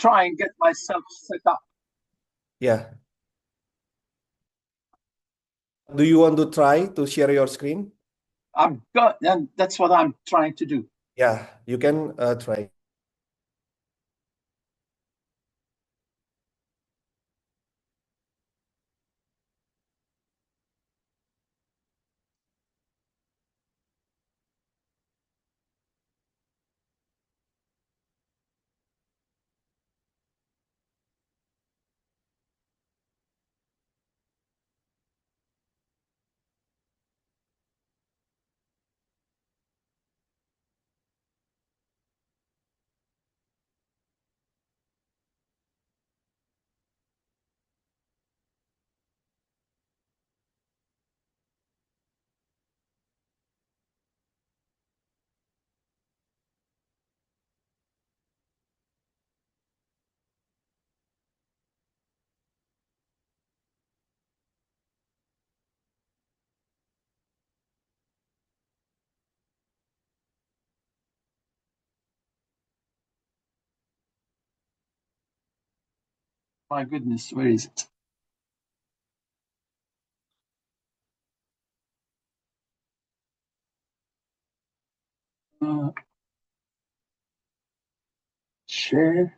try and get myself set up. Yeah. Do you want to try to share your screen? I've got, and that's what I'm trying to do. Yeah, you can try. My goodness, where is it? Share.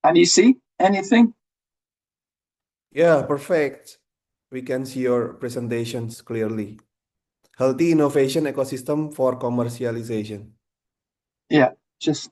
Can you see anything? Yeah, perfect. We can see your presentations clearly. Healthy innovation ecosystem for commercialization. Yeah, just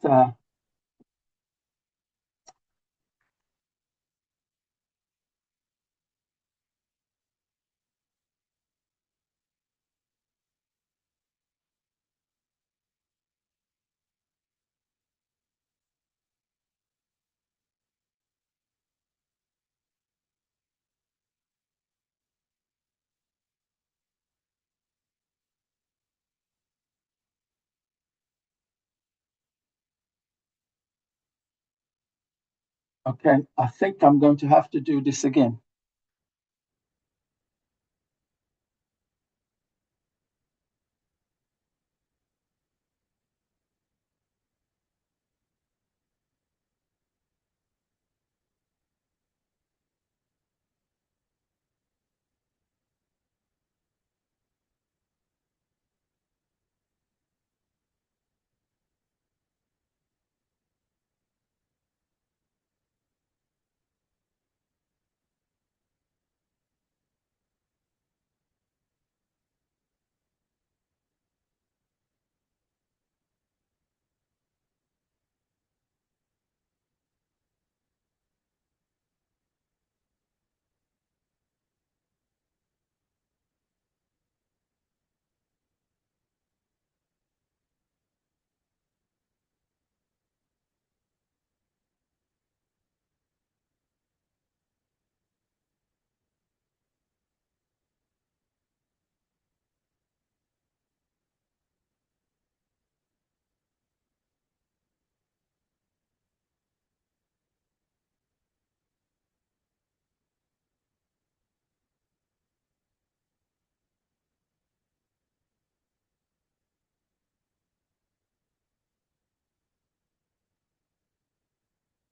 okay. I think I'm going to have to do this again.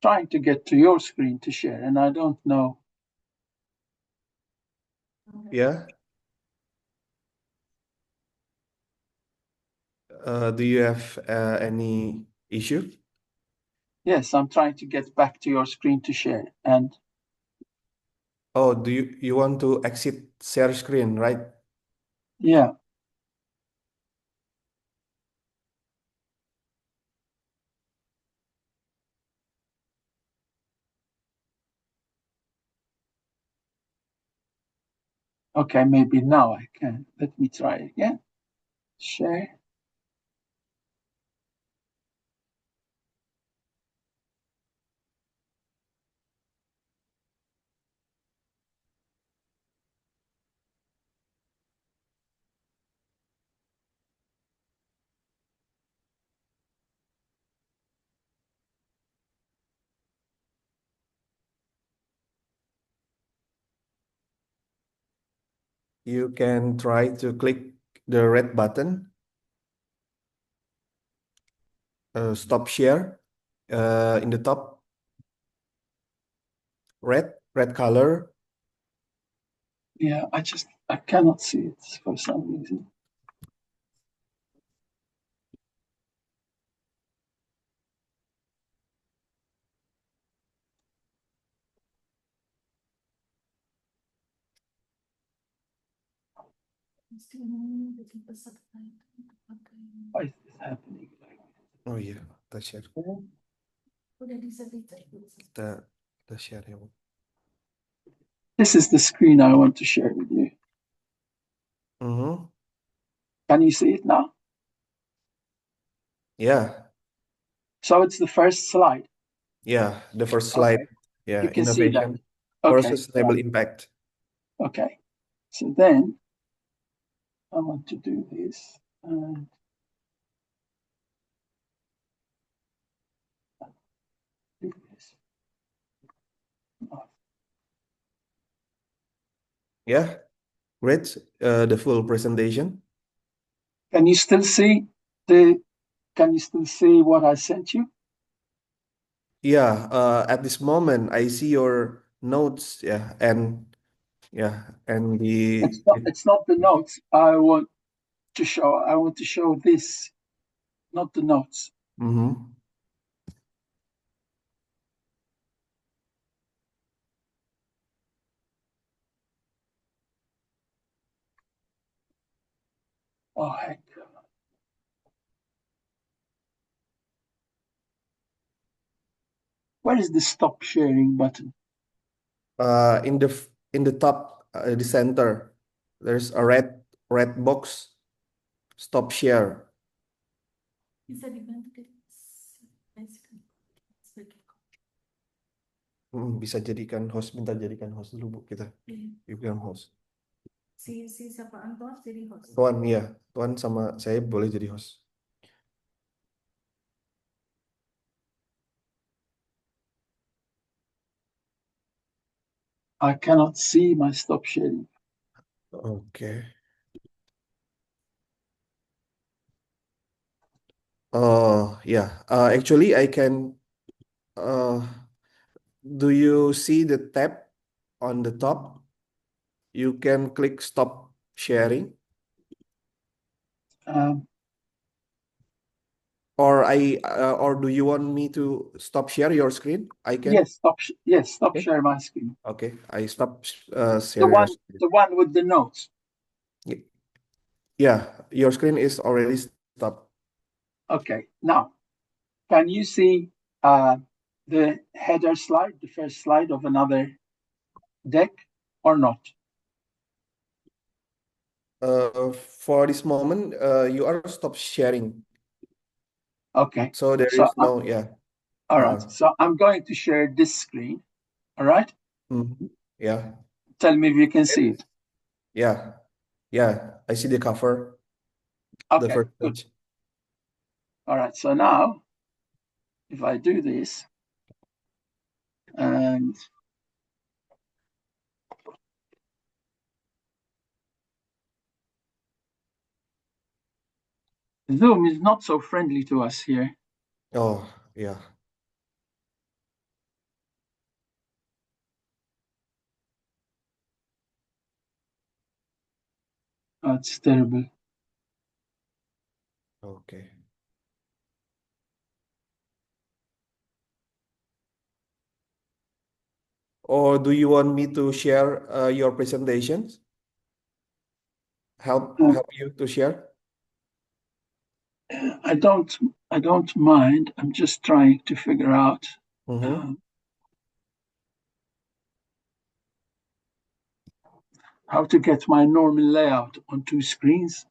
Trying to get to your screen to share, and I don't know. Yeah. Do you have any issue? Yes, I'm trying to get back to your screen to share, and Oh, do you want to exit share screen, right? yeah. Okay, maybe now I can. Let me try again. Share. you can try to click the red button, stop share, in the top, red color. Yeah, I cannot see it for some reason. Why is this happening? Oh iya, kita share. Kita share ya, Bu. This is the screen I want to share with you. Mhm. Can you see it now? Yeah, So it's the first slide. yeah, the first slide. Okay. Yeah, You can see that. innovation for Okay. sustainable impact. Okay. So then I want to do this. And do this. Yeah, great. The full presentation. Can you still see the? Can you still see what I sent you? Yeah, at this moment I see your notes. Yeah, and the It's not the notes. I want to show. I want to show this, not the notes. Mhm. Oh heck! Where is the stop sharing button? In the top, the center, there's a red box. Stop share. Bisa dibantu Bisa jadikan host. Minta jadikan host dulu, Bu, kita. Jadikan host. si siapa Antoine jadi host. Tuan, ya. Tuan sama saya boleh jadi host. I cannot see my stop sharing. Okay. Oh, yeah. Actually, I can. Do you see the tab on the top? You can click stop sharing. Or do you want me to stop share your screen? I can. Yes, stop Okay. share my screen. Okay, I stop The share your screen. one with the notes. Yeah, your screen is already stopped. Okay. Now, can you see the header slide, the first slide of another deck, or not? For this moment, you are stop sharing. Okay. So there So is no, yeah. all right. So I'm going to share this screen. All right. Yeah. Tell me if you can see it. Yeah. Yeah. I see the cover. The Okay. first Good. page. All right. So now, if I do this, and Zoom is not so friendly to us here. Oh, yeah. Oh, it's terrible. Okay. Or do you want me to share your presentations? Help you to share? I don't mind. I'm just trying to figure out how to get my normal layout on two screens.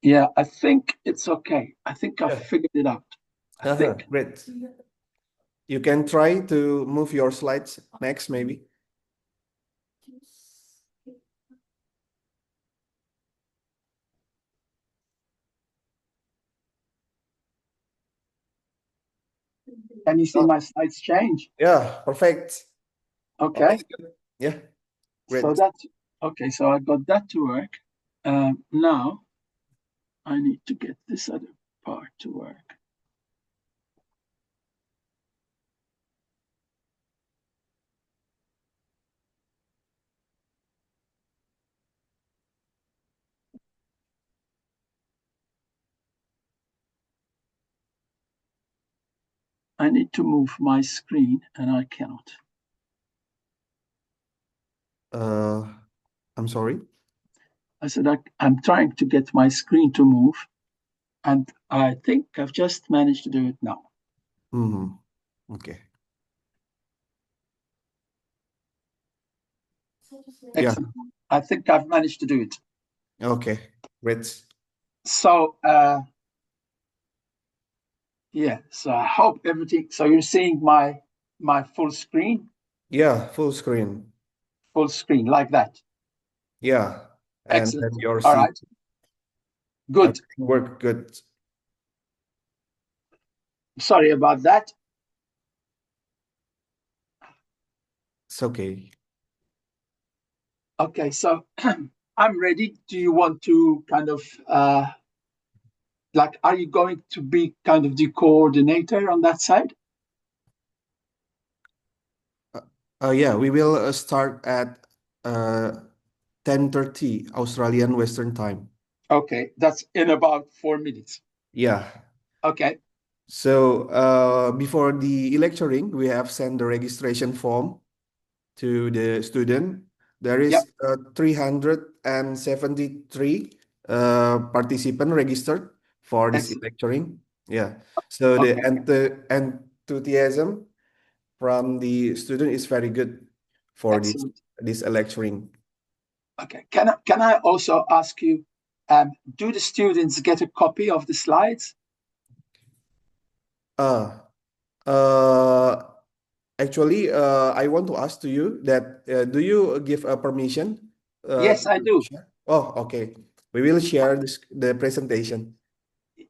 Yeah, I think it's okay. I think I've figured it out. I think. Great. You can try to move your slides next, maybe. Can you see my slides change? Yeah, perfect. Okay. That's good. Yeah, great. So that's okay. So I got that to work. Now I need to get this other part to work. I need to move my screen and I cannot. I'm sorry. I said I'm trying to get my screen to move, and I think I've just managed to do it now. Okay. Yeah. Excellent. I think I've managed to do it. Okay, great. So yeah, so I hope everything. So you're seeing my full screen? Yeah, full screen. Full screen like that. Yeah, and Excellent. then your All seat. right. Good. Work good. Sorry about that. It's okay. Okay, so I'm ready. Do you want to kind of like, are you going to be kind of the coordinator on that side? Yeah, we will start at 10:30 Australian Western Time. Okay, that's in about 4 minutes. Yeah. Okay. So before the lecturing, we have sent the registration form to the student. There is 373 participant registered for this Excellent. lecturing. Yeah. So the enthusiasm from the student is very good for this lecturing. Okay. Can I also ask you, do the students get a copy of the slides? Actually, I want to ask to you that do you give a permission? Yes, I do. Share? Oh, okay. We will share the presentation.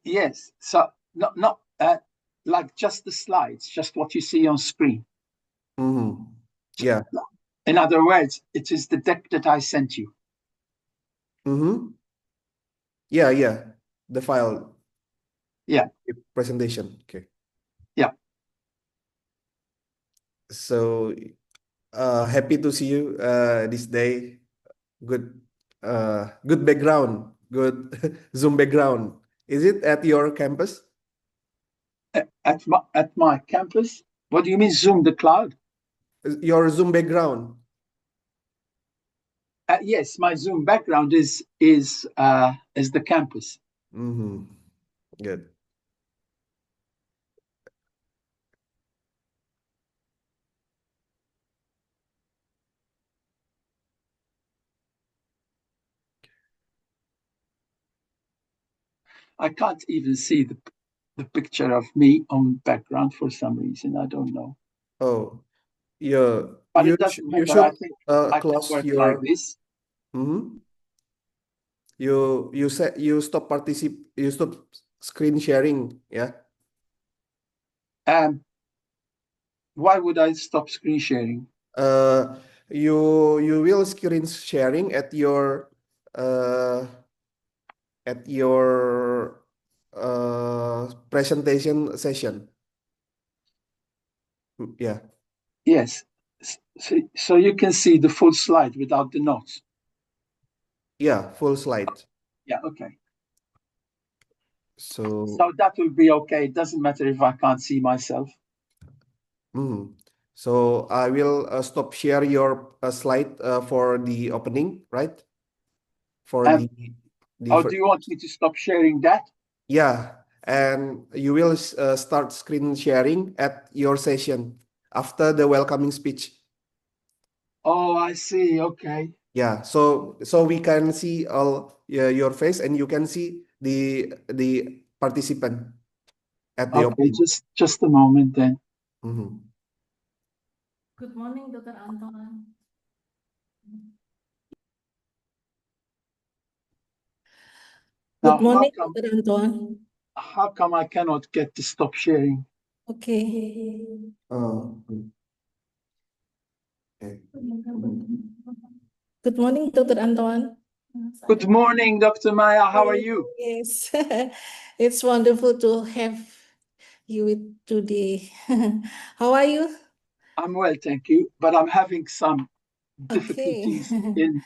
Yes. So not like just the slides, just what you see on screen. Yeah. In other words, it is the deck that I sent you. Yeah. The file. Yeah. Presentation. Okay. Yeah. So happy to see you this day. Good good background. Good Zoom background. Is it at your campus? At my campus? What do you mean Zoom the cloud? Your Zoom background. Yes, my Zoom background is the campus. Good. I can't even see the picture of me on background for some reason. I don't know. Oh, yeah. But it doesn't You matter. I should think I can close work your. like this. You said you stop you stop screen sharing, yeah. Why would I stop screen sharing? You will screen sharing at your presentation session. Yeah. Yes. So you can see the full slide without the notes. Yeah, full slide. Yeah, okay. So that will be okay. It doesn't matter if I can't see myself. So I will stop share your slide for the opening, right? For the do you want me to stop sharing that? Yeah, and you will start screen sharing at your session after the welcoming speech. Oh, I see. Okay. Yeah, so we can see all your face and you can see the participant at the Okay, opening. just a moment then. Good morning, Dr. Antoine. Now, Good morning, Dr. Antoine. how come I cannot get to stop sharing? Okay. Oh, okay. Good morning, Dr. Antoine. Good morning, Dr. Maya. How are you? Yes, it's wonderful to have you today. How are you? I'm well, thank you. But I'm having some Okay. difficulties in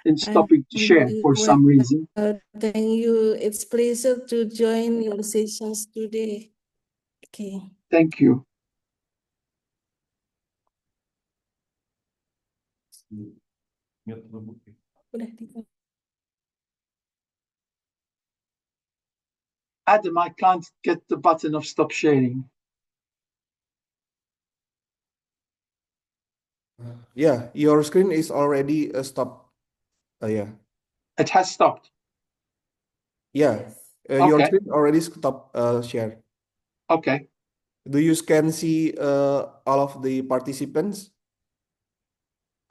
I'm stopping to share for well, some reason. thank you. It's pleasure to join your sessions today. Okay. Thank you. Udah di- Adam, I can't get the button of stop sharing. Yeah, your screen is already stopped. Yeah. It has stopped. Yeah. Your Okay. screen already stopped share. Okay. Do you can see all of the participants?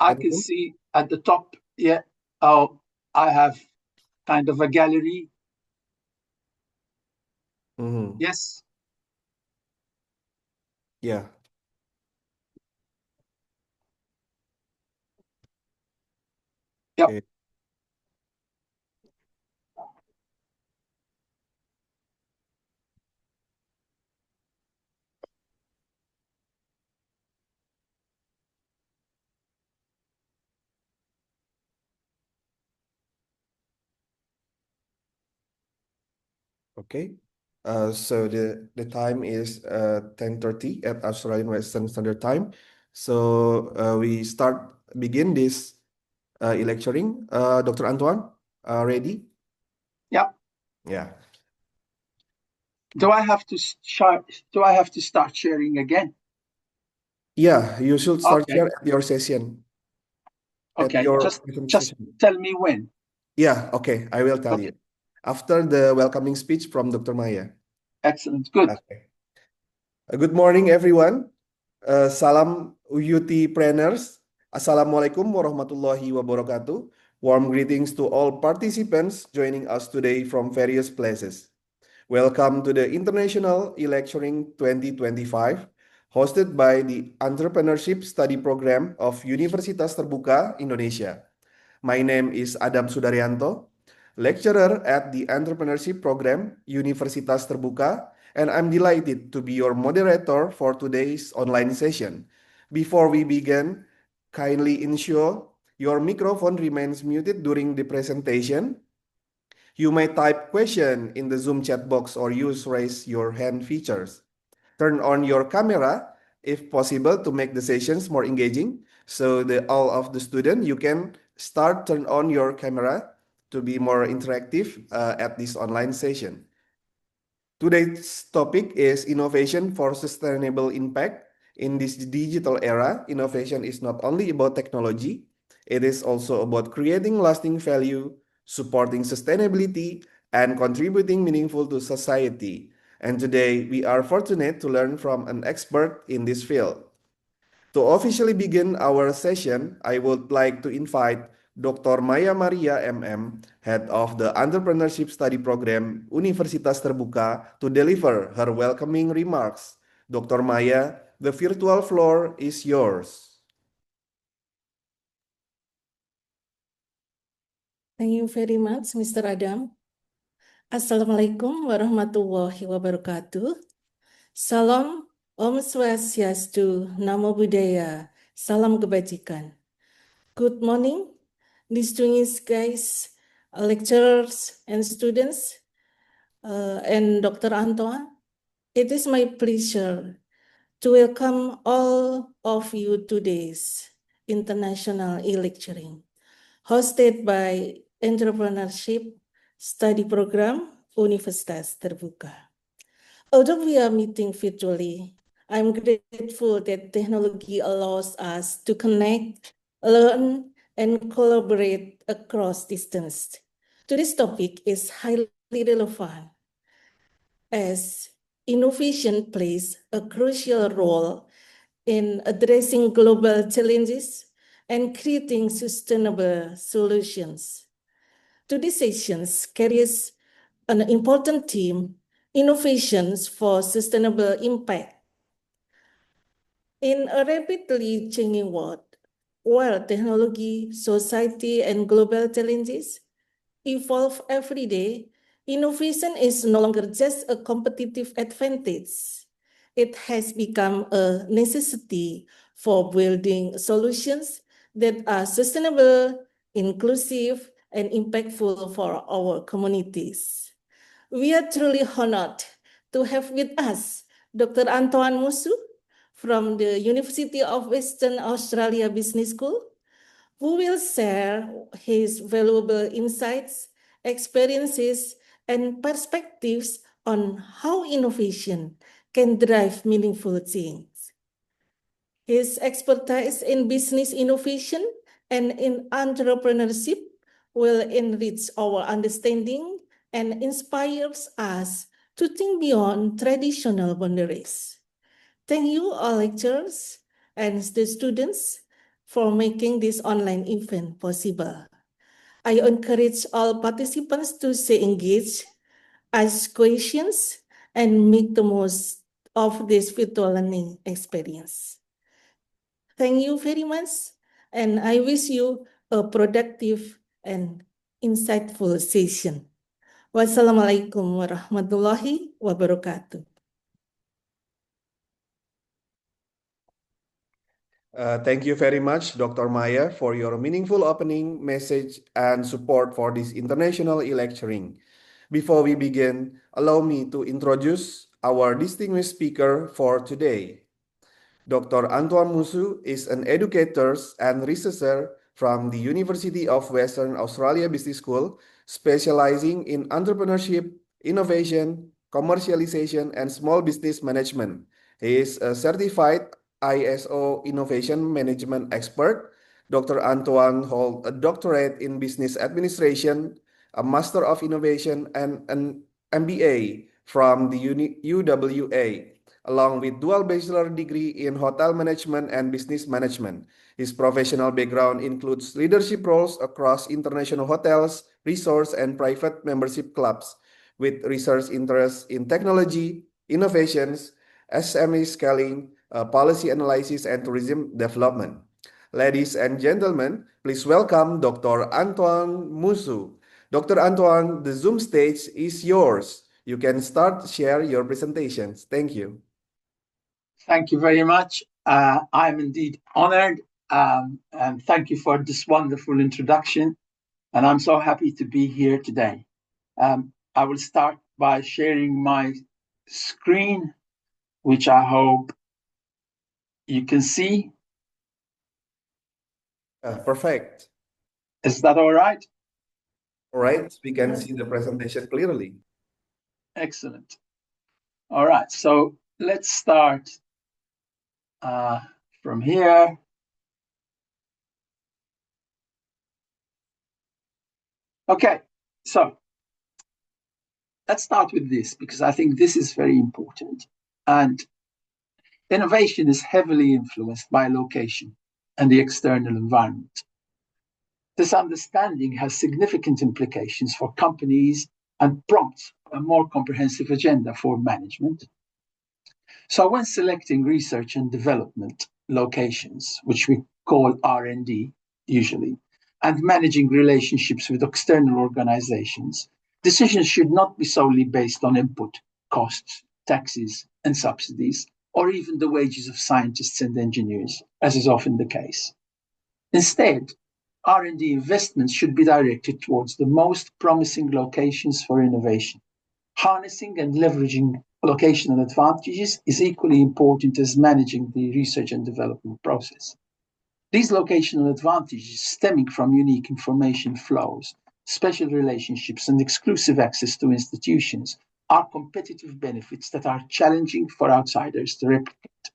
I at the can room? see at the top, yeah. Oh, I have kind of a gallery. Mhm. Yes. Yeah. Yep. Okay. Okay. So the time is 10:30 at Australian Western Standard Time. So we begin this lecturing. Dr. Antoine, ready? Yep. Yeah. Do I have to Do I have to start sharing again? Yeah, you should start Okay. here at your session, at Okay. your Just session. tell me when. Yeah, okay, I will tell Okay. you. After the welcoming speech from Dr. Maya. Excellent. Good. Okay. Good morning, everyone. Salam UTPreneurs. Assalamualaikum warahmatullahi wabarakatuh. Warm greetings to all participants joining us today from various places. Welcome to the International E-Lecturing 2025, hosted by the Entrepreneurship Study Program of Universitas Terbuka, Indonesia. My name is Adam Sudaryanto, lecturer at the Entrepreneurship Program, Universitas Terbuka, and I'm delighted to be your moderator for today's online session. Before we begin, kindly ensure your microphone remains muted during the presentation. You may type question in the Zoom chat box or use raise your hand features. Turn on your camera if possible to make the sessions more engaging. So all of the student, you can turn on your camera to be more interactive at this online session. Today's topic is innovation for sustainable impact. In this digital era, innovation is not only about technology, it is also about creating lasting value, supporting sustainability, and contributing meaningful to society. And today, we are fortunate to learn from an expert in this field. To officially begin our session, I would like to invite Dr. Maya Maria M.M., Head of the Entrepreneurship Study Program, Universitas Terbuka, to deliver her welcoming remarks. Dr. Maya, the virtual floor is yours. Thank you very much, Mr. Adam. Assalamualaikum warahmatullahi wabarakatuh. Salam, Om Swastiastu, Namo Buddhaya, Salam Kebajikan. Good morning, distinguished guys, lecturers and students, and Dr. Antoine. It is my pleasure to welcome all of you to today's International E-Lecturing, hosted by Entrepreneurship Study Program Universitas Terbuka. Although we are meeting virtually, I'm grateful that technology allows us to connect, learn, and collaborate across distance. Today's topic is highly relevant as innovation plays a crucial role in addressing global challenges and creating sustainable solutions. Today's sessions carries an important theme innovations for sustainable impact. In a rapidly changing world, where technology, society, and global challenges evolve every day, innovation is no longer just a competitive advantage. It has become a necessity for building solutions that are sustainable, inclusive, and impactful for our communities. We are truly honored to have with us Dr. Antoine Musu from the University of Western Australia Business School, who will share his valuable insights, experiences, and perspectives on how innovation can drive meaningful change. His expertise in business innovation and in entrepreneurship will enrich our understanding and inspires us to think beyond traditional boundaries. Thank you, all lecturers and the students, for making this online event possible. I encourage all participants to stay engaged, ask questions, and make the most of this virtual learning experience. Thank you very much, and I wish you a productive and insightful session. Wassalamualaikum warahmatullahi wabarakatuh. Thank you very much, Dr. Maya, for your meaningful opening message and support for this international e-lecturing. Before we begin, allow me to introduce our distinguished speaker for today. Dr. Antoine Musu is an educator and researcher from the University of Western Australia Business School, specializing in entrepreneurship, innovation, commercialization, and small business management. He is a certified ISO Innovation Management expert. Dr. Antoine holds a doctorate in business administration, a Master of Innovation, and an M.B.A. from the UWA, along with dual bachelor degree in hotel management and business management. His professional background includes leadership roles across international hotels, resorts, and private membership clubs, with research interests in technology, innovations, SME scaling, policy analysis, and tourism development. Ladies and gentlemen, please welcome Dr. Antoine Musu. Dr. Antoine, the Zoom stage is yours. You can start share your presentations. Thank you. Thank you very much. I'm indeed honored, and thank you for this wonderful introduction. And I'm so happy to be here today. I will start by sharing my screen, which I hope you can see. Perfect. Is that all right? All right, we can see the presentation clearly. Excellent. All right, so let's start from here. Okay, so let's start with this, because I think this is very important. And innovation is heavily influenced by location and the external environment. This understanding has significant implications for companies and prompts a more comprehensive agenda for management. So when selecting research and development locations, which we call R&D usually, and managing relationships with external organizations, decisions should not be solely based on input, costs, taxes, and subsidies, or even the wages of scientists and engineers, as is often the case. Instead, R&D investments should be directed towards the most promising locations for innovation. Harnessing and leveraging locational advantages is equally important as managing the research and development process. These locational advantages, stemming from unique information flows, special relationships, and exclusive access to institutions, are competitive benefits that are challenging for outsiders to replicate.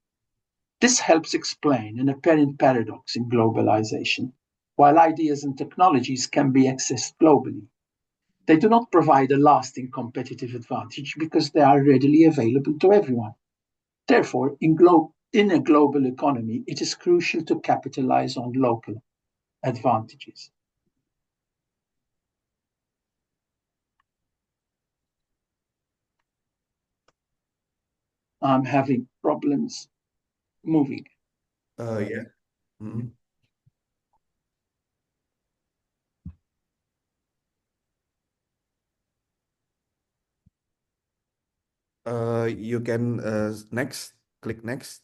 This helps explain an apparent paradox in globalization. While ideas and technologies can be accessed globally, they do not provide a lasting competitive advantage because they are readily available to everyone. Therefore, in a global economy, it is crucial to capitalize on local advantages. I'm having problems moving. Yeah. You can click next,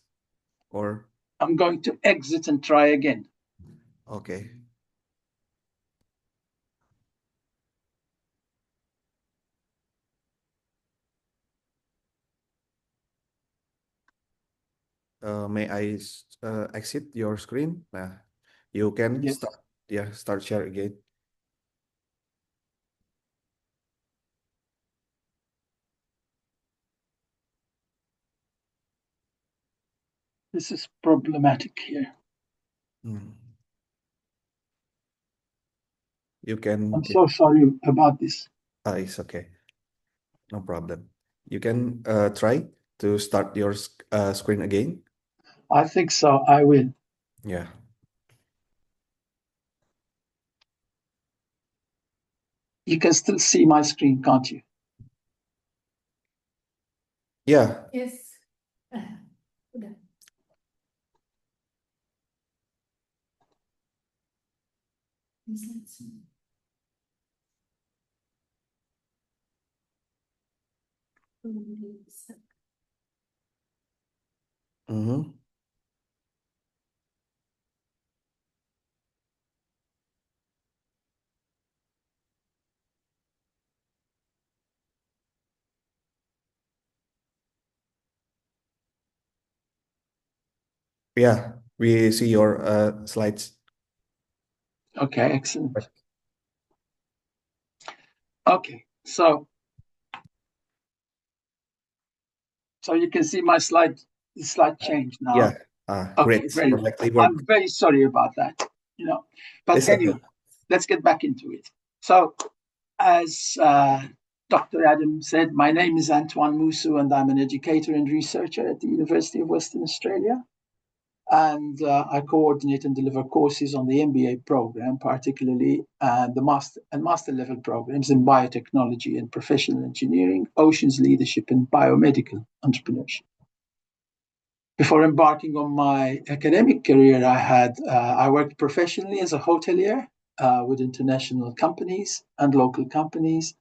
or I'm going to exit and try again. okay. May I exit your screen? Nah, you can Yes. start share again. This is problematic here. You can. I'm so sorry about this. It's okay. No problem. You can try to start your screen again. I think so. I will. Yeah. You can still see my screen, can't you? Yeah. Yes. Udah. Yeah, we see your slides. Okay, excellent. Okay, so you can see my slide change now. Yeah. Okay, Great. very good. Perfectly worked. I'm very sorry about that, But It's anyway, okay. let's get back into it. So, as Dr. Adam said, my name is Antoine Musu, and I'm an educator and researcher at the University of Western Australia. And I coordinate and deliver courses on the M.B.A program, particularly the master level programs in biotechnology and professional engineering, oceans leadership, and biomedical entrepreneurship. Before embarking on my academic career, I worked professionally as a hotelier with international companies and local companies,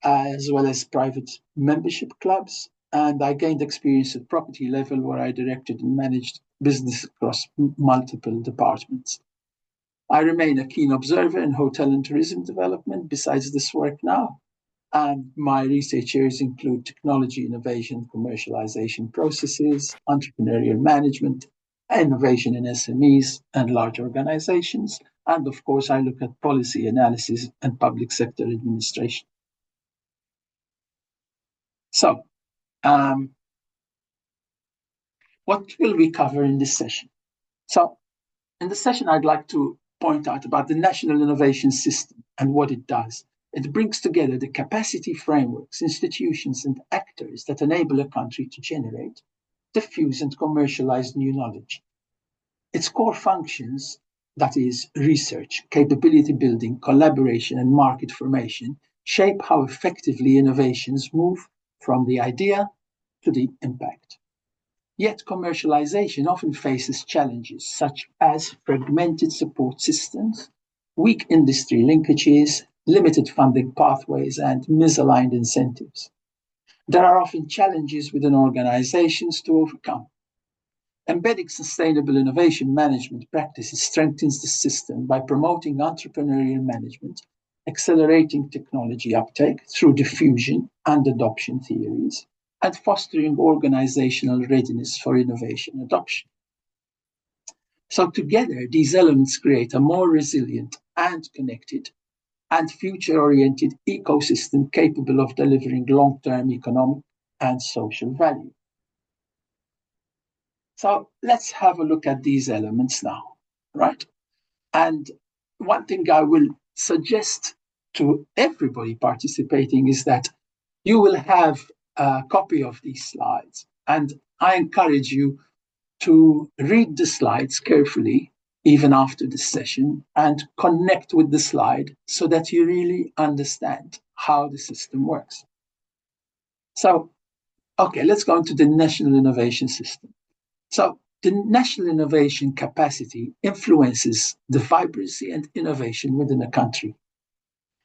as well as private membership clubs. And I gained experience at property level where I directed and managed business across multiple departments. I remain a keen observer in hotel and tourism development besides this work now. And my research areas include technology, innovation, commercialization processes, entrepreneurial management, innovation in SMEs and large organizations. And of course, I look at policy analysis and public sector administration. So, what will we cover in this session? So, in this session, I'd like to point out about the National Innovation System and what it does. It brings together the capacity frameworks, institutions, and actors that enable a country to generate, diffuse, and commercialize new knowledge. Its core functions, that is, research, capability building, collaboration, and market formation, shape how effectively innovations move from the idea to the impact. Yet commercialization often faces challenges such as fragmented support systems, weak industry linkages, limited funding pathways, and misaligned incentives. There are often challenges within organizations to overcome. Embedding sustainable innovation management practices strengthens the system by promoting entrepreneurial management, accelerating technology uptake through diffusion and adoption theories, and fostering organizational readiness for innovation adoption. So, together, these elements create a more resilient and connected and future oriented ecosystem capable of delivering long term economic and social value. So let's have a look at these elements now, right? And one thing I will suggest to everybody participating is that you will have a copy of these slides. And I encourage you to read the slides carefully, even after this session, and connect with the slide so that you really understand how the system works. So Okay, let's go into the national innovation system. So the national innovation capacity influences the vibrancy and innovation within a country.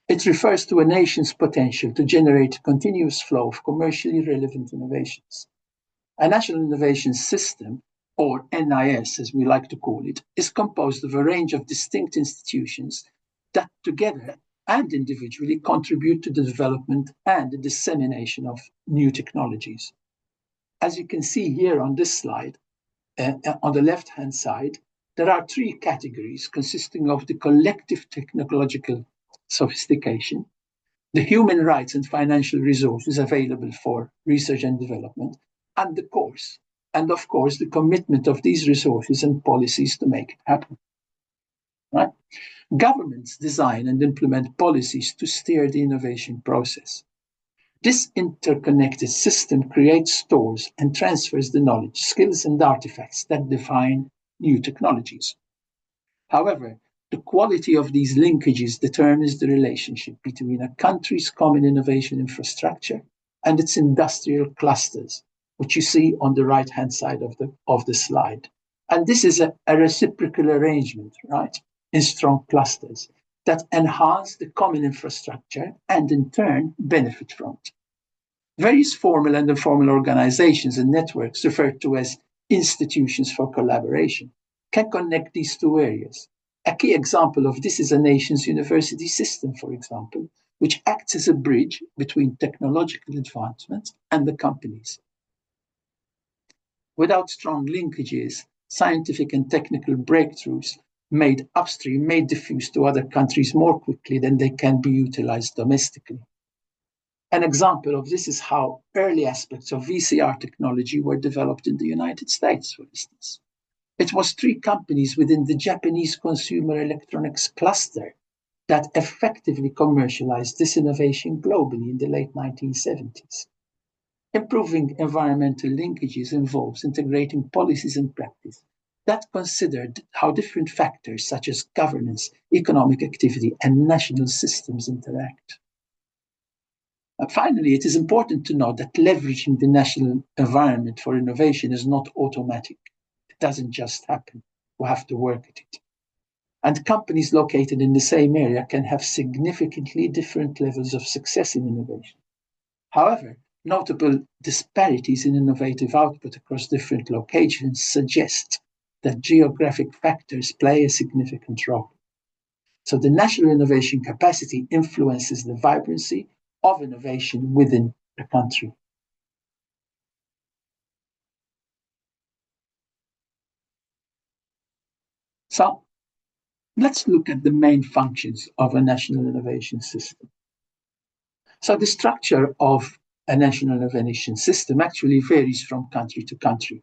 It refers to a nation's potential to generate a continuous flow of commercially relevant innovations. A national innovation system, or NIS as we like to call it, is composed of a range of distinct institutions that together and individually contribute to the development and the dissemination of new technologies. As you can see here on this slide, on the left-hand side, there are three categories consisting of the collective technological sophistication, the human rights and financial resources available for research and development, and the course, and of course, the commitment of these resources and policies to make it happen. Right? Governments design and implement policies to steer the innovation process. This interconnected system creates, stores, and transfers the knowledge, skills, and artifacts that define new technologies. However, the quality of these linkages determines the relationship between a country's common innovation infrastructure and its industrial clusters, which you see on the right-hand side of the slide. And this is a reciprocal arrangement, right, in strong clusters that enhance the common infrastructure and in turn benefit from it. Various formal and informal organizations and networks referred to as institutions for collaboration can connect these two areas. A key example of this is a nation's university system, for example, which acts as a bridge between technological advancements and the companies. Without strong linkages, scientific and technical breakthroughs made upstream may diffuse to other countries more quickly than they can be utilized domestically. An example of this is how early aspects of VCR technology were developed in the United States, for instance. It was 3 companies within the Japanese consumer electronics cluster that effectively commercialized this innovation globally in the late 1970s. Improving environmental linkages involves integrating policies and practice that considered how different factors such as governance, economic activity, and national systems interact. And finally, it is important to note that leveraging the national environment for innovation is not automatic. It doesn't just happen. We have to work at it. And companies located in the same area can have significantly different levels of success in innovation. However, notable disparities in innovative output across different locations suggest that geographic factors play a significant role. So the national innovation capacity influences the vibrancy of innovation within the country. So let's look at the main functions of a national innovation system. So the structure of a national innovation system actually varies from country to country,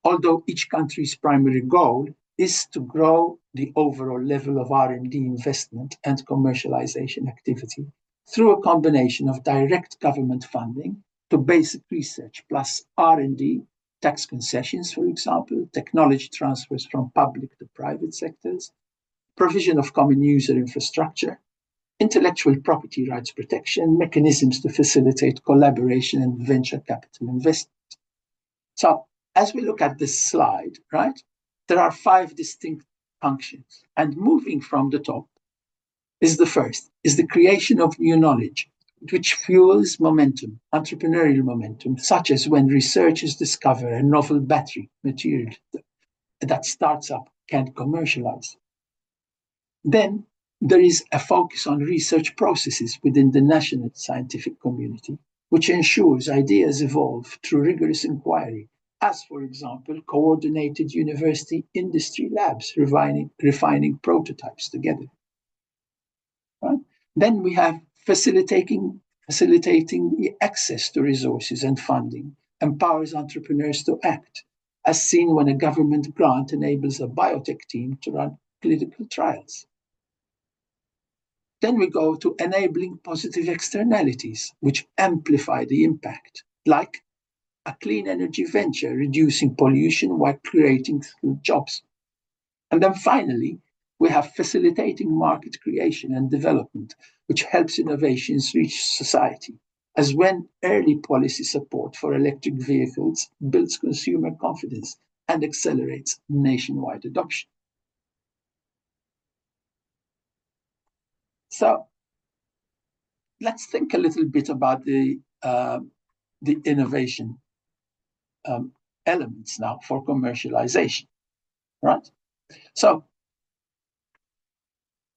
although each country's primary goal is to grow the overall level of R&D investment and commercialization activity through a combination of direct government funding to basic research plus R&D, tax concessions, for example, technology transfers from public to private sectors, provision of common user infrastructure, intellectual property rights protection, mechanisms to facilitate collaboration and venture capital investment. So as we look at this slide, right, there are 5 distinct functions. And moving from the top is the first, is the creation of new knowledge, which fuels momentum, entrepreneurial momentum, such as when researchers discover a novel battery material that starts up can commercialize. Then there is a focus on research processes within the national scientific community, which ensures ideas evolve through rigorous inquiry, as, for example, coordinated university industry labs refining prototypes together. Right? Then we have facilitating the access to resources and funding, empowers entrepreneurs to act, as seen when a government grant enables a biotech team to run clinical trials. Then we go to enabling positive externalities, which amplify the impact, like a clean energy venture, reducing pollution while creating skilled jobs. And then finally, we have facilitating market creation and development, which helps innovations reach society, as when early policy support for electric vehicles builds consumer confidence and accelerates nationwide adoption. So let's think a little bit about the innovation elements now for commercialization, right? So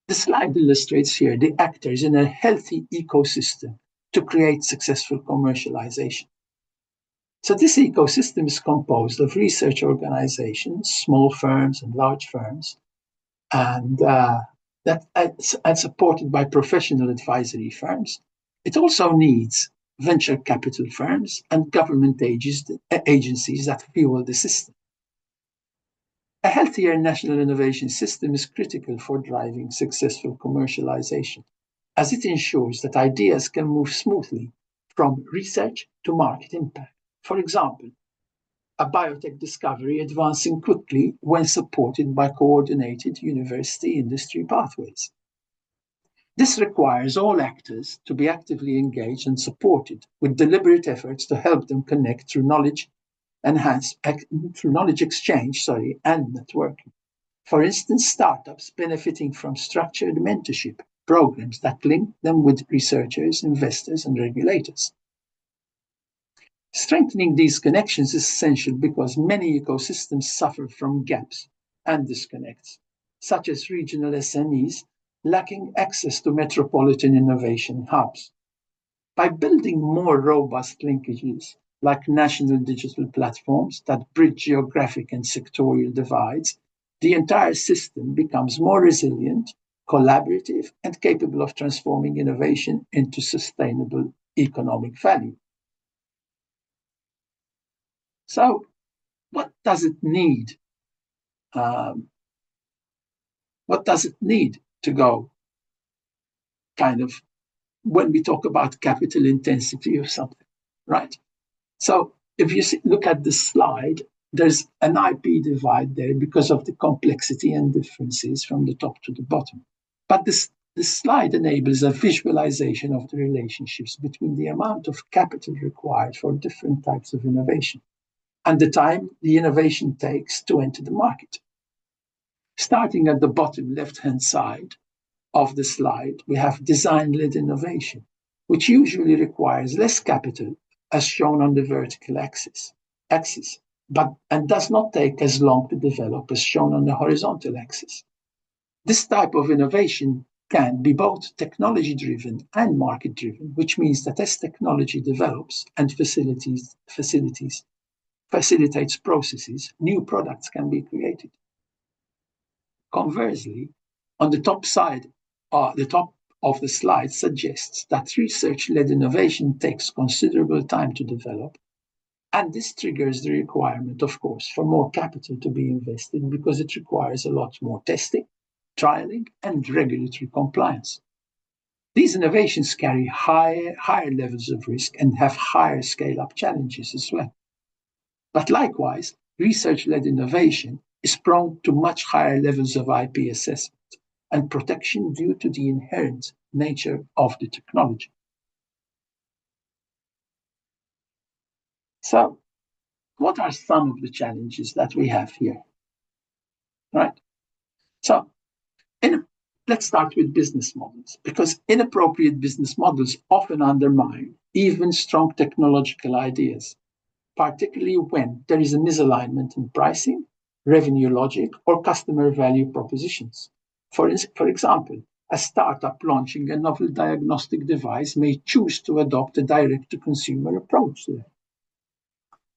the slide illustrates here the actors in a healthy ecosystem to create successful commercialization. So this ecosystem is composed of research organizations, small firms and large firms, and supported by professional advisory firms. It also needs venture capital firms and government agencies that fuel the system. A healthier national innovation system is critical for driving successful commercialization, as it ensures that ideas can move smoothly from research to market impact. For example, a biotech discovery advancing quickly when supported by coordinated university industry pathways. This requires all actors to be actively engaged and supported with deliberate efforts to help them connect through knowledge exchange, and networking. For instance, startups benefiting from structured mentorship programs that link them with researchers, investors, and regulators. Strengthening these connections is essential because many ecosystems suffer from gaps and disconnects, such as regional SMEs lacking access to metropolitan innovation hubs. By building more robust linkages, like national digital platforms that bridge geographic and sectorial divides, the entire system becomes more resilient, collaborative, and capable of transforming innovation into sustainable economic value. So, what does it need? What does it need to go when we talk about capital intensity or something, right? So if you look at the slide, there's an IP divide there because of the complexity and differences from the top to the bottom. But this slide enables a visualization of the relationships between the amount of capital required for different types of innovation and the time the innovation takes to enter the market. Starting at the bottom left-hand side of the slide, we have design-led innovation, which usually requires less capital, as shown on the vertical axis, and does not take as long to develop as shown on the horizontal axis. This type of innovation can be both technology-driven and market-driven, which means that as technology develops and facilitates processes, new products can be created. Conversely, on the top side, the top of the slide suggests that research-led innovation takes considerable time to develop, and this triggers the requirement, of course, for more capital to be invested because it requires a lot more testing, trialing, and regulatory compliance. These innovations carry higher levels of risk and have higher scale-up challenges as well. But likewise, research-led innovation is prone to much higher levels of IP assessment and protection due to the inherent nature of the technology. So, what are some of the challenges that we have here? Right. So, let's start with business models, because inappropriate business models often undermine even strong technological ideas, particularly when there is a misalignment in pricing, revenue logic, or customer value propositions. For example, a startup launching a novel diagnostic device may choose to adopt a direct-to-consumer approach there.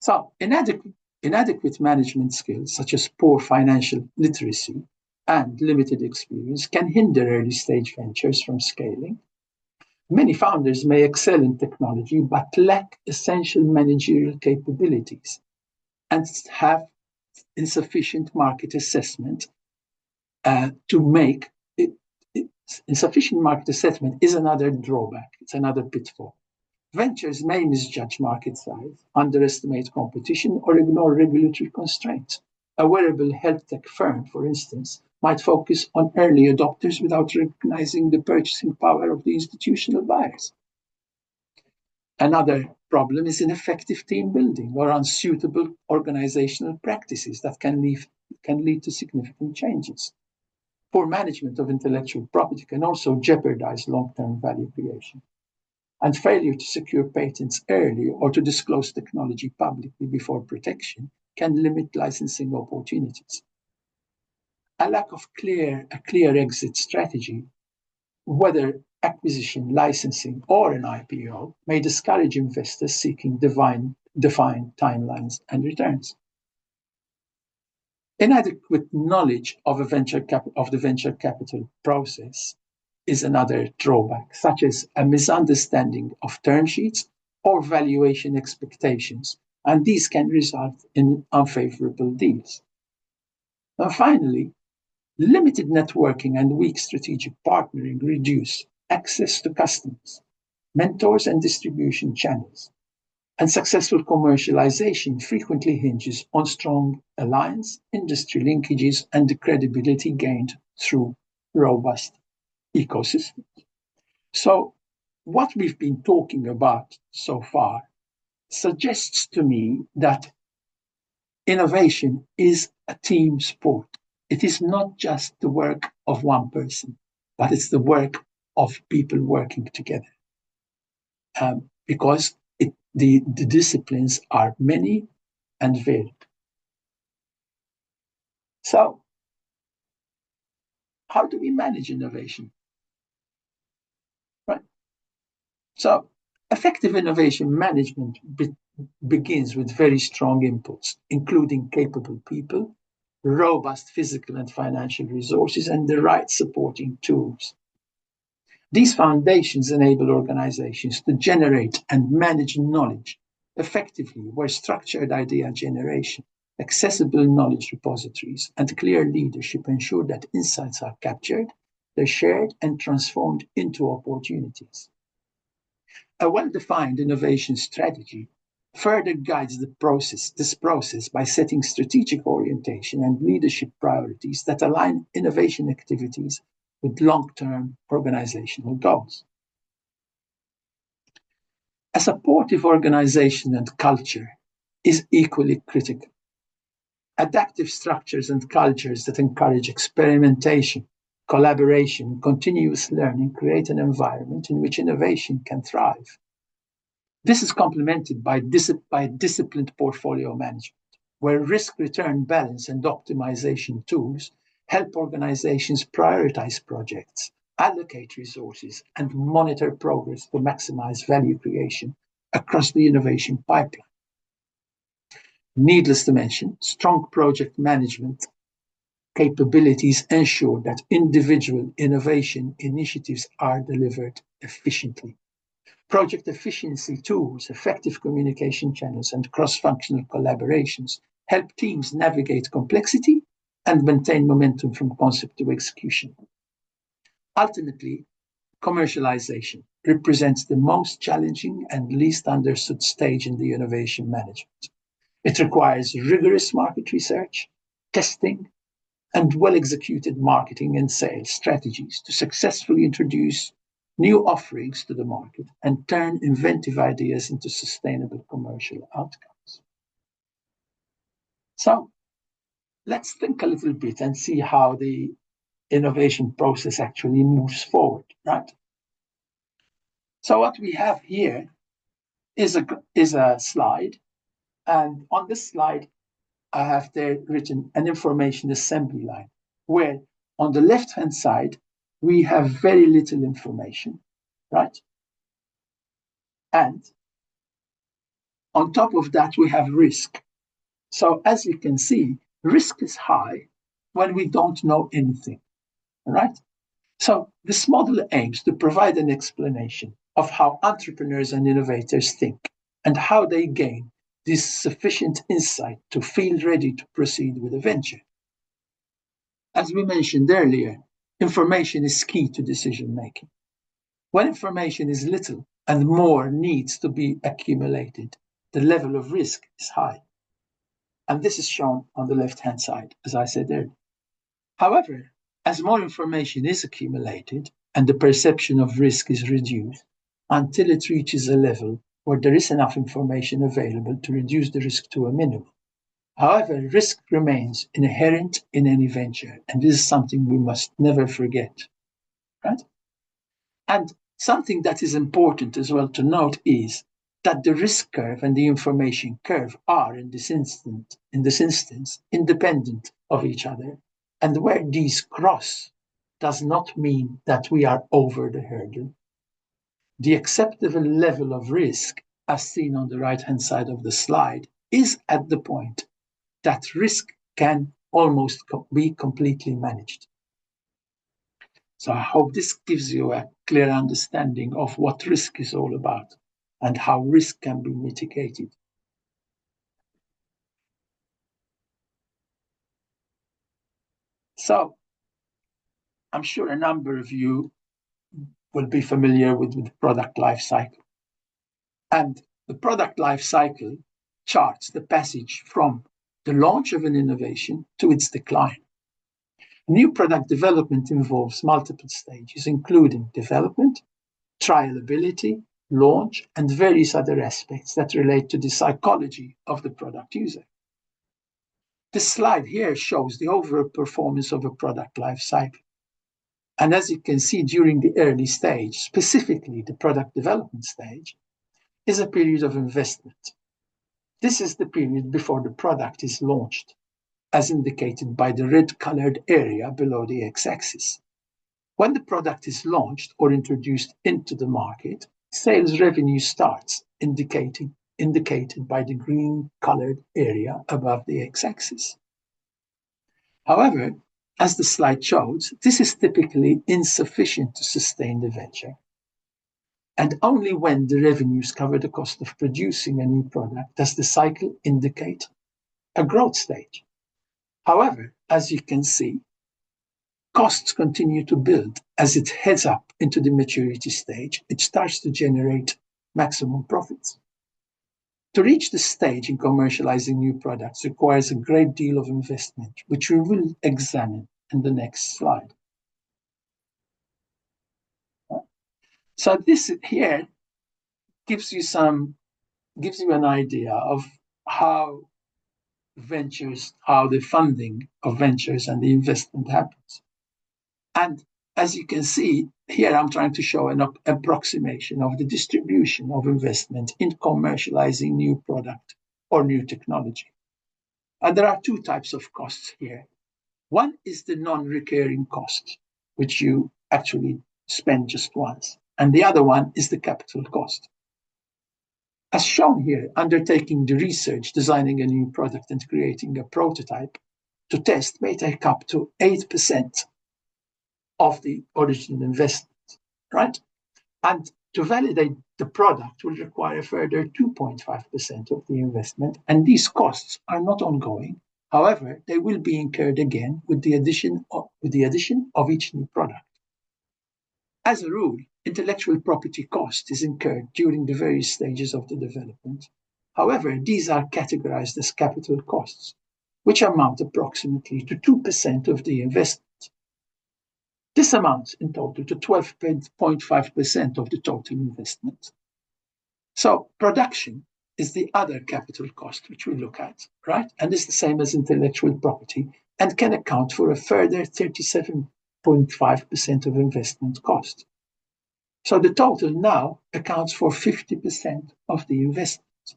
So, inadequate management skills, such as poor financial literacy and limited experience, can hinder early-stage ventures from scaling. Many founders may excel in technology but lack essential managerial capabilities and have insufficient market assessment insufficient market assessment is another drawback. It's another pitfall. Ventures may misjudge market size, underestimate competition, or ignore regulatory constraints. A wearable health tech firm, for instance, might focus on early adopters without recognizing the purchasing power of the institutional buyers. Another problem is ineffective team building or unsuitable organizational practices that can lead to significant changes. Poor management of intellectual property can also jeopardize long-term value creation. And failure to secure patents early or to disclose technology publicly before protection can limit licensing opportunities. A lack of a clear exit strategy, whether acquisition, licensing, or an IPO, may discourage investors seeking defined timelines and returns. Inadequate knowledge of the venture capital process is another drawback, such as a misunderstanding of term sheets or valuation expectations, and these can result in unfavorable deals. And finally, limited networking and weak strategic partnering reduce access to customers, mentors, and distribution channels. And successful commercialization frequently hinges on strong alliance, industry linkages, and the credibility gained through robust ecosystems. So, what we've been talking about so far suggests to me that innovation is a team sport. It is not just the work of one person, but it's the work of people working together. Because the disciplines are many and varied. So, how do we manage innovation? Right. So, effective innovation management begins with very strong inputs, including capable people, robust physical and financial resources, and the right supporting tools. These foundations enable organizations to generate and manage knowledge effectively, where structured idea generation, accessible knowledge repositories, and clear leadership ensure that insights are captured, they're shared, and transformed into opportunities. A well-defined innovation strategy further guides this process by setting strategic orientation and leadership priorities that align innovation activities with long-term organizational goals. A supportive organization and culture is equally critical. Adaptive structures and cultures that encourage experimentation, collaboration, continuous learning create an environment in which innovation can thrive. This is complemented by disciplined portfolio management, where risk-return balance and optimization tools help organizations prioritize projects, allocate resources, and monitor progress to maximize value creation across the innovation pipeline. Needless to mention, strong project management capabilities ensure that individual innovation initiatives are delivered efficiently. Project efficiency tools, effective communication channels, and cross-functional collaborations help teams navigate complexity and maintain momentum from concept to execution. Ultimately, commercialization represents the most challenging and least understood stage in the innovation management. It requires rigorous market research, testing, and well-executed marketing and sales strategies to successfully introduce new offerings to the market and turn inventive ideas into sustainable commercial outcomes. So, let's think a little bit and see how the innovation process actually moves forward, right? So what we have here is a slide, and on this slide, I have there written an information assembly line, where on the left-hand side, we have very little information, right? And on top of that, we have risk. So as you can see, risk is high when we don't know anything, right? So this model aims to provide an explanation of how entrepreneurs and innovators think and how they gain this sufficient insight to feel ready to proceed with a venture. As we mentioned earlier, information is key to decision making. When information is little and more needs to be accumulated, the level of risk is high. And this is shown on the left-hand side, as I said earlier. However, as more information is accumulated and the perception of risk is reduced until it reaches a level where there is enough information available to reduce the risk to a minimum. However, risk remains inherent in any venture, and this is something we must never forget, right? And something that is important as well to note is that the risk curve and the information curve are, in this instance, independent of each other. And where these cross does not mean that we are over the hurdle. The acceptable level of risk, as seen on the right-hand side of the slide, is at the point that risk can almost be completely managed. So I hope this gives you a clear understanding of what risk is all about and how risk can be mitigated. So I'm sure a number of you will be familiar with the product life cycle. And the product life cycle charts the passage from the launch of an innovation to its decline. New product development involves multiple stages, including development, trialability, launch, and various other aspects that relate to the psychology of the product user. This slide here shows the overall performance of a product life cycle. And as you can see, during the early stage, specifically the product development stage, is a period of investment. This is the period before the product is launched, as indicated by the red-colored area below the x-axis. When the product is launched or introduced into the market, sales revenue starts, indicated by the green-colored area above the x-axis. However, as the slide shows, this is typically insufficient to sustain the venture. And only when the revenues cover the cost of producing a new product does the cycle indicate a growth stage. However, as you can see, costs continue to build as it heads up into the maturity stage. It starts to generate maximum profits. To reach this stage in commercializing new products requires a great deal of investment, which we will examine in the next slide. So this here gives you an idea of how the funding of ventures and the investment happens. And as you can see, here I'm trying to show an approximation of the distribution of investment in commercializing new product or new technology. And there are two types of costs here. One is the non-recurring cost, which you actually spend just once. And the other one is the capital cost. As shown here, undertaking the research, designing a new product and creating a prototype to test may take up to 8% of the original investment, right? And to validate the product will require a further 2.5% of the investment, and these costs are not ongoing. However, they will be incurred again with the addition of each new product. As a rule, intellectual property cost is incurred during the various stages of the development. However, these are categorized as capital costs, which amount approximately to 2% of the investment. This amounts in total to 12.5% of the total investment. So production is the other capital cost which we look at, right? And is the same as intellectual property and can account for a further 37.5% of investment cost. So the total now accounts for 50% of the investment.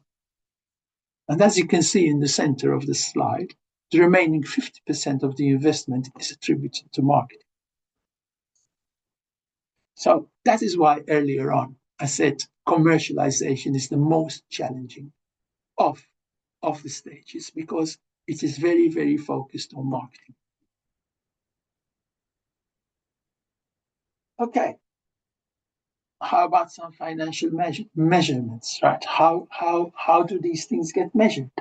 And as you can see in the center of the slide, the remaining 50% of the investment is attributed to marketing. So that is why earlier on I said commercialization is the most challenging of the stages, because it is very, very focused on marketing. Okay. How about some financial measurements, right? How do these things get measured?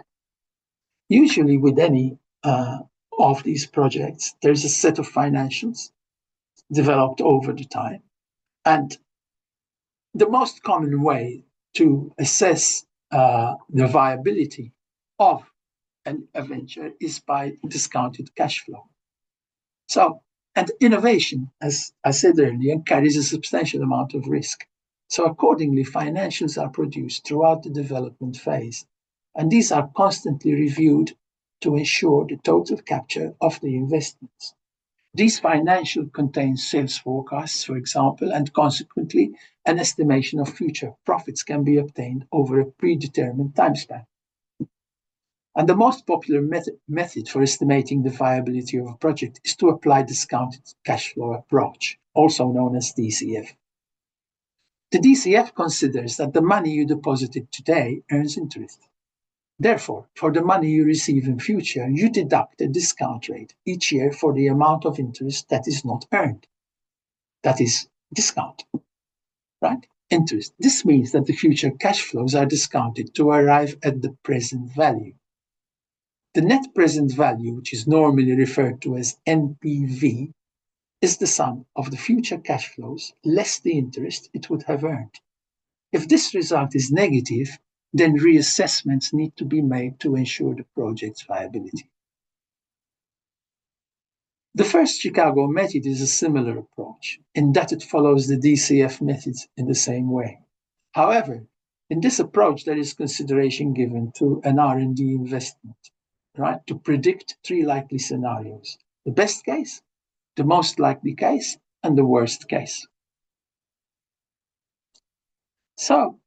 Usually with any of these projects, there's a set of financials developed over the time. And the most common way to assess the viability of a venture is by discounted cash flow. So, and innovation, as I said earlier, carries a substantial amount of risk. So accordingly, financials are produced throughout the development phase, and these are constantly reviewed to ensure the total capture of the investments. These financials contain sales forecasts, for example, and consequently, an estimation of future profits can be obtained over a predetermined time span. And the most popular method for estimating the viability of a project is to apply discounted cash flow approach, also known as DCF. The DCF considers that the money you deposited today earns interest. Therefore, for the money you receive in future, you deduct a discount rate each year for the amount of interest that is not earned. That is discount, right? Interest. This means that the future cash flows are discounted to arrive at the present value. The net present value, which is normally referred to as NPV, is the sum of the future cash flows less the interest it would have earned. If this result is negative, then reassessments need to be made to ensure the project's viability. The first Chicago method is a similar approach in that it follows the DCF methods in the same way. However, in this approach, there is consideration given to an R&D investment, right, to predict three likely scenarios: the best case, the most likely case, and the worst case. So,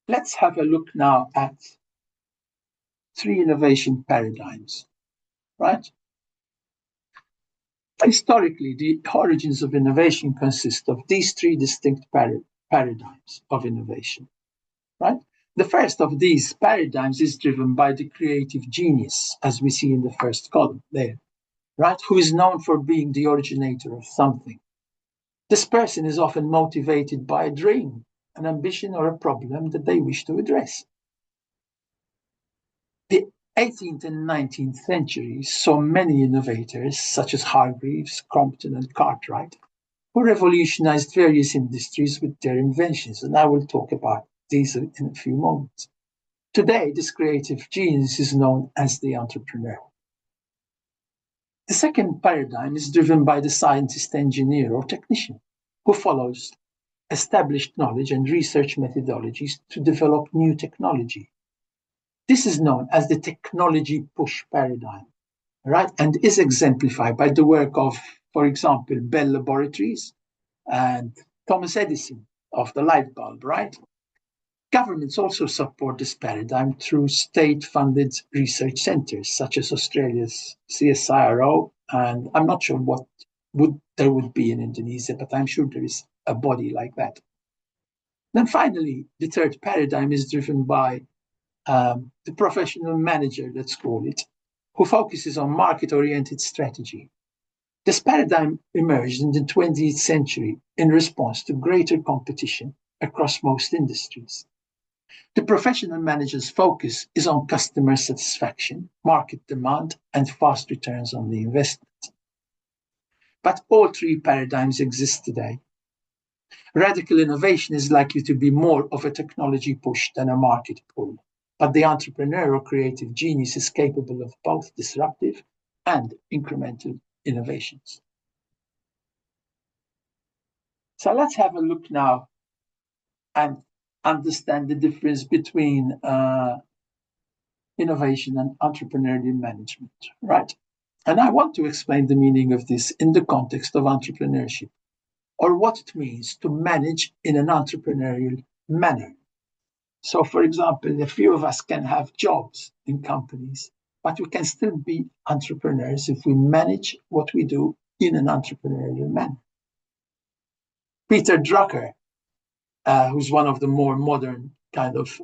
let's have a look now at three innovation paradigms, right? Historically, the origins of innovation consist of these three distinct paradigms of innovation, right? The first of these paradigms is driven by the creative genius, as we see in the first column there, right? Who is known for being the originator of something. This person is often motivated by a dream, an ambition, or a problem that they wish to address. The 18th and 19th centuries saw many innovators, such as Hargreaves, Crompton, and Cartwright, who revolutionized various industries with their inventions, and I will talk about these in a few moments. Today, this creative genius is known as the entrepreneur. The second paradigm is driven by the scientist, engineer, or technician, who follows established knowledge and research methodologies to develop new technology. This is known as the technology push paradigm, right? And is exemplified by the work of, for example, Bell Laboratories and Thomas Edison of the light bulb, right? Governments also support this paradigm through state-funded research centers, such as Australia's CSIRO, and I'm not sure what there would be in Indonesia, but I'm sure there is a body like that. Then finally, the third paradigm is driven by the professional manager, let's call it, who focuses on market-oriented strategy. This paradigm emerged in the 20th century in response to greater competition across most industries. The professional manager's focus is on customer satisfaction, market demand, and fast returns on the investment. But all three paradigms exist today. Radical innovation is likely to be more of a technology push than a market pull. But the entrepreneur or creative genius is capable of both disruptive and incremental innovations. So let's have a look now and understand the difference between innovation and entrepreneurial management, right? And I want to explain the meaning of this in the context of entrepreneurship, or what it means to manage in an entrepreneurial manner. So, for example, a few of us can have jobs in companies, but we can still be entrepreneurs if we manage what we do in an entrepreneurial manner. Peter Drucker, who's one of the more modern kind of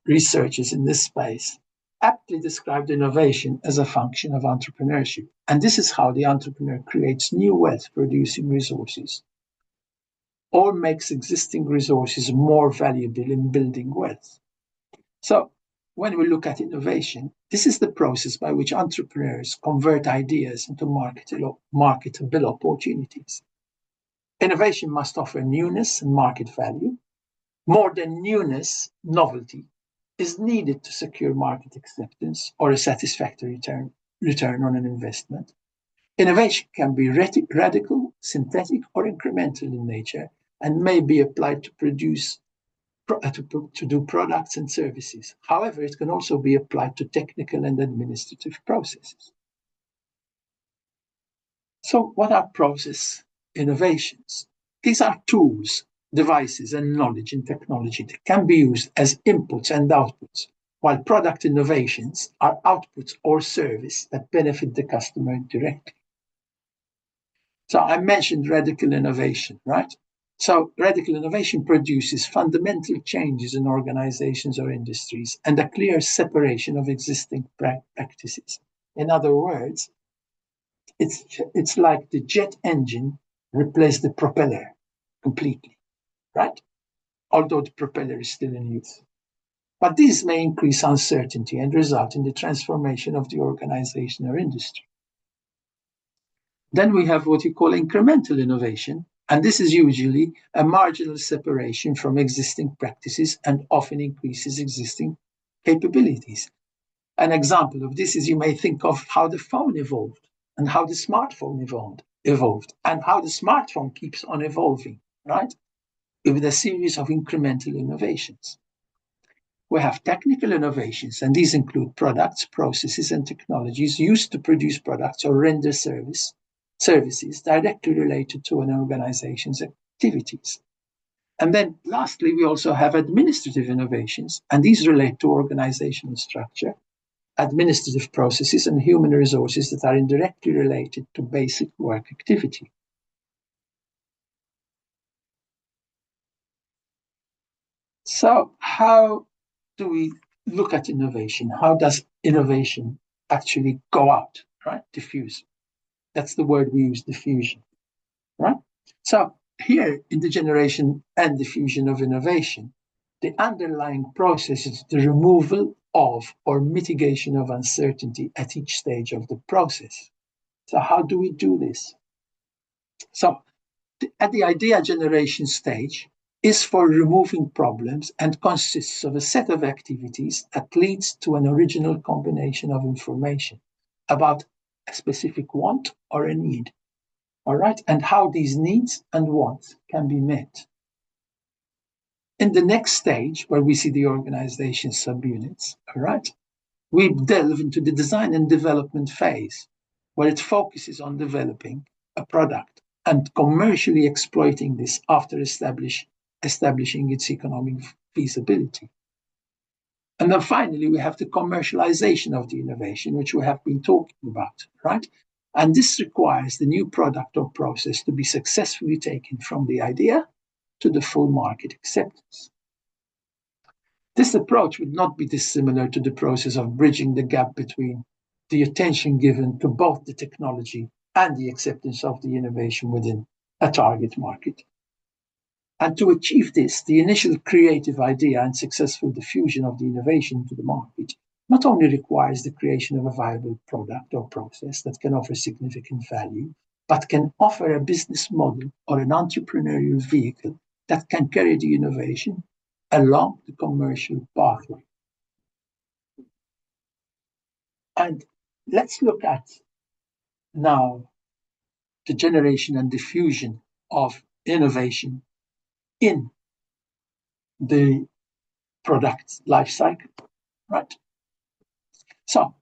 researchers in this space, aptly described innovation as a function of entrepreneurship. And this is how the entrepreneur creates new wealth-producing resources, or makes existing resources more valuable in building wealth. So when we look at innovation, this is the process by which entrepreneurs convert ideas into marketable opportunities. Innovation must offer newness and market value. More than newness, novelty is needed to secure market acceptance or a satisfactory return on an investment. Innovation can be radical, synthetic, or incremental in nature, and may be applied to produce to do products and services. However, it can also be applied to technical and administrative processes. So what are process innovations? These are tools, devices, and knowledge in technology that can be used as inputs and outputs, while product innovations are outputs or service that benefit the customer directly. So I mentioned radical innovation, right? So radical innovation produces fundamental changes in organizations or industries and a clear separation of existing practices. In other words, it's like the jet engine replaced the propeller completely, right? Although the propeller is still in use. But this may increase uncertainty and result in the transformation of the organization or industry. Then we have what you call incremental innovation, and this is usually a marginal separation from existing practices and often increases existing capabilities. An example of this is you may think of how the phone evolved and how the smartphone evolved and how the smartphone keeps on evolving, right? With a series of incremental innovations. We have technical innovations, and these include products, processes, and technologies used to produce products or render services directly related to an organization's activities. And then lastly, we also have administrative innovations, and these relate to organizational structure, administrative processes, and human resources that are indirectly related to basic work activity. So how do we look at innovation? How does innovation actually go out, right? Diffuse. That's the word we use, diffusion, right? So here in the generation and diffusion of innovation, the underlying process is the removal of or mitigation of uncertainty at each stage of the process. So how do we do this? So at the idea generation stage is for removing problems and consists of a set of activities that leads to an original combination of information about a specific want or a need, all right, and how these needs and wants can be met. In the next stage, where we see the organization subunits, all right, we delve into the design and development phase, where it focuses on developing a product and commercially exploiting this after establishing its economic feasibility. And then finally, we have the commercialization of the innovation, which we have been talking about, right? And this requires the new product or process to be successfully taken from the idea to the full market acceptance. This approach would not be dissimilar to the process of bridging the gap between the attention given to both the technology and the acceptance of the innovation within a target market. And to achieve this, the initial creative idea and successful diffusion of the innovation to the market not only requires the creation of a viable product or process that can offer significant value, but can offer a business model or an entrepreneurial vehicle that can carry the innovation along the commercial pathway. And let's look at now the generation and diffusion of innovation in the product life cycle, right? So,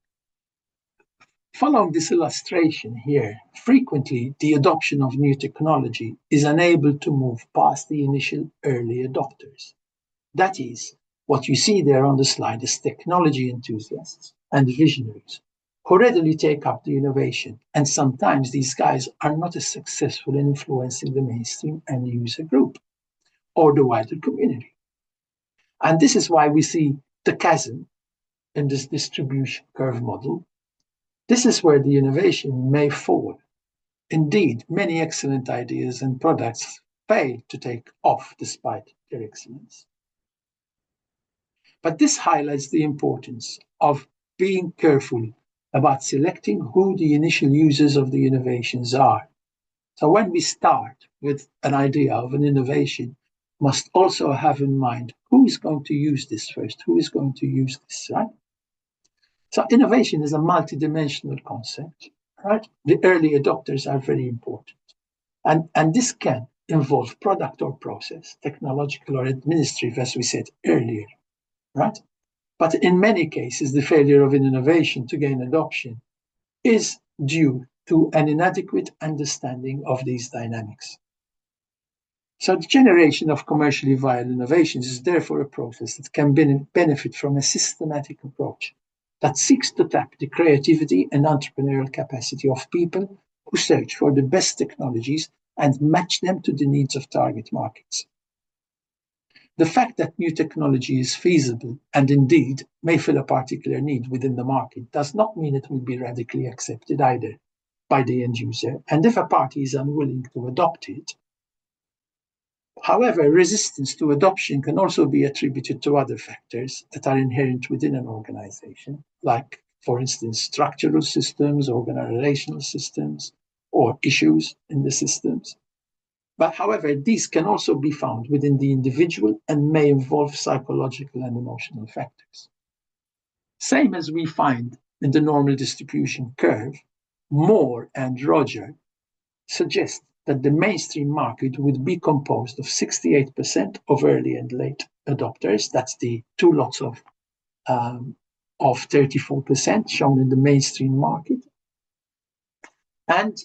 following this illustration here, frequently the adoption of new technology is unable to move past the initial early adopters. That is, what you see there on the slide is technology enthusiasts and visionaries who readily take up the innovation, and sometimes these guys are not as successful in influencing the mainstream end user group or the wider community. And this is why we see the chasm in this distribution curve model. This is where the innovation may fall. Indeed, many excellent ideas and products fail to take off despite their excellence. But this highlights the importance of being careful about selecting who the initial users of the innovations are. So when we start with an idea of an innovation, must also have in mind who is going to use this first, who is going to use this, right? So innovation is a multidimensional concept, right? The early adopters are very important. And this can involve product or process, technological or administrative, as we said earlier, right? But in many cases, the failure of an innovation to gain adoption is due to an inadequate understanding of these dynamics. So the generation of commercially viable innovations is therefore a process that can benefit from a systematic approach that seeks to tap the creativity and entrepreneurial capacity of people who search for the best technologies and match them to the needs of target markets. The fact that new technology is feasible and indeed may fill a particular need within the market does not mean it will be radically accepted either by the end user, and if a party is unwilling to adopt it. However, resistance to adoption can also be attributed to other factors that are inherent within an organization, like, for instance, structural systems, organizational systems, or issues in the systems. But however, these can also be found within the individual and may involve psychological and emotional factors. Same as we find in the normal distribution curve, Moore and Roger suggest that the mainstream market would be composed of 68% of early and late adopters. That's the two lots of 34% shown in the mainstream market. And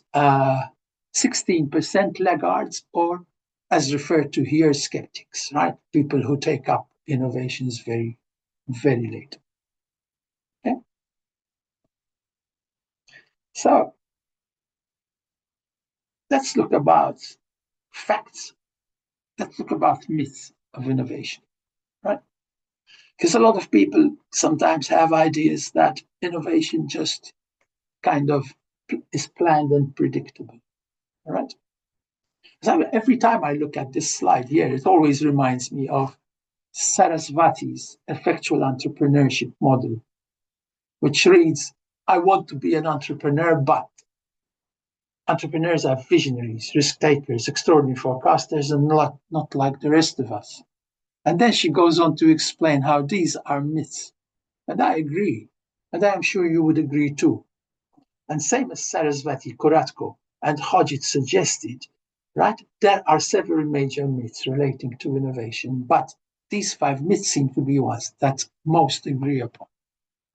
16% laggards, or as referred to here, skeptics, right? People who take up innovations very, very late. Okay? So let's look about facts. Let's look about myths of innovation, right? Because a lot of people sometimes have ideas that innovation just kind of is planned and predictable, right? So every time I look at this slide here, it always reminds me of Sarasvati's effectual entrepreneurship model, which reads, I want to be an entrepreneur, but entrepreneurs are visionaries, risk takers, extraordinary forecasters, and not like the rest of us. And then she goes on to explain how these are myths. And I agree. And I am sure you would agree too. And same as Sarasvati, Koratko, and Hodgett suggested, right? There are several major myths relating to innovation, but these 5 myths seem to be ones that most agree upon,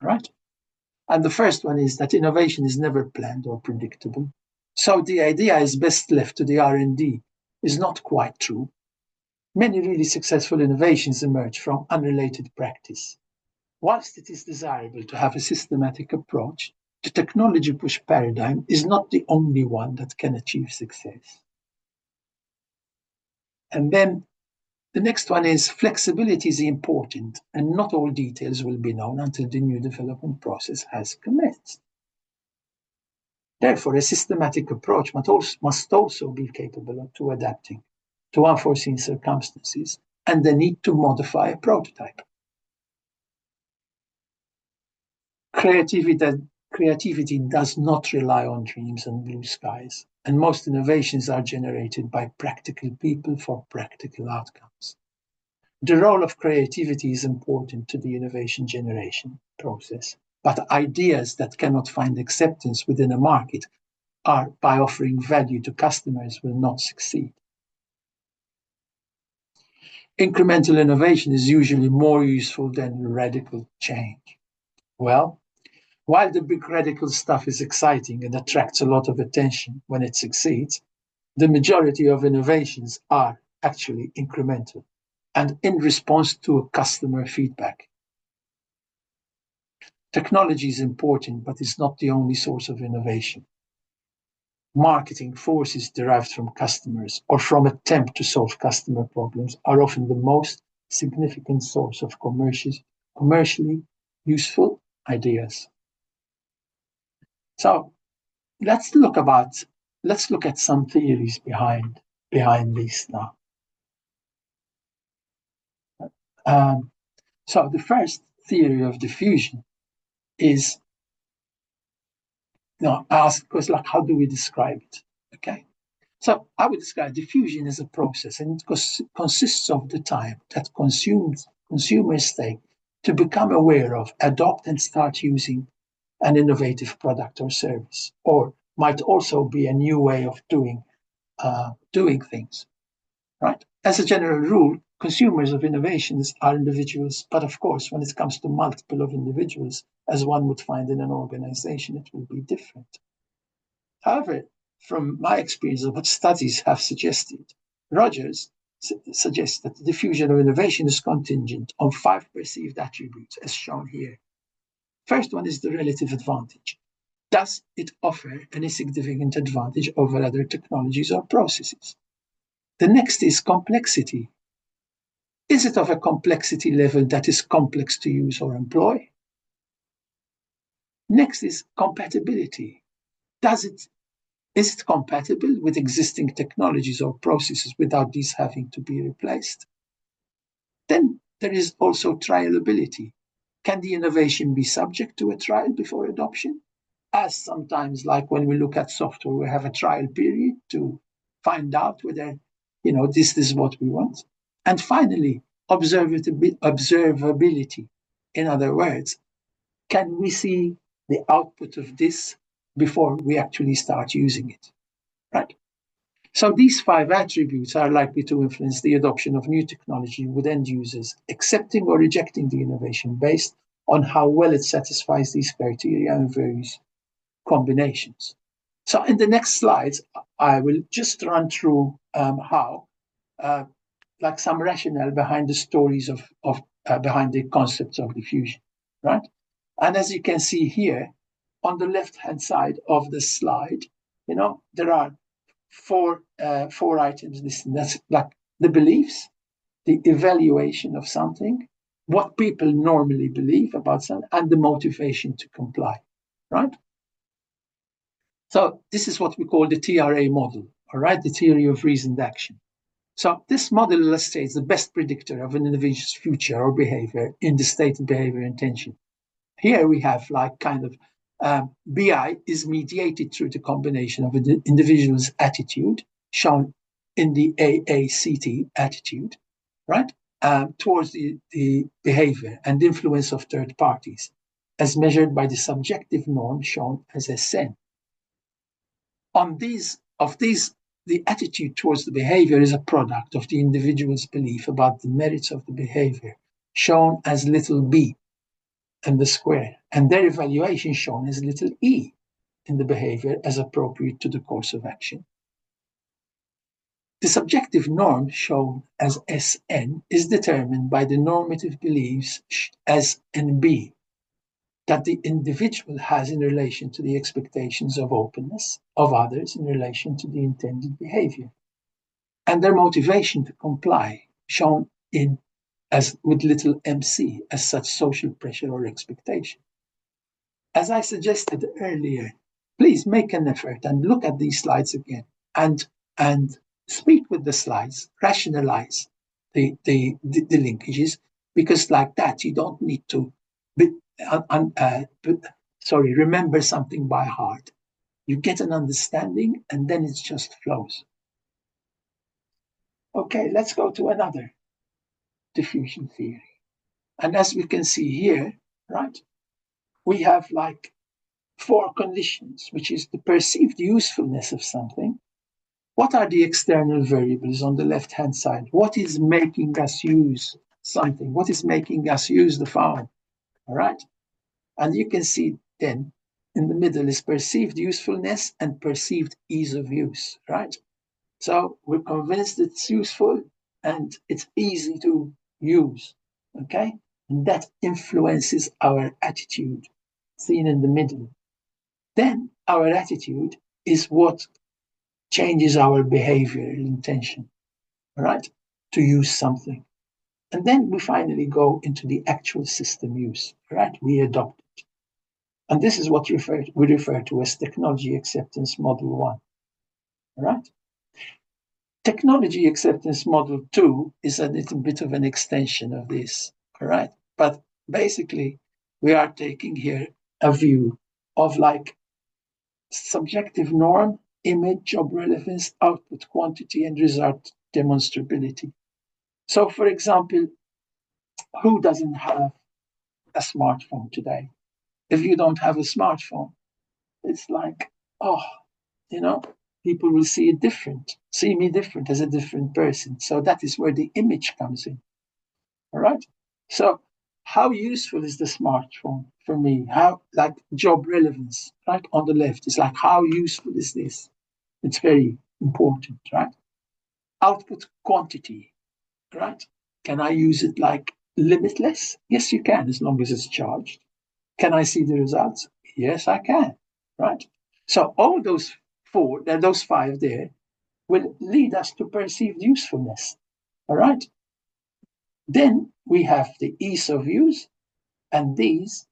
right? And the first one is that innovation is never planned or predictable. So the idea is best left to the R&D is not quite true. Many really successful innovations emerge from unrelated practice. Whilst it is desirable to have a systematic approach, the technology push paradigm is not the only one that can achieve success. And then the next one is flexibility is important, and not all details will be known until the new development process has commenced. Therefore, a systematic approach must also be capable of adapting to unforeseen circumstances and the need to modify a prototype. Creativity does not rely on dreams and blue skies, and most innovations are generated by practical people for practical outcomes. The role of creativity is important to the innovation generation process, but ideas that cannot find acceptance within a market are, by offering value to customers, will not succeed. Incremental innovation is usually more useful than radical change. Well, while the big radical stuff is exciting and attracts a lot of attention when it succeeds, the majority of innovations are actually incremental and in response to a customer feedback. Technology is important, but it's not the only source of innovation. Marketing forces derived from customers or from attempt to solve customer problems are often the most significant source of commercially useful ideas. So let's look at some theories behind this now. So the first theory of diffusion is, ask because how do we describe it? Okay. So I would describe diffusion as a process, and it consists of the time that consumers take to become aware of, adopt, and start using an innovative product or service, or might also be a new way of doing things. right? As a general rule, consumers of innovations are individuals, but of course, when it comes to multiple of individuals, as one would find in an organization, it will be different. However, from my experience of what studies have suggested, Rogers suggests that the diffusion of innovation is contingent on 5 perceived attributes, as shown here. First one is the relative advantage. Does it offer any significant advantage over other technologies or processes? The next is complexity. Is it of a complexity level that is complex to use or employ? Next is compatibility. Is it compatible with existing technologies or processes without these having to be replaced? Then there is also trialability. Can the innovation be subject to a trial before adoption? As sometimes, like when we look at software, we have a trial period to find out whether, this is what we want. And finally, observability. In other words, can we see the output of this before we actually start using it, right? So these 5 attributes are likely to influence the adoption of new technology with end users accepting or rejecting the innovation based on how well it satisfies these criteria in various combinations. So in the next slides, I will just run through how, like some rationale behind the stories behind the concepts of diffusion, right? And as you can see here, on the left-hand side of the slide, there are four items listed. That's like the beliefs, the evaluation of something, what people normally believe about something, and the motivation to comply, right? So this is what we call the TRA model, all right, the theory of reasoned action. So this model illustrates the best predictor of an individual's future or behavior in the stated behavior intention. Here we have like kind of BI is mediated through the combination of an individual's attitude, shown in the AACT attitude, right, towards the behavior and influence of third parties, as measured by the subjective norm shown as SN. The attitude towards the behavior is a product of the individual's belief about the merits of the behavior, shown as little b in the square, and their evaluation shown as little e in the behavior as appropriate to the course of action. The subjective norm, shown as SN, is determined by the normative beliefs as NB that the individual has in relation to the expectations of openness of others in relation to the intended behavior, and their motivation to comply, shown in as with little MC, as such social pressure or expectation. As I suggested earlier, please make an effort and look at these slides again and speak with the slides, rationalize the linkages, because like that you don't need to remember something by heart. You get an understanding and then it just flows. Okay, let's go to another diffusion theory. And as we can see here, right, we have like 4 conditions, which is the perceived usefulness of something. What are the external variables on the left-hand side? What is making us use something? What is making us use the phone? All right. And you can see then in the middle is perceived usefulness and perceived ease of use, right? So we're convinced it's useful and it's easy to use, okay? And that influences our attitude, seen in the middle. Then our attitude is what changes our behavioral intention, right? To use something. And then we finally go into the actual system use, right? We adopt it. And this is what we refer to as technology acceptance model 1, right? Technology acceptance model 2 is a little bit of an extension of this, all right? But basically, we are taking here a view of like subjective norm, image, job relevance, output quantity, and result demonstrability. So, for example, who doesn't have a smartphone today? If you don't have a smartphone, it's like, oh, people will see me different as a different person. So that is where the image comes in. All right. So how useful is the smartphone for me? How, like, job relevance, right? On the left, it's like, how useful is this? It's very important, right? Output quantity, right? Can I use it like limitless? Yes, you can, as long as it's charged. Can I see the results? Yes, I can, right? So all those five there will lead us to perceived usefulness, all right? Then we have the ease of use, and this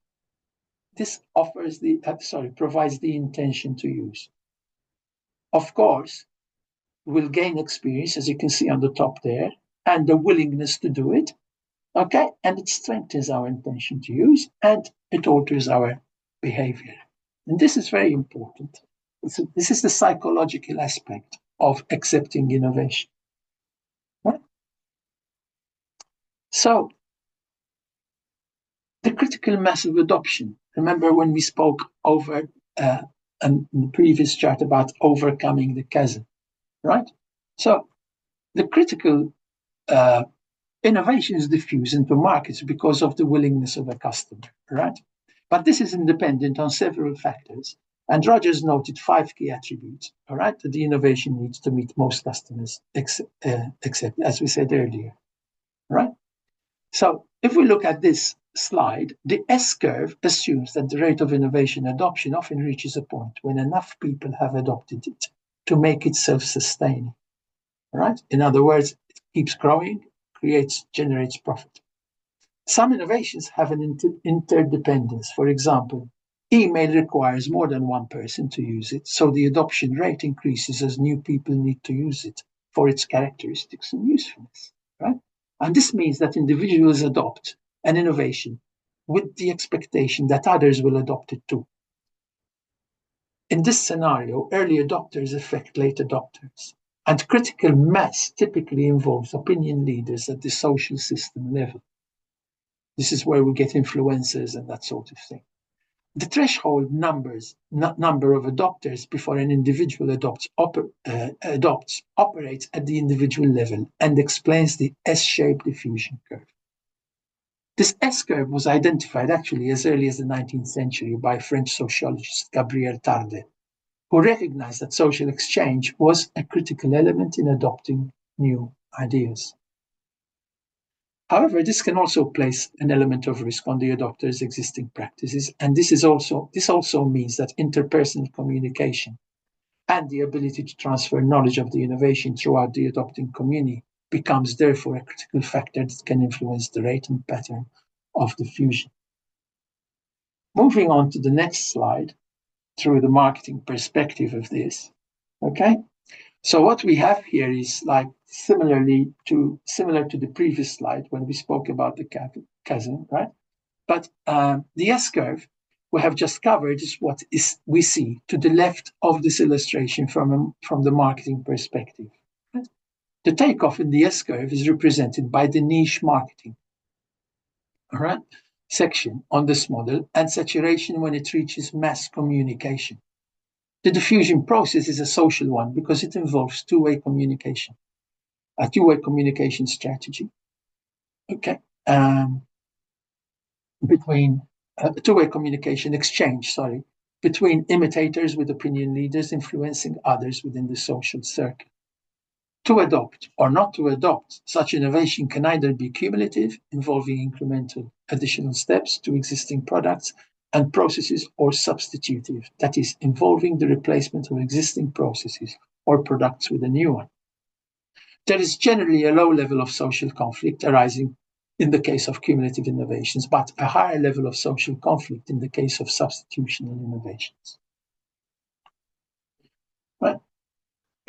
provides the intention to use. Of course, we'll gain experience, as you can see on the top there, and the willingness to do it, okay? And it strengthens our intention to use, and it alters our behavior. And this is very important. This is the psychological aspect of accepting innovation. Right? So, the critical mass of adoption. Remember when we spoke over in the previous chart about overcoming the chasm, right? So, the critical innovation is diffused into markets because of the willingness of a customer, right? But this is independent on several factors. And Rogers noted 5 key attributes, all right, that the innovation needs to meet most customers, except, as we said earlier, right? So if we look at this slide, the S-curve assumes that the rate of innovation adoption often reaches a point when enough people have adopted it to make it self-sustaining, right? In other words, it keeps growing, generates profit. Some innovations have an interdependence. For example, email requires more than one person to use it, so the adoption rate increases as new people need to use it for its characteristics and usefulness, right? And this means that individuals adopt an innovation with the expectation that others will adopt it too. In this scenario, early adopters affect late adopters, and critical mass typically involves opinion leaders at the social system level. This is where we get influencers and that sort of thing. The threshold number of adopters before an individual adopts operates at the individual level and explains the S-shaped diffusion curve. This S-curve was identified actually as early as the 19th century by French sociologist Gabriel Tarde, who recognized that social exchange was a critical element in adopting new ideas. However, this can also place an element of risk on the adopter's existing practices, and this also means that interpersonal communication and the ability to transfer knowledge of the innovation throughout the adopting community becomes therefore a critical factor that can influence the rate and pattern of diffusion. Moving on to the next slide, through the marketing perspective of this, okay? So what we have here is like similar to the previous slide when we spoke about the chasm, right? But the S-curve we have just covered is what we see to the left of this illustration from the marketing perspective. Right? The takeoff in the S-curve is represented by the niche marketing, all right, section on this model, and saturation when it reaches mass communication. The diffusion process is a social one because it involves two-way communication, a two-way communication strategy, okay, between two-way communication exchange, between imitators with opinion leaders influencing others within the social circle. To adopt or not to adopt, such innovation can either be cumulative, involving incremental additional steps to existing products and processes, or substitutive, that is, involving the replacement of existing processes or products with a new one. There is generally a low level of social conflict arising in the case of cumulative innovations, but a higher level of social conflict in the case of substitutional innovations. Well,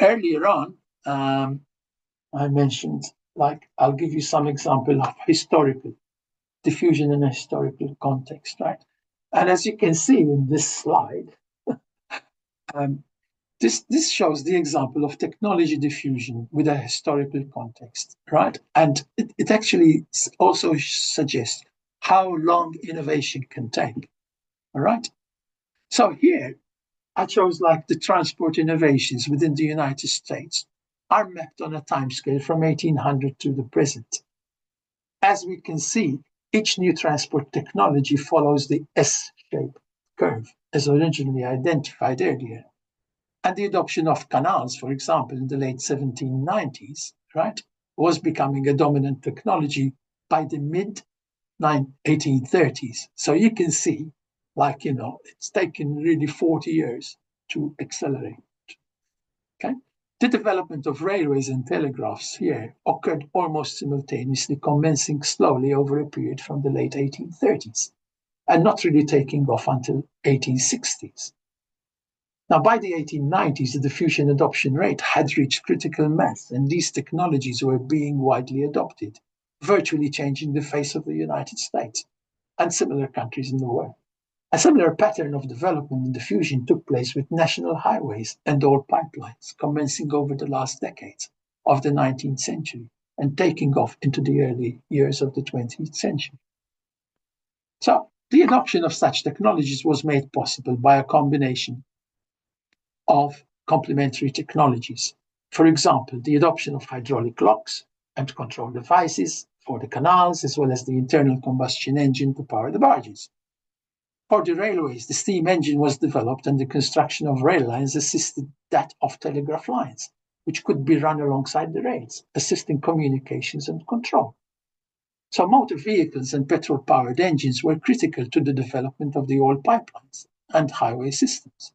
earlier on, I mentioned, I'll give you some example of historical diffusion in a historical context, right? And as you can see in this slide, this shows the example of technology diffusion with a historical context, right? And it actually also suggests how long innovation can take, all right? So here, I chose like the transport innovations within the United States are mapped on a timescale from 1800 to the present. As we can see, each new transport technology follows the S-shaped curve as originally identified earlier. And the adoption of canals, for example, in the late 1790s, right, was becoming a dominant technology by the mid-1830s. So you can see, like, it's taken really 40 years to accelerate. Okay? The development of railways and telegraphs here occurred almost simultaneously, commencing slowly over a period from the late 1830s and not really taking off until 1860s. Now, by the 1890s, the diffusion adoption rate had reached critical mass, and these technologies were being widely adopted, virtually changing the face of the United States and similar countries in the world. A similar pattern of development and diffusion took place with national highways and oil pipelines, commencing over the last decades of the 19th century and taking off into the early years of the 20th century. So, the adoption of such technologies was made possible by a combination of complementary technologies. For example, the adoption of hydraulic locks and control devices for the canals, as well as the internal combustion engine to power the barges. For the railways, the steam engine was developed and the construction of rail lines assisted that of telegraph lines, which could be run alongside the rails, assisting communications and control. So motor vehicles and petrol-powered engines were critical to the development of the oil pipelines and highway systems.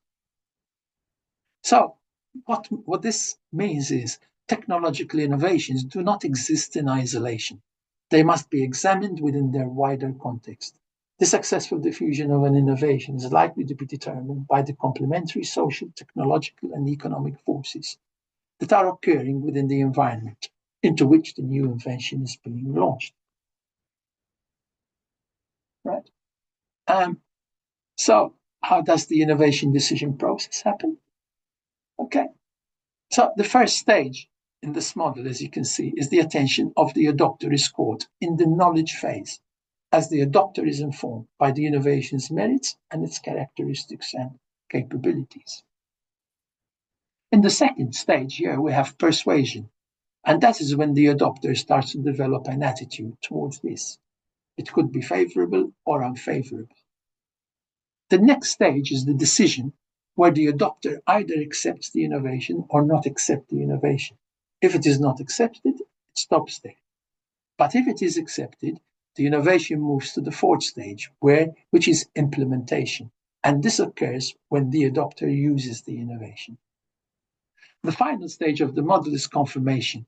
So what this means is technological innovations do not exist in isolation. They must be examined within their wider context. The successful diffusion of an innovation is likely to be determined by the complementary social, technological, and economic forces that are occurring within the environment into which the new invention is being launched. Right? So how does the innovation decision process happen? Okay. So the first stage in this model, as you can see, is the attention of the adopter is caught in the knowledge phase, as the adopter is informed by the innovation's merits and its characteristics and capabilities. In the second stage here, we have persuasion, and that is when the adopter starts to develop an attitude towards this. It could be favorable or unfavorable. The next stage is the decision, where the adopter either accepts the innovation or not accept the innovation. If it is not accepted, it stops there. But if it is accepted, the innovation moves to the fourth stage, which is implementation. And this occurs when the adopter uses the innovation. The final stage of the model is confirmation,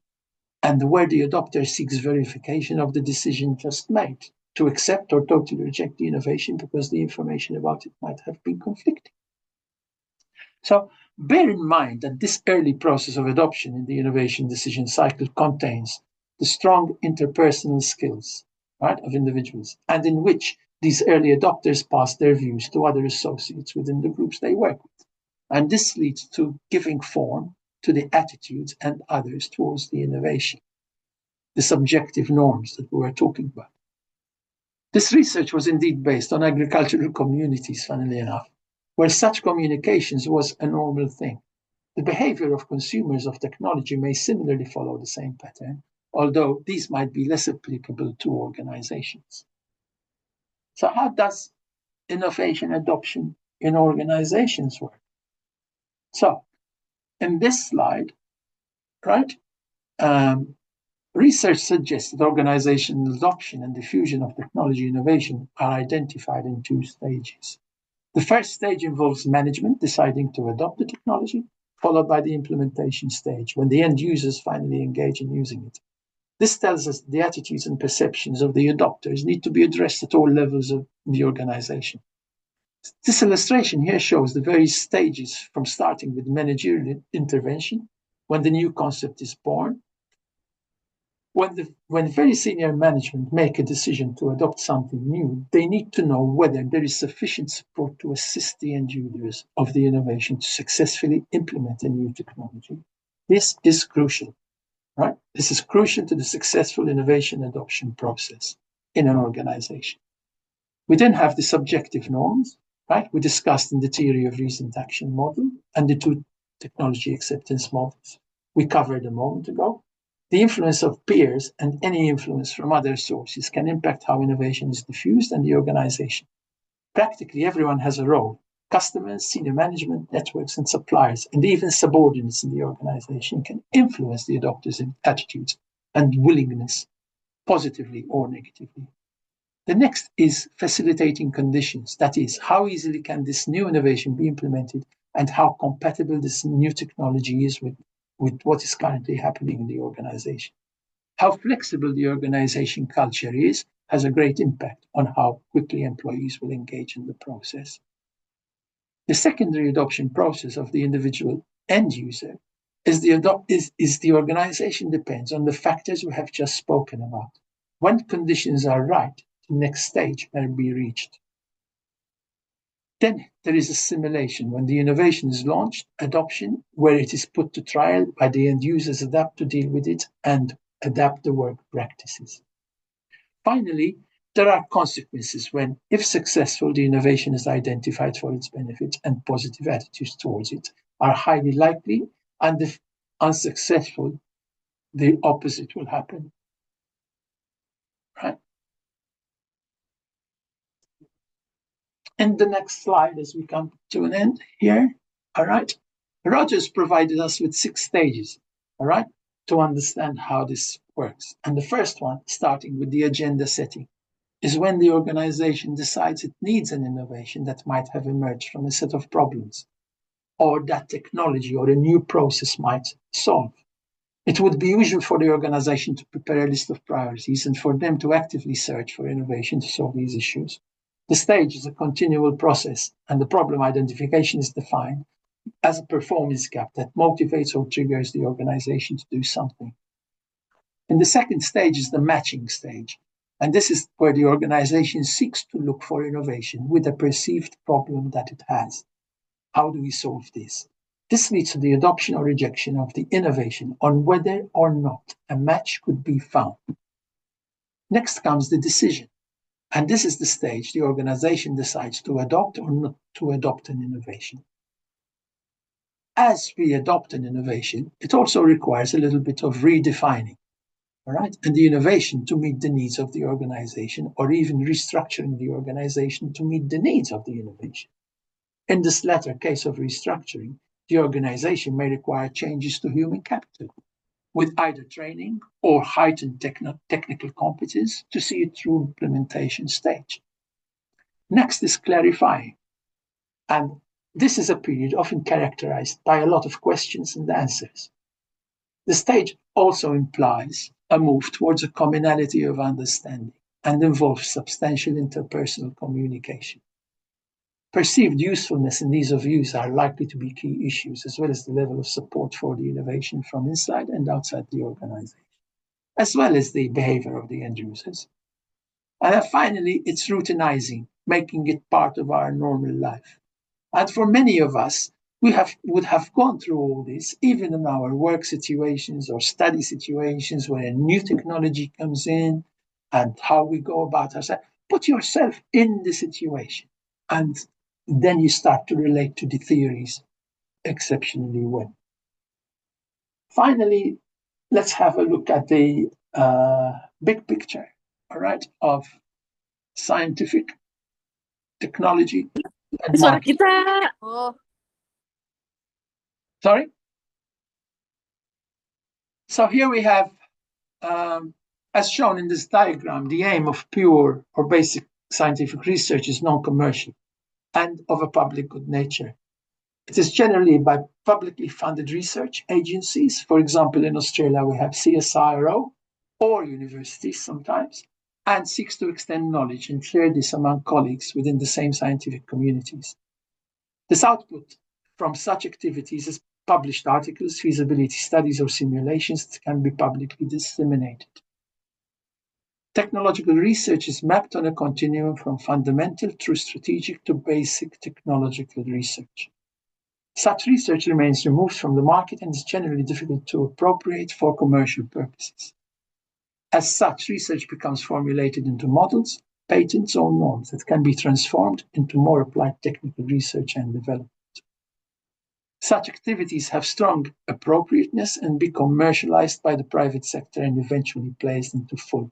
and where the adopter seeks verification of the decision just made, to accept or totally reject the innovation because the information about it might have been conflicting. So bear in mind that this early process of adoption in the innovation decision cycle contains the strong interpersonal skills, right, of individuals, and in which these early adopters pass their views to other associates within the groups they work with. And this leads to giving form to the attitudes and others towards the innovation, the subjective norms that we were talking about. This research was indeed based on agricultural communities, funnily enough, where such communications was a normal thing. The behavior of consumers of technology may similarly follow the same pattern, although these might be less applicable to organizations. So how does innovation adoption in organizations work? So in this slide, right, research suggests that organizational adoption and diffusion of technology innovation are identified in two stages. The first stage involves management deciding to adopt the technology, followed by the implementation stage, when the end users finally engage in using it. This tells us the attitudes and perceptions of the adopters need to be addressed at all levels of the organization. This illustration here shows the various stages from starting with managerial intervention, when the new concept is born. When very senior management make a decision to adopt something new, they need to know whether there is sufficient support to assist the end users of the innovation to successfully implement a new technology. This is crucial, right? This is crucial to the successful innovation adoption process in an organization. We then have the subjective norms, right? We discussed in the theory of recent action model and the two technology acceptance models we covered a moment ago. The influence of peers and any influence from other sources can impact how innovation is diffused and the organization. Practically everyone has a role. Customers, senior management, networks, and suppliers, and even subordinates in the organization can influence the adopters' attitudes and willingness, positively or negatively. The next is facilitating conditions. That is, how easily can this new innovation be implemented and how compatible this new technology is with what is currently happening in the organization. How flexible the organization culture is has a great impact on how quickly employees will engage in the process. The secondary adoption process of the individual end user is the organization depends on the factors we have just spoken about. When conditions are right, the next stage may be reached. Then there is assimilation. When the innovation is launched, adoption, where it is put to trial by the end users adapt to deal with it and adapt the work practices. Finally, there are consequences when, if successful, the innovation is identified for its benefits and positive attitudes towards it are highly likely, and if unsuccessful, the opposite will happen. Right? And the next slide, as we come to an end here, all right? Rogers provided us with 6 stages, all right, to understand how this works. And the first one, starting with the agenda setting, is when the organization decides it needs an innovation that might have emerged from a set of problems, or that technology or a new process might solve. It would be usual for the organization to prepare a list of priorities and for them to actively search for innovation to solve these issues. The stage is a continual process, and the problem identification is defined as a performance gap that motivates or triggers the organization to do something. And the second stage is the matching stage. And this is where the organization seeks to look for innovation with a perceived problem that it has. How do we solve this? This leads to the adoption or rejection of the innovation on whether or not a match could be found. Next comes the decision. And this is the stage the organization decides to adopt or not to adopt an innovation. As we adopt an innovation, it also requires a little bit of redefining, all right, and the innovation to meet the needs of the organization, or even restructuring the organization to meet the needs of the innovation. In this latter case of restructuring, the organization may require changes to human capital, with either training or heightened technical competence to see it through implementation stage. Next is clarifying. And this is a period often characterized by a lot of questions and answers. The stage also implies a move towards a commonality of understanding and involves substantial interpersonal communication. Perceived usefulness and ease of use are likely to be key issues, as well as the level of support for the innovation from inside and outside the organization, as well as the behavior of the end users. And then finally, it's routinizing, making it part of our normal life. And for many of us, would have gone through all this, even in our work situations or study situations where a new technology comes in and how we go about ourselves. Put yourself in the situation, and then you start to relate to the theories exceptionally well. Finally, let's have a look at the big picture, all right, of scientific technology and Suara market. kita. Oh, Sorry? So here we have, as shown in this diagram, the aim of pure or basic scientific research is non-commercial and of a public good nature. It is generally by publicly funded research agencies. For example, in Australia, we have CSIRO or universities sometimes, and seeks to extend knowledge and share this among colleagues within the same scientific communities. This output from such activities is published articles, feasibility studies, or simulations that can be publicly disseminated. Technological research is mapped on a continuum from fundamental through strategic to basic technological research. Such research remains removed from the market and is generally difficult to appropriate for commercial purposes. As such, research becomes formulated into models patents or norms that can be transformed into more applied technical research and development. Such activities have strong appropriateness and be commercialized by the private sector and eventually placed into full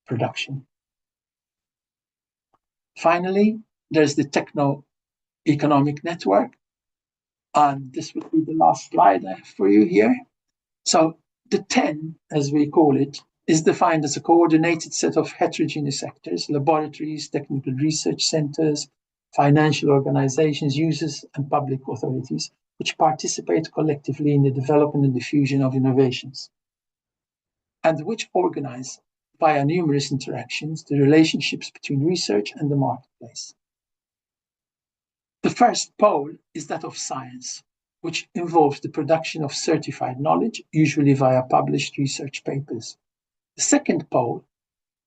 production. Finally, there's the techno-economic network, and this will be the last slide I have for you here. So the 10, as we call it, is defined as a coordinated set of heterogeneous actors, laboratories, technical research centers, financial organizations, users, and public authorities, which participate collectively in the development and diffusion of innovations, and which organize, via numerous interactions, the relationships between research and the marketplace. The first pole is that of science, which involves the production of certified knowledge, usually via published research papers. The second pole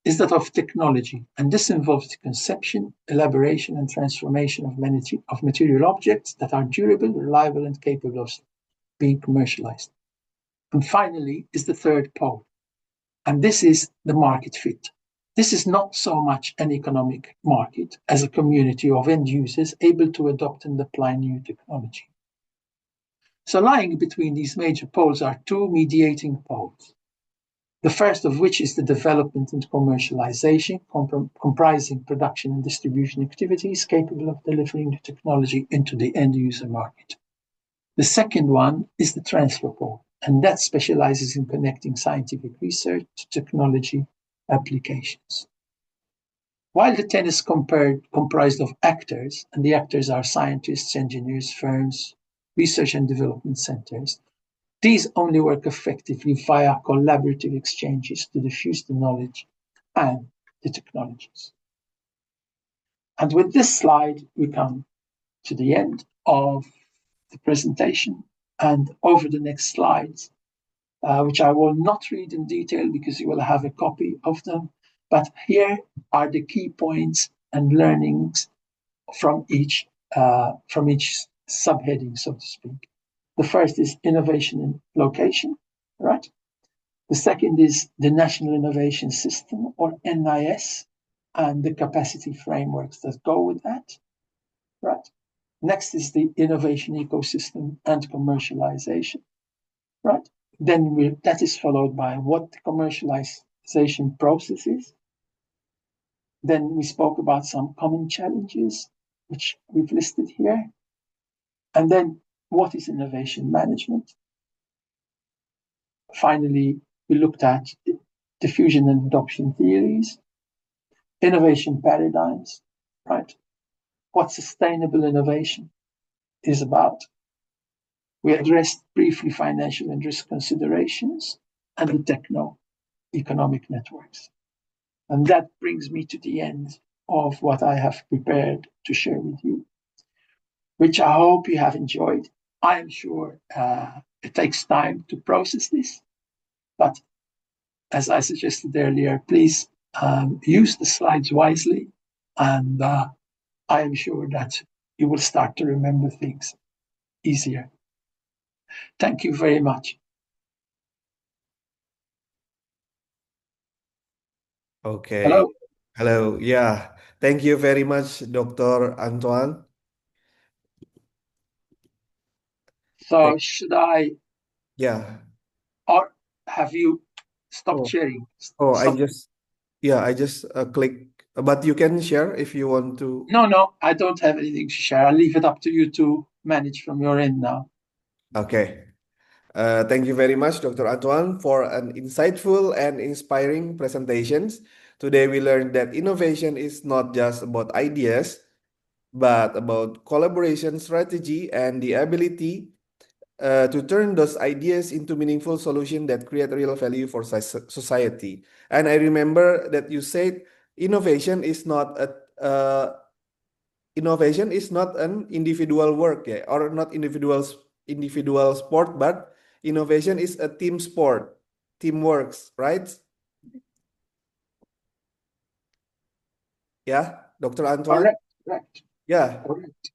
is that of technology, and this involves the conception, elaboration, and transformation of material objects that are durable, reliable, and capable of being commercialized. And finally is the third pole, and this is the market fit. This is not so much an economic market as a community of end users able to adopt and apply new technology. So lying between these major poles are two mediating poles. The first of which is the development and commercialization, comprising production and distribution activities capable of delivering the technology into the end user market. The second one is the transfer pole, and that specializes in connecting scientific research to technology applications. While the 10 is comprised of actors, and the actors are scientists, engineers, firms, research and development centers, these only work effectively via collaborative exchanges to diffuse the knowledge and the technologies. And with this slide, we come to the end of the presentation. And over the next slides, which I will not read in detail because you will have a copy of them, but here are the key points and learnings from each subheading, so to speak. The first is innovation in location, right? The second is the National Innovation System, or NIS, and the capacity frameworks that go with that, right? Next is the innovation ecosystem and commercialization, right? Then that is followed by what the commercialization process is. Then we spoke about some common challenges, which we've listed here. And then what is innovation management? Finally, we looked at diffusion and adoption theories, innovation paradigms, right? What sustainable innovation is about. We addressed briefly financial and risk considerations and the techno-economic networks. And that brings me to the end of what I have prepared to share with you, which I hope you have enjoyed. I am sure it takes time to process this, but as I suggested earlier, please use the slides wisely, and I am sure that you will start to remember things easier. Thank you very much. Okay. Hello. Hello. Yeah. Thank you very much, Dr. Antoine. So should I, Yeah. or have you stopped Oh, sharing? oh, I Stop. just click, but you can share if you want to. No, I don't have anything to share. I'll leave it up to you to manage from your end now. Okay. Thank you very much, Dr. Antoine, for an insightful and inspiring presentations. Today we learned that innovation is not just about ideas, but about collaboration strategy and the ability to turn those ideas into meaningful solutions that create real value for society. And I remember that you said innovation is not an individual work, yeah, or not individual sport, but innovation is a team sport, teamworks, right? Yeah, Dr. Antoine. Correct. Yeah. Correct.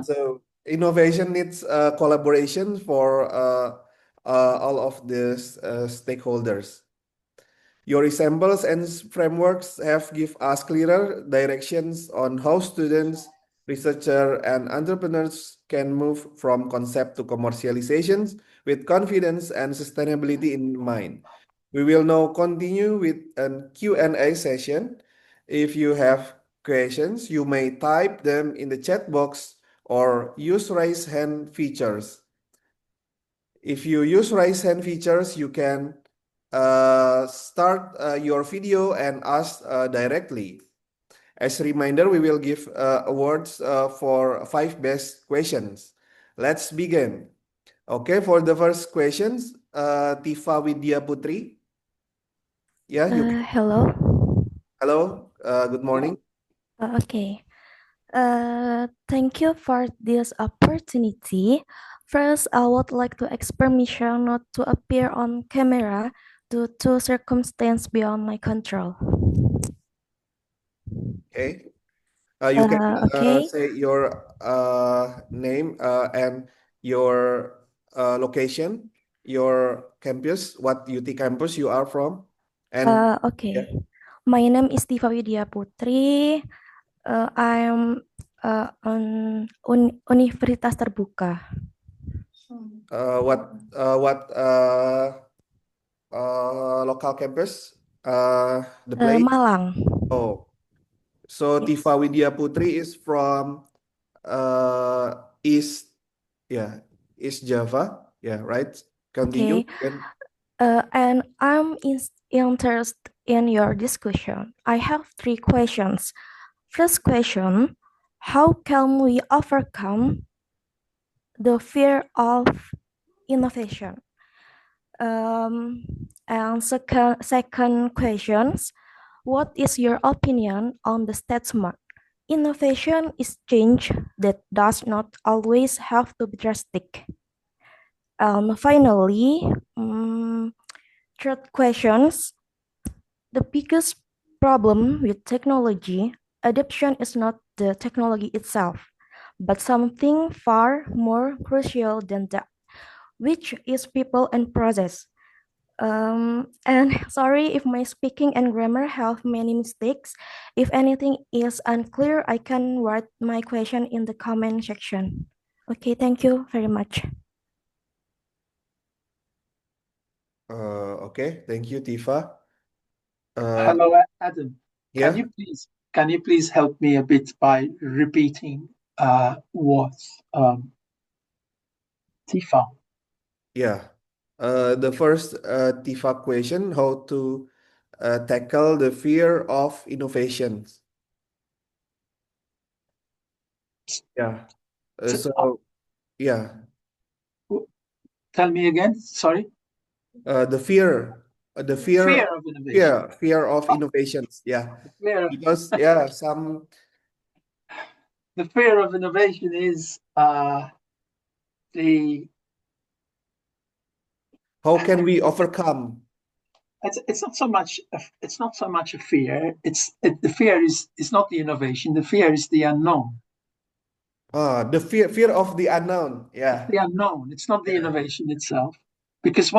So innovation needs collaboration for all of the stakeholders. Your examples and frameworks have give us clearer directions on how students, researchers, and entrepreneurs can move from concept to commercialization with confidence and sustainability in mind. We will now continue with a Q&A session. If you have questions, you may type them in the chat box or use raise hand features. If you use raise hand features, you can start your video and ask directly. As a reminder, we will give awards for 5 best questions. Let's begin. Okay, for the first questions, Tifa Widya Putri. Yeah, you can. Hello. Hello, good morning. Okay. Thank you for this opportunity. First, I would like to ask permission not to appear on camera due to circumstance beyond my control. Okay. You can Okay. say your name and your location, your campus, what UT campus you are from, and Okay. yeah. My name is Diva Widya Putri. I'm on Universitas Terbuka. What local campus? The place? Malang. Oh, so Yes. Tifa Widya Putri is from East, yeah, East Java, yeah, right? Continue. Okay. And I'm interested in your discussion. I have 3 questions. First question, how can we overcome the fear of innovation? And second questions, what is your opinion on the statement? Innovation is change that does not always have to be drastic. Finally, third questions, the biggest problem with technology adoption is not the technology itself, but something far more crucial than that, which is people and process. And sorry if my speaking and grammar have many mistakes. If anything is unclear, I can write my question in the comment section. Okay, thank you very much. Okay, thank you, Tifa. Hello, Adam. Yeah. Can you please help me a bit by repeating what Tifa? Yeah. The first Tifa question, how to tackle the fear of innovations. Yeah. So, yeah, Tell me again. Sorry. the fear Fear of innovation. fear of innovations. Yeah. Fear, Because yeah, some the fear of innovation is the. how can we overcome? It's not so much. It's not so much a fear. The fear is not the innovation. The fear is the unknown. The fear of the unknown. Yeah. It's the unknown. It's not the Yeah. innovation itself, because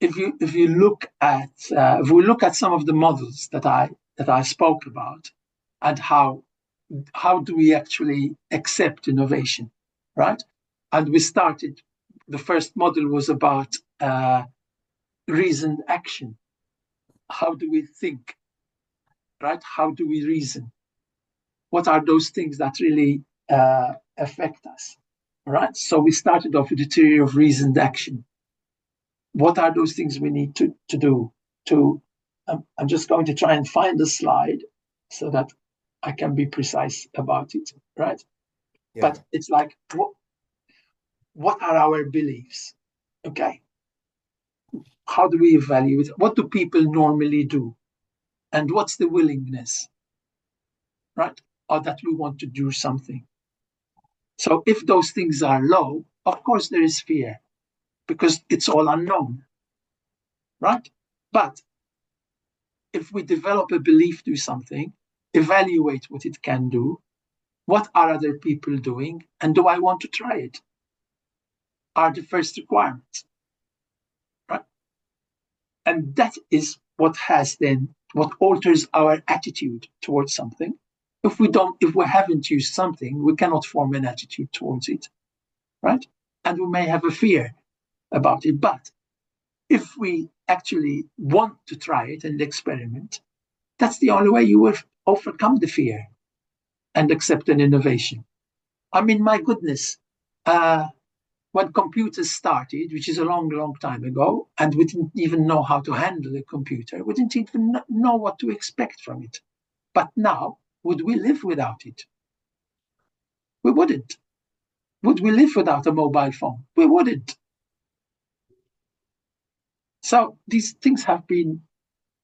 if we look at some of the models that I spoke about, and how do we actually accept innovation, right? And we started. The first model was about reasoned action. How do we think, right? How do we reason? What are those things that really affect us, right? So we started off with the theory of reasoned action. What are those things we need to do? I'm just going to try and find a slide so that I can be precise about it, right? Yeah. But it's like, what are our beliefs? Okay. How do we evaluate? What do people normally do? And what's the willingness, right? Or that we want to do something. So if those things are low, of course there is fear, because it's all unknown, right? But if we develop a belief to something, evaluate what it can do, what are other people doing, and do I want to try it, are the first requirements, right? And that is what alters our attitude towards something. If we haven't used something, we cannot form an attitude towards it, right? And we may have a fear about it. But if we actually want to try it and experiment, that's the only way you will overcome the fear and accept an innovation. I mean, my goodness, when computers started, which is a long, long time ago, and we didn't even know how to handle a computer, we didn't even know what to expect from it. But now, would we live without it? We wouldn't. Would we live without a mobile phone? We wouldn't. So these things have been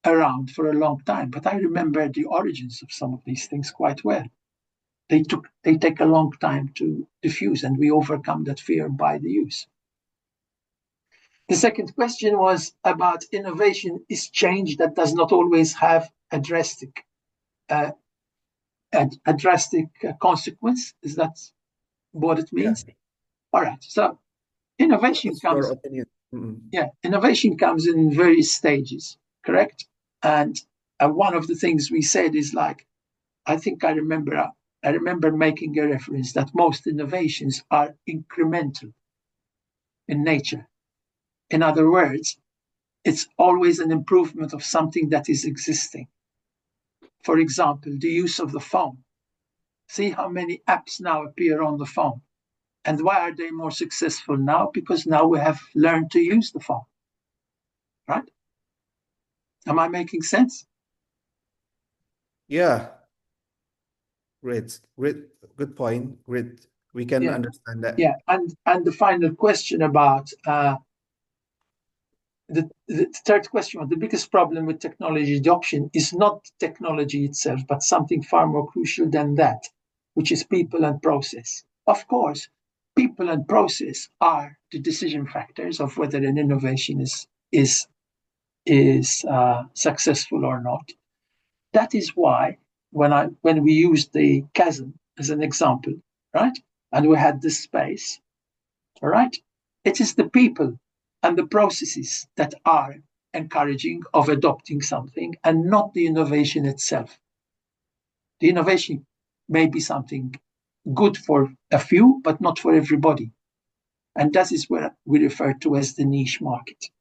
around for a long time, but I remember the origins of some of these things quite well. They take a long time to diffuse, and we overcome that fear by the use. The second question was about innovation is change that does not always have a drastic consequence. Is that what it means? Yeah. All right. So innovation What's comes. your opinion? Yeah, innovation comes in various stages, correct? And one of the things we said is like, I think I remember making a reference that most innovations are incremental in nature. In other words, it's always an improvement of something that is existing. For example, the use of the phone. See how many apps now appear on the phone. And why are they more successful now? Because now we have learned to use the phone, right? Am I making sense? Yeah. Great. Good point. Great. We can understand that. Yeah, and the final question about the third question, the biggest problem with technology adoption is not technology itself, but something far more crucial than that, which is people and process. Of course, people and process are the decision factors of whether an innovation is successful or not. That is why when we used the chasm as an example, right, and we had this space, all right, it is the people and the processes that are encouraging of adopting something and not the innovation itself. The innovation may be something good for a few, but not for everybody. And that is what we refer to as the niche market.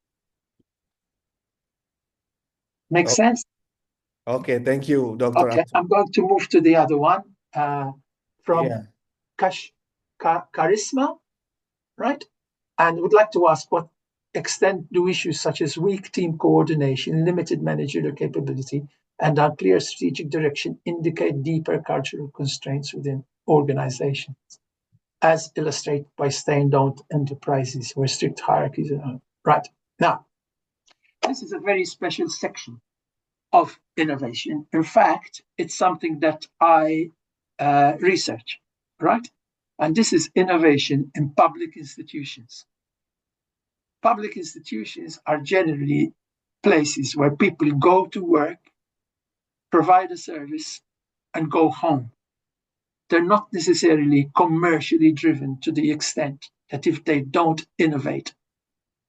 Make sense? Okay, thank you, Dr. Okay, I'm going to move to the other one from Charisma, right? And would like to ask what extent do issues such as weak team coordination, limited managerial capability, and unclear strategic direction indicate deeper cultural constraints within organizations, as illustrated by state-owned enterprises where strict hierarchies are. Right. Now, this is a very special section of innovation. In fact, it's something that I research, right? And this is innovation in public institutions. Public institutions are generally places where people go to work, provide a service, and go home. They're not necessarily commercially driven to the extent that if they don't innovate,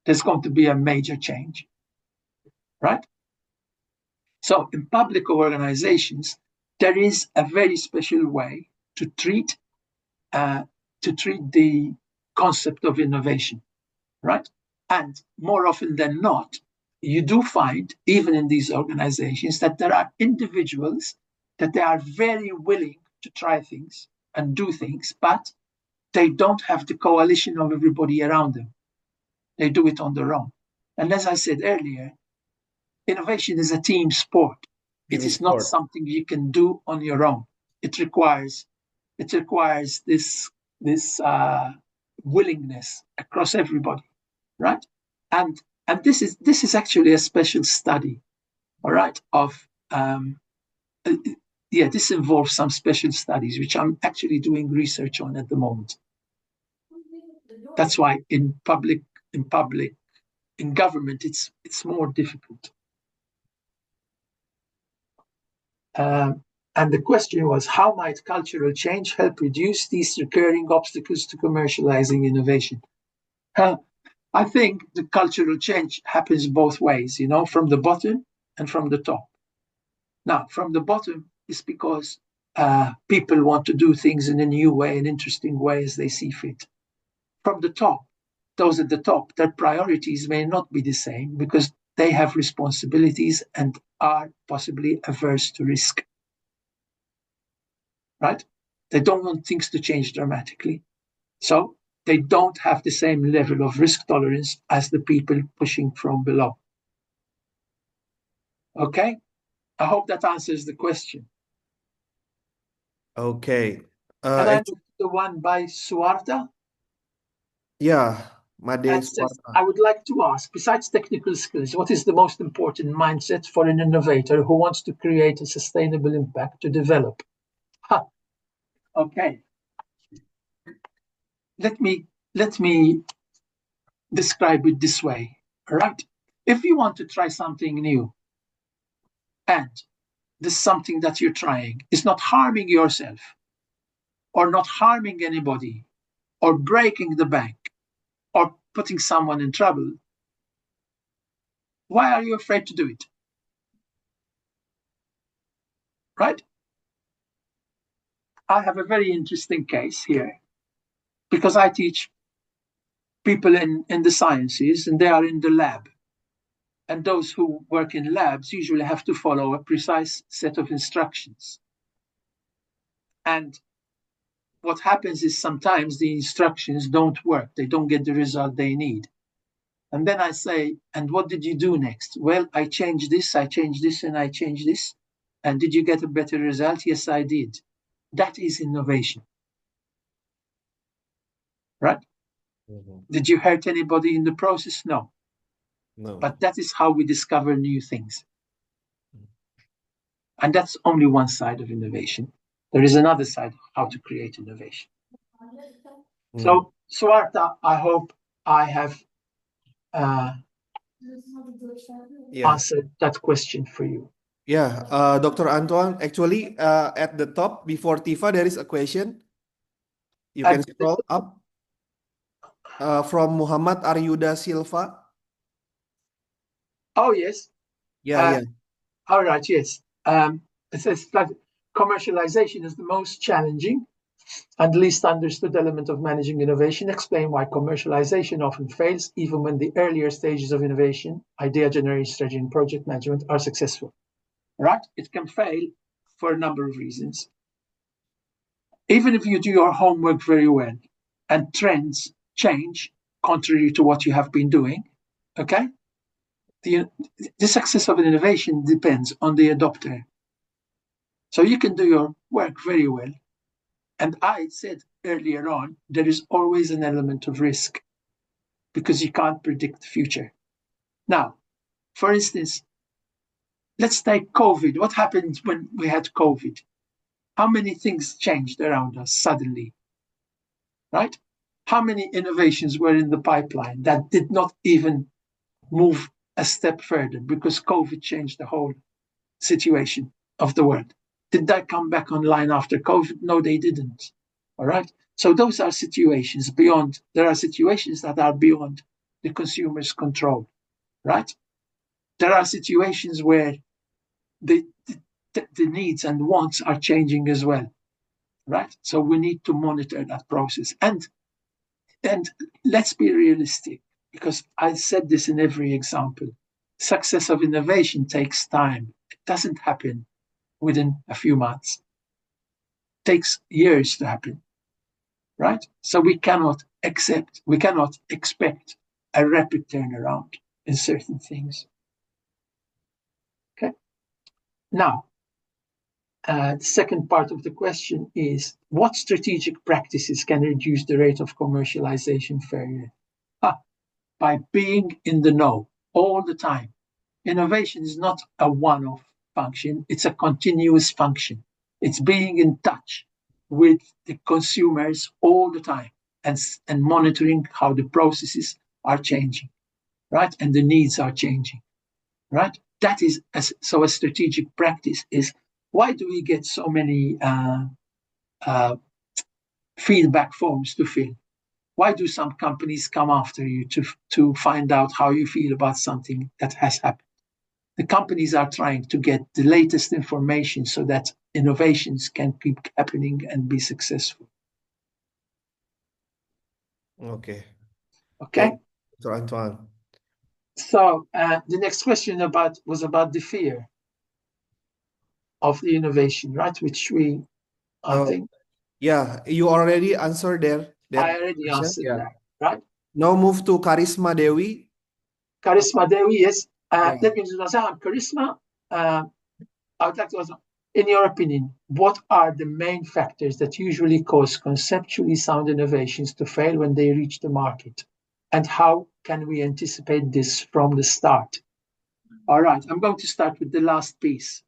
there's going to be a major change, right? So in public organizations, there is a very special way to treat the concept of innovation, right? And more often than not, you do find, even in these organizations, that there are individuals that they are very willing to try things and do things, but they don't have the coalition of everybody around them. They do it on their own. And as I said earlier, innovation is a team sport. It is not something you can do on your own. It requires this willingness across everybody, right? And this is actually a special study, all right? This involves some special studies which I'm actually doing research on at the moment. That's why in government it's more difficult. And the question was, how might cultural change help reduce these recurring obstacles to commercializing innovation? I think the cultural change happens both ways, from the bottom and from the top. Now, from the bottom is because people want to do things in a new way, an interesting way as they see fit. From the top, those at the top, their priorities may not be the same because they have responsibilities and are possibly averse to risk. Right? They don't want things to change dramatically. So they don't have the same level of risk tolerance as the people pushing from below. Okay? I hope that answers the question. Okay. And I moved the one by Suarta. Yeah, Made And says, Suarta. I would like to ask, besides technical skills, what is the most important mindset for an innovator who wants to create a sustainable impact to develop? Okay. Let me describe it this way. All right. If you want to try something new, and this something that you're trying is not harming yourself or not harming anybody or breaking the bank or putting someone in trouble, why are you afraid to do it? Right? I have a very interesting case here because I teach people in the sciences and they are in the lab. And those who work in labs usually have to follow a precise set of instructions. And what happens is sometimes the instructions don't work. They don't get the result they need. And then I say, and what did you do next? Well, I changed this, and I changed this. And did you get a better result? Yes, I did. That is innovation. Right? Mm-hmm. Did you hurt anybody in the process? No. No. But that is how we discover new things. And that's only one side of innovation. There is another side of how to create innovation. Mm. So, Suarta, I hope I have answered that question for you. Yeah, Dr. Antoine, actually, at the top before Tifa, there is a question. You can scroll up from Muhammad Aryuda Silva. Oh, yes. Yeah. All right, yes. It says that commercialization is the most challenging and least understood element of managing innovation. Explain why commercialization often fails, even when the earlier stages of innovation, idea generation, strategy, and project management are successful. Right? It can fail for a number of reasons. Even if you do your homework very well and trends change contrary to what you have been doing, okay? The success of an innovation depends on the adopter. So you can do your work very well. And I said earlier on, there is always an element of risk because you can't predict the future. Now, for instance, let's take COVID. What happened when we had COVID? How many things changed around us suddenly, right? How many innovations were in the pipeline that did not even move a step further because COVID changed the whole situation of the world? Did that come back online after COVID? No, they didn't. All right. So those are situations beyond, there are situations that are beyond the consumer's control, right? There are situations where the needs and wants are changing as well, right? So we need to monitor that process. And let's be realistic, because I said this in every example. Success of innovation takes time. It doesn't happen within a few months. It takes years to happen, right? So we cannot expect a rapid turnaround in certain things. Okay. Now, the second part of the question is, what strategic practices can reduce the rate of commercialization failure? By being in the know all the time. Innovation is not a one-off function, it's a continuous function. It's being in touch with the consumers all the time and monitoring how the processes are changing, right? And the needs are changing, right? That is, so a strategic practice is, why do we get so many feedback forms to fill? Why do some companies come after you to find out how you feel about something that has happened? The companies are trying to get the latest information so that innovations can keep happening and be successful. Okay. Okay. So Antoine. So the next question was about the fear of the innovation, right? Which I think. Yeah, you already answered there. I already answered that, right? Now move to Karisma Dewi. Karisma Dewi, yes. Let me just say, Karisma, I would like to ask, in your opinion, what are the main factors that usually cause conceptually sound innovations to fail when they reach the market? And how can we anticipate this from the start? All right, I'm going to start with the last piece.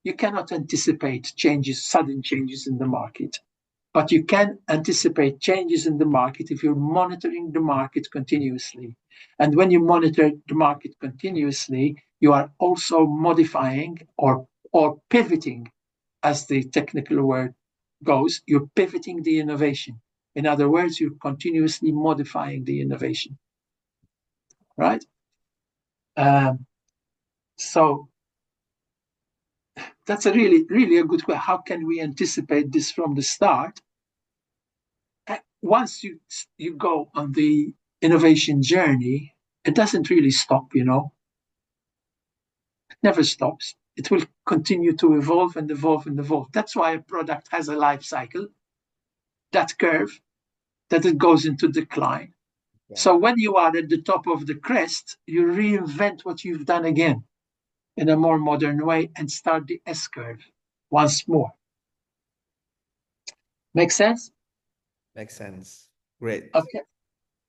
You cannot anticipate sudden changes in the market, but you can anticipate changes in the market if you're monitoring the market continuously. And when you monitor the market continuously, you are also modifying or pivoting, as the technical word goes. You're pivoting the innovation. In other words, you're continuously modifying the innovation, right? So that's a really, really a good question. How can we anticipate this from the start? Once you go on the innovation journey, it doesn't really stop, It never stops. It will continue to evolve and evolve and evolve. That's why a product has a life cycle, that curve, that it goes into decline. Yeah. So when you are at the top of the crest, you reinvent what you've done again in a more modern way and start the S-curve once more. Make sense? Makes sense. Great. Okay.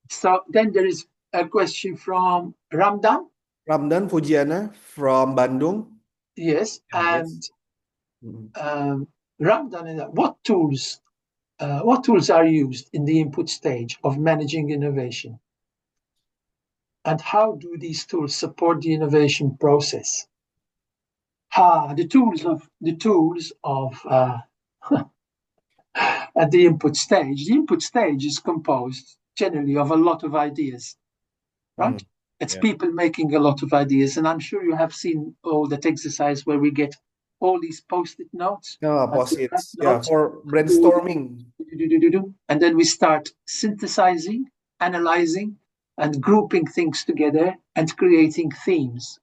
So then there is a question from Ramdan. Ramdan Fujiana from Bandung. Yes. And Ramdan, what tools are used in the input stage of managing innovation? And how do these tools support the innovation process? The tools of at the input stage. The input stage is composed generally of a lot of ideas, right? It's people making a lot of ideas. And I'm sure you have seen all that exercise where we get all these post-it notes. Post-its, for brainstorming. And then we start synthesizing, analyzing, and grouping things together and creating themes.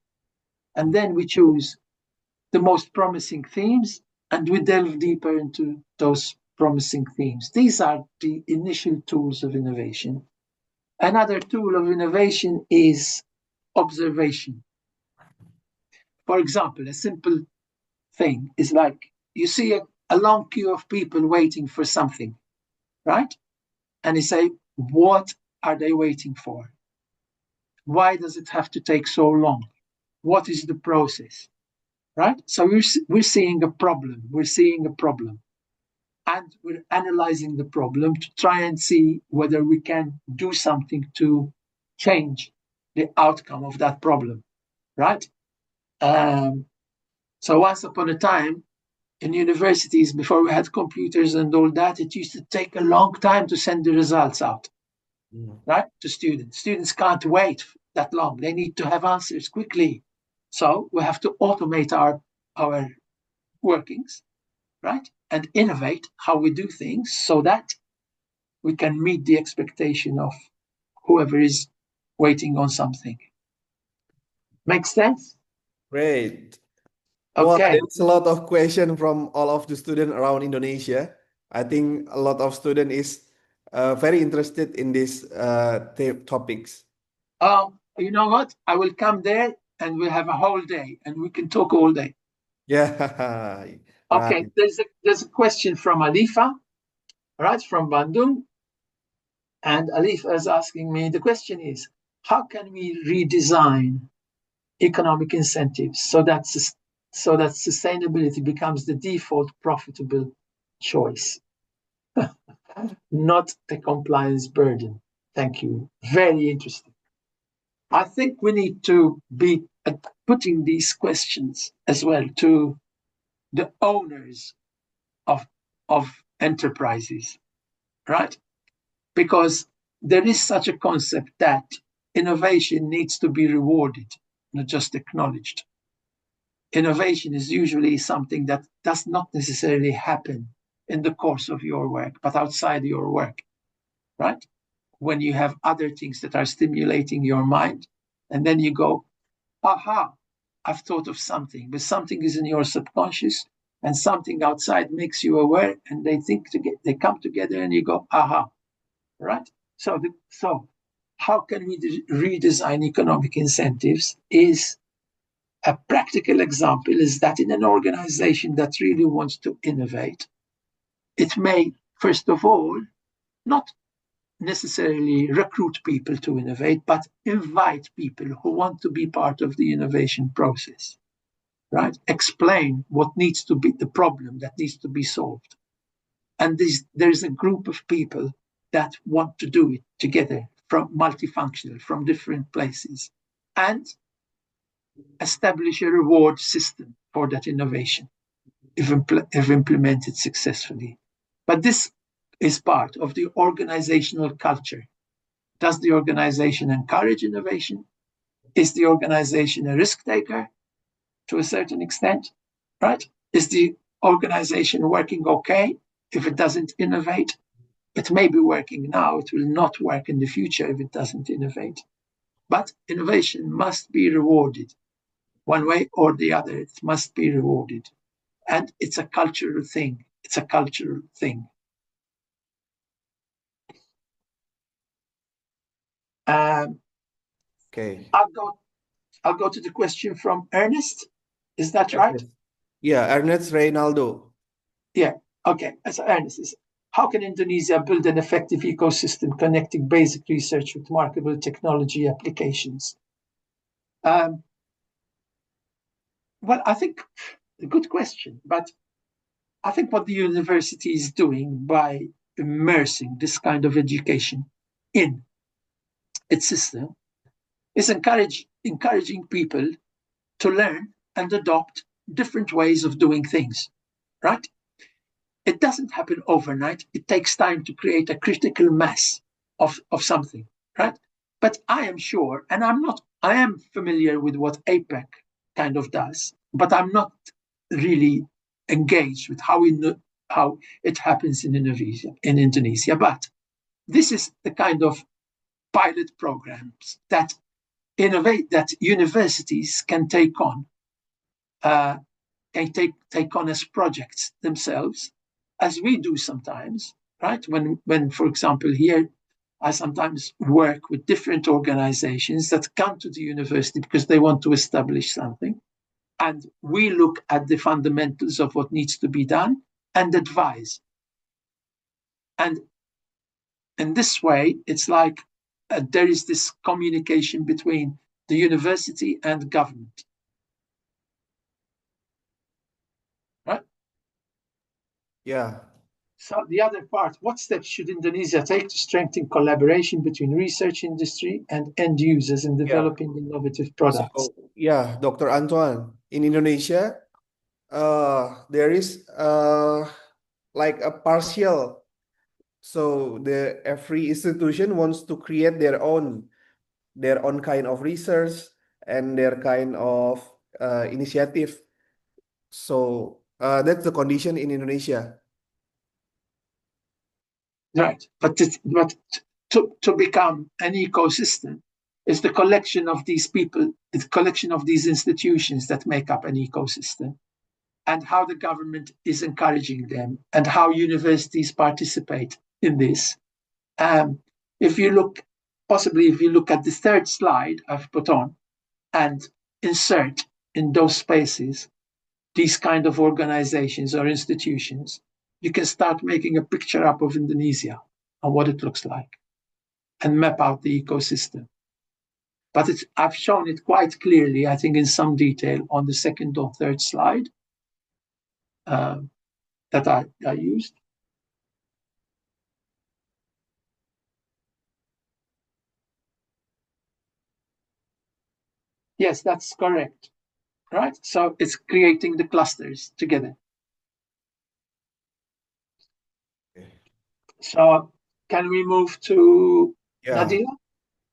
And then we choose the most promising themes and we delve deeper into those promising themes. These are the initial tools of innovation. Another tool of innovation is observation. For example, a simple thing is like you see a long queue of people waiting for something, right? And you say, what are they waiting for? Why does it have to take so long? What is the process, right? So we're seeing a problem. And we're analyzing the problem to try and see whether we can do something to change the outcome of that problem, right? So once upon a time, in universities, before we had computers and all that, it used to take a long time to send the results out, right, to students. Students can't wait that long. They need to have answers quickly. So we have to automate our workings, right, and innovate how we do things so that we can meet the expectation of whoever is waiting on something. Makes sense? Great. Okay. Well, there's a lot of questions from all of the students around Indonesia. I think a lot of students is very interested in these topics. You know what? I will come there and we'll have a whole day and we can talk all day. Yeah. Okay, right. There's a question from Alifa, right, from Bandung. And Alifa is asking me, the question is, how can we redesign economic incentives so that sustainability becomes the default profitable choice, not the compliance burden? Thank you. Very interesting. I think we need to be putting these questions as well to the owners of enterprises, right? Because there is such a concept that innovation needs to be rewarded. not just acknowledged. Innovation is usually something that does not necessarily happen in the course of your work, but outside your work, right? When you have other things that are stimulating your mind, and then you go, aha, I've thought of something, but something is in your subconscious, and something outside makes you aware, and they come together, and you go, aha, right? So how can we redesign economic incentives? Is a practical example is that in an organization that really wants to innovate, it may, first of all, not necessarily recruit people to innovate, but invite people who want to be part of the innovation process, right? Explain what needs to be the problem that needs to be solved. And there's a group of people that want to do it together, from multifunctional, from different places, and establish a reward system for that innovation if implemented successfully. But this is part of the organizational culture. Does the organization encourage innovation? Is the organization a risk taker to a certain extent, right? Is the organization working okay if it doesn't innovate? It may be working now, it will not work in the future if it doesn't innovate. But innovation must be rewarded one way or the other. It must be rewarded. And it's a cultural thing. It's a cultural thing. Okay. I'll go to the question from Ernest. Is that right? Yeah, Ernest Reynaldo. Yeah. Okay. So Ernest is, how can Indonesia build an effective ecosystem connecting basic research with marketable technology applications? Well, I think a good question, but I think what the university is doing by immersing this kind of education in its system is encouraging people to learn and adopt different ways of doing things, right? It doesn't happen overnight. It takes time to create a critical mass of something, right? But I am sure, and I am familiar with what APEC kind of does, but I'm not really engaged with how it happens in Indonesia. But this is the kind of pilot programs that universities can take on, as projects themselves, as we do sometimes, right? When, for example, here, I sometimes work with different organizations that come to the university because they want to establish something. And we look at the fundamentals of what needs to be done and advise. And in this way, it's like there is this communication between the university and government. Right? Yeah. So the other part, what steps should Indonesia take to strengthen collaboration between research industry and end users in developing innovative products? So, yeah, Dr. Antoine, in Indonesia, there is like a partial. So every institution wants to create their own kind of research and their kind of initiative. So that's the condition in Indonesia. Right, but to become an ecosystem is the collection of these people, the collection of these institutions that make up an ecosystem, and how the government is encouraging them, and how universities participate in this. If you look at the third slide I've put on, and insert in those spaces these kind of organizations or institutions, you can start making a picture up of Indonesia and what it looks like and map out the ecosystem. But I've shown it quite clearly, I think, in some detail on the second or third slide that I used. Yes, that's correct. Right? So it's creating the clusters together. So can we move to Nadila?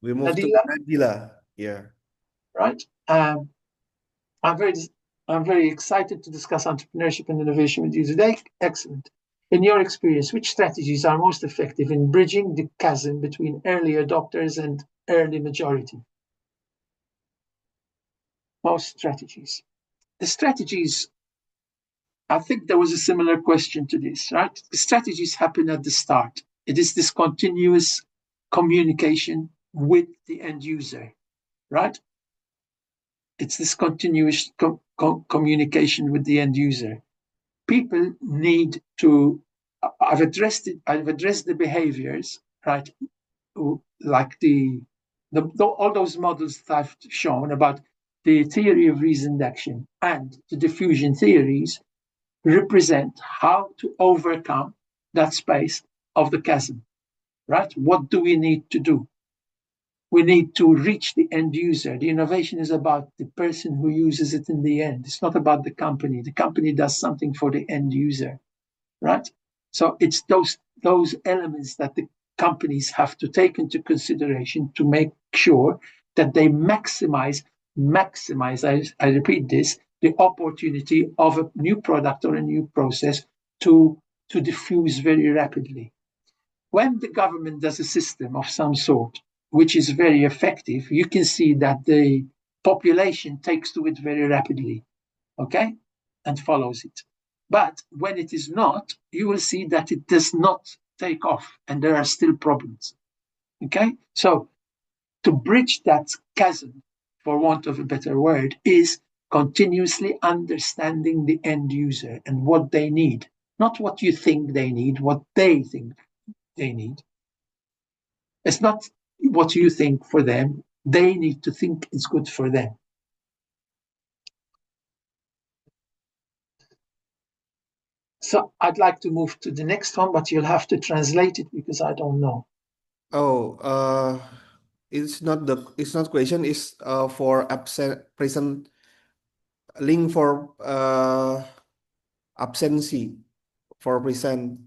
We move to Nadila? Nadila. Yeah. right? I'm very excited to discuss entrepreneurship and innovation with you today. Excellent. In your experience, which strategies are most effective in bridging the chasm between early adopters and early majority? Most strategies. The strategies, I think there was a similar question to this, right? The strategies happen at the start. It is this continuous communication with the end user, right? It's this continuous communication with the end user. People need to, I've addressed the behaviors, right? Like all those models that I've shown about the theory of reasoned action and the diffusion theories represent how to overcome that space of the chasm, right? What do we need to do? We need to reach the end user. The innovation is about the person who uses it in the end. It's not about the company. The company does something for the end user, right? So it's those elements that the companies have to take into consideration to make sure that they maximize, I repeat this, the opportunity of a new product or a new process to diffuse very rapidly. When the government does a system of some sort, which is very effective, you can see that the population takes to it very rapidly, okay, and follows it. But when it is not, you will see that it does not take off and there are still problems, okay? So to bridge that chasm, for want of a better word, is continuously understanding the end user and what they need, not what you think they need, what they think they need. It's not what you think for them. They need to think it's good for them. So I'd like to move to the next one, but you'll have to translate it because I don't know. Oh, it's not question. It's for present link for absency for present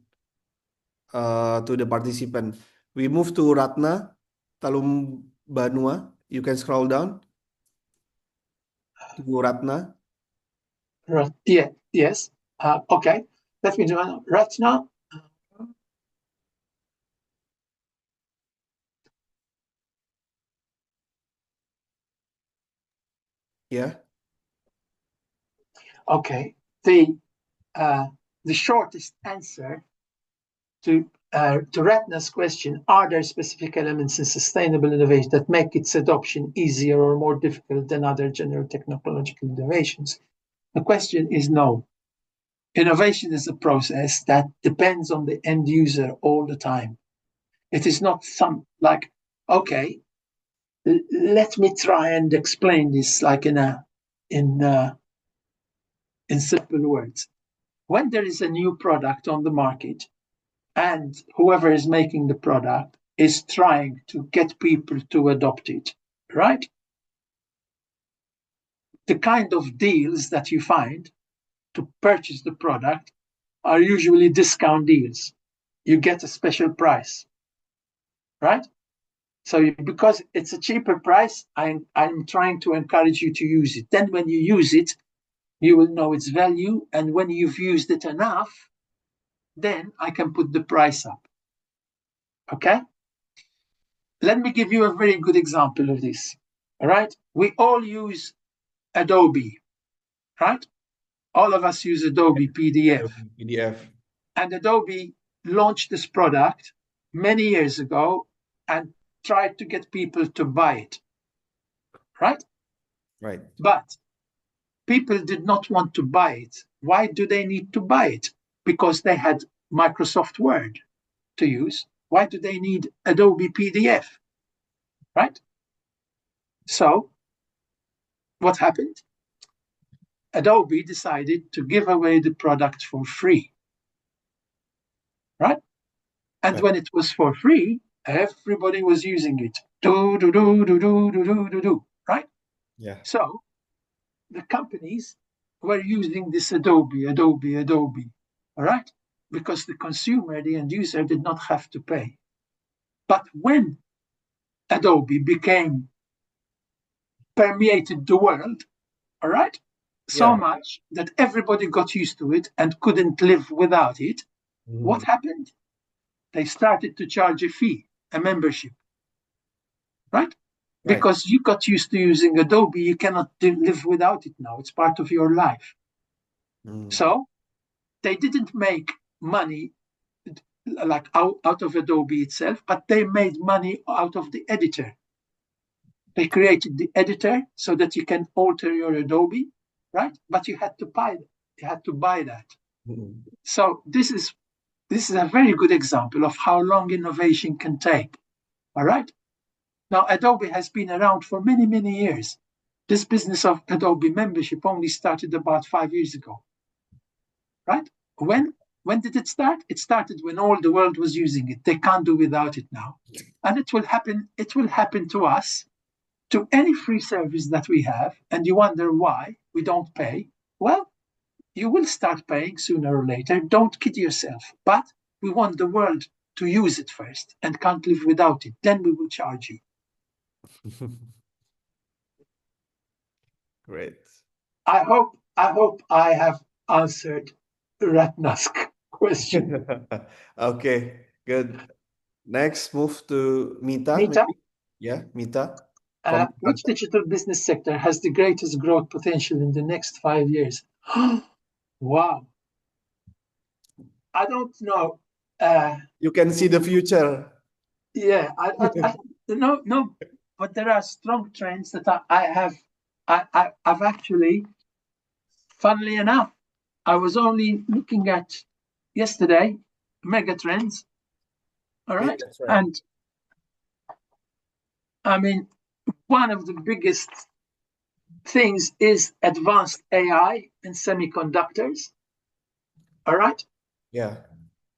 to the participant. We move to Ratna Talum Banua. You can scroll down to Ratna. Yeah. Yes. Okay. Let me do it right now. Yeah. Okay. The shortest answer to Ratna's question, are there specific elements in sustainable innovation that make its adoption easier or more difficult than other general technological innovations? The question is no. Innovation is a process that depends on the end user all the time. It is not okay, let me try and explain this like in simple words. When there is a new product on the market and whoever is making the product is trying to get people to adopt it, right? The kind of deals that you find to purchase the product are usually discount deals. You get a special price, right? So because it's a cheaper price, I'm trying to encourage you to use it. Then when you use it, you will know its value. And when you've used it enough, then I can put the price up. Okay? Let me give you a very good example of this. All right? We all use Adobe, right? All of us use Adobe PDF. And Adobe launched this product many years ago and tried to get people to buy it, right? Right. But people did not want to buy it. Why do they need to buy it? Because they had Microsoft Word to use. Why do they need Adobe PDF, right? So what happened? Adobe decided to give away the product for free, right? And when it was for free, everybody was using it. Right? Yeah. So the companies were using this Adobe, all right? Because the consumer, the end user, did not have to pay. But when Adobe became permeated the world, all right? So Yeah. much that everybody got used to it and couldn't live without it. What happened? They started to charge a fee, a membership, right? Because you got used to using Adobe, you cannot live without it now. It's part of your life. So they didn't make money like out of Adobe itself, but they made money out of the editor. They created the editor so that you can alter your Adobe, right? But you had to buy that. So this is a very good example of how long innovation can take. All right. Now, Adobe has been around for many, many years. This business of Adobe membership only started about 5 years ago. Right? When did it start? It started when all the world was using it. They can't do without it now. And it will happen to us, to any free service that we have, and you wonder why we don't pay. Well, you will start paying sooner or later. Don't kid yourself. But we want the world to use it first and can't live without it. Then we will charge you. Great. I hope I have answered Ratna's question. Okay, good. Next, move to Mita. Mita? Maybe? Yeah, Mita. Which digital business sector has the greatest growth potential in the next 5 years? Wow. I don't know. You can see the future. Yeah, no, but there are strong trends that I've actually, funnily enough, I was only looking at yesterday, mega trends. All right. Yeah, that's right. And I mean, one of the biggest things is advanced AI and semiconductors. All right. Yeah.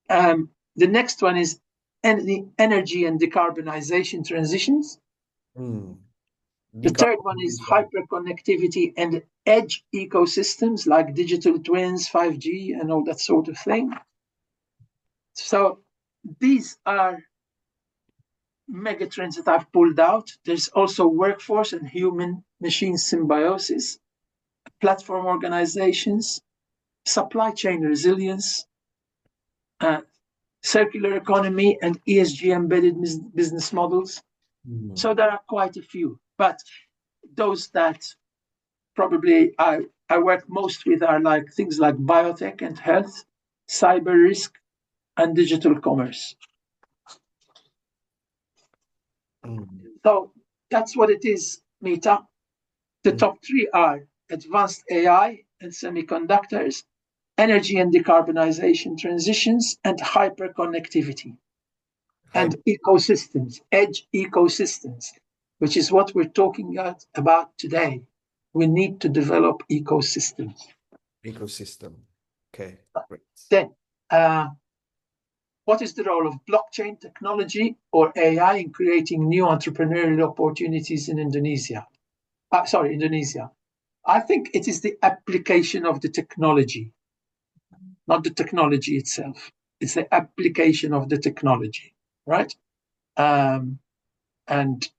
The next one is energy and decarbonization transitions. The third one is hyperconnectivity and edge ecosystems like digital twins, 5G, and all that sort of thing. So these are megatrends that I've pulled out. There's also workforce and human-machine symbiosis, platform organizations, supply chain resilience, circular economy, and ESG embedded business models. So there are quite a few, but those that probably I work most with are like things like biotech and health, cyber risk, and digital commerce. So that's what it is, Mita. The top three are advanced AI and semiconductors, energy and decarbonization transitions, and hyperconnectivity. And ecosystems, edge ecosystems, which is what we're talking about today. We need to develop ecosystems. Ecosystem. Okay, great. Then, what is the role of blockchain technology or AI in creating new entrepreneurial opportunities in Indonesia? Indonesia. I think it is the application of the technology, not the technology itself. It's the application of the technology, right? And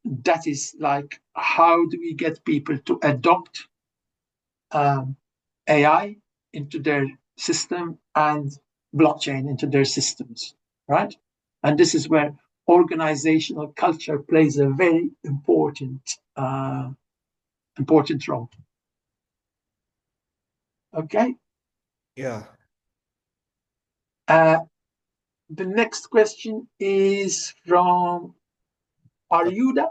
that is like, how do we get people to adopt AI into their system and blockchain into their systems, right? And this is where organizational culture plays a very important role. Okay. Yeah. The next question is from Aryuda.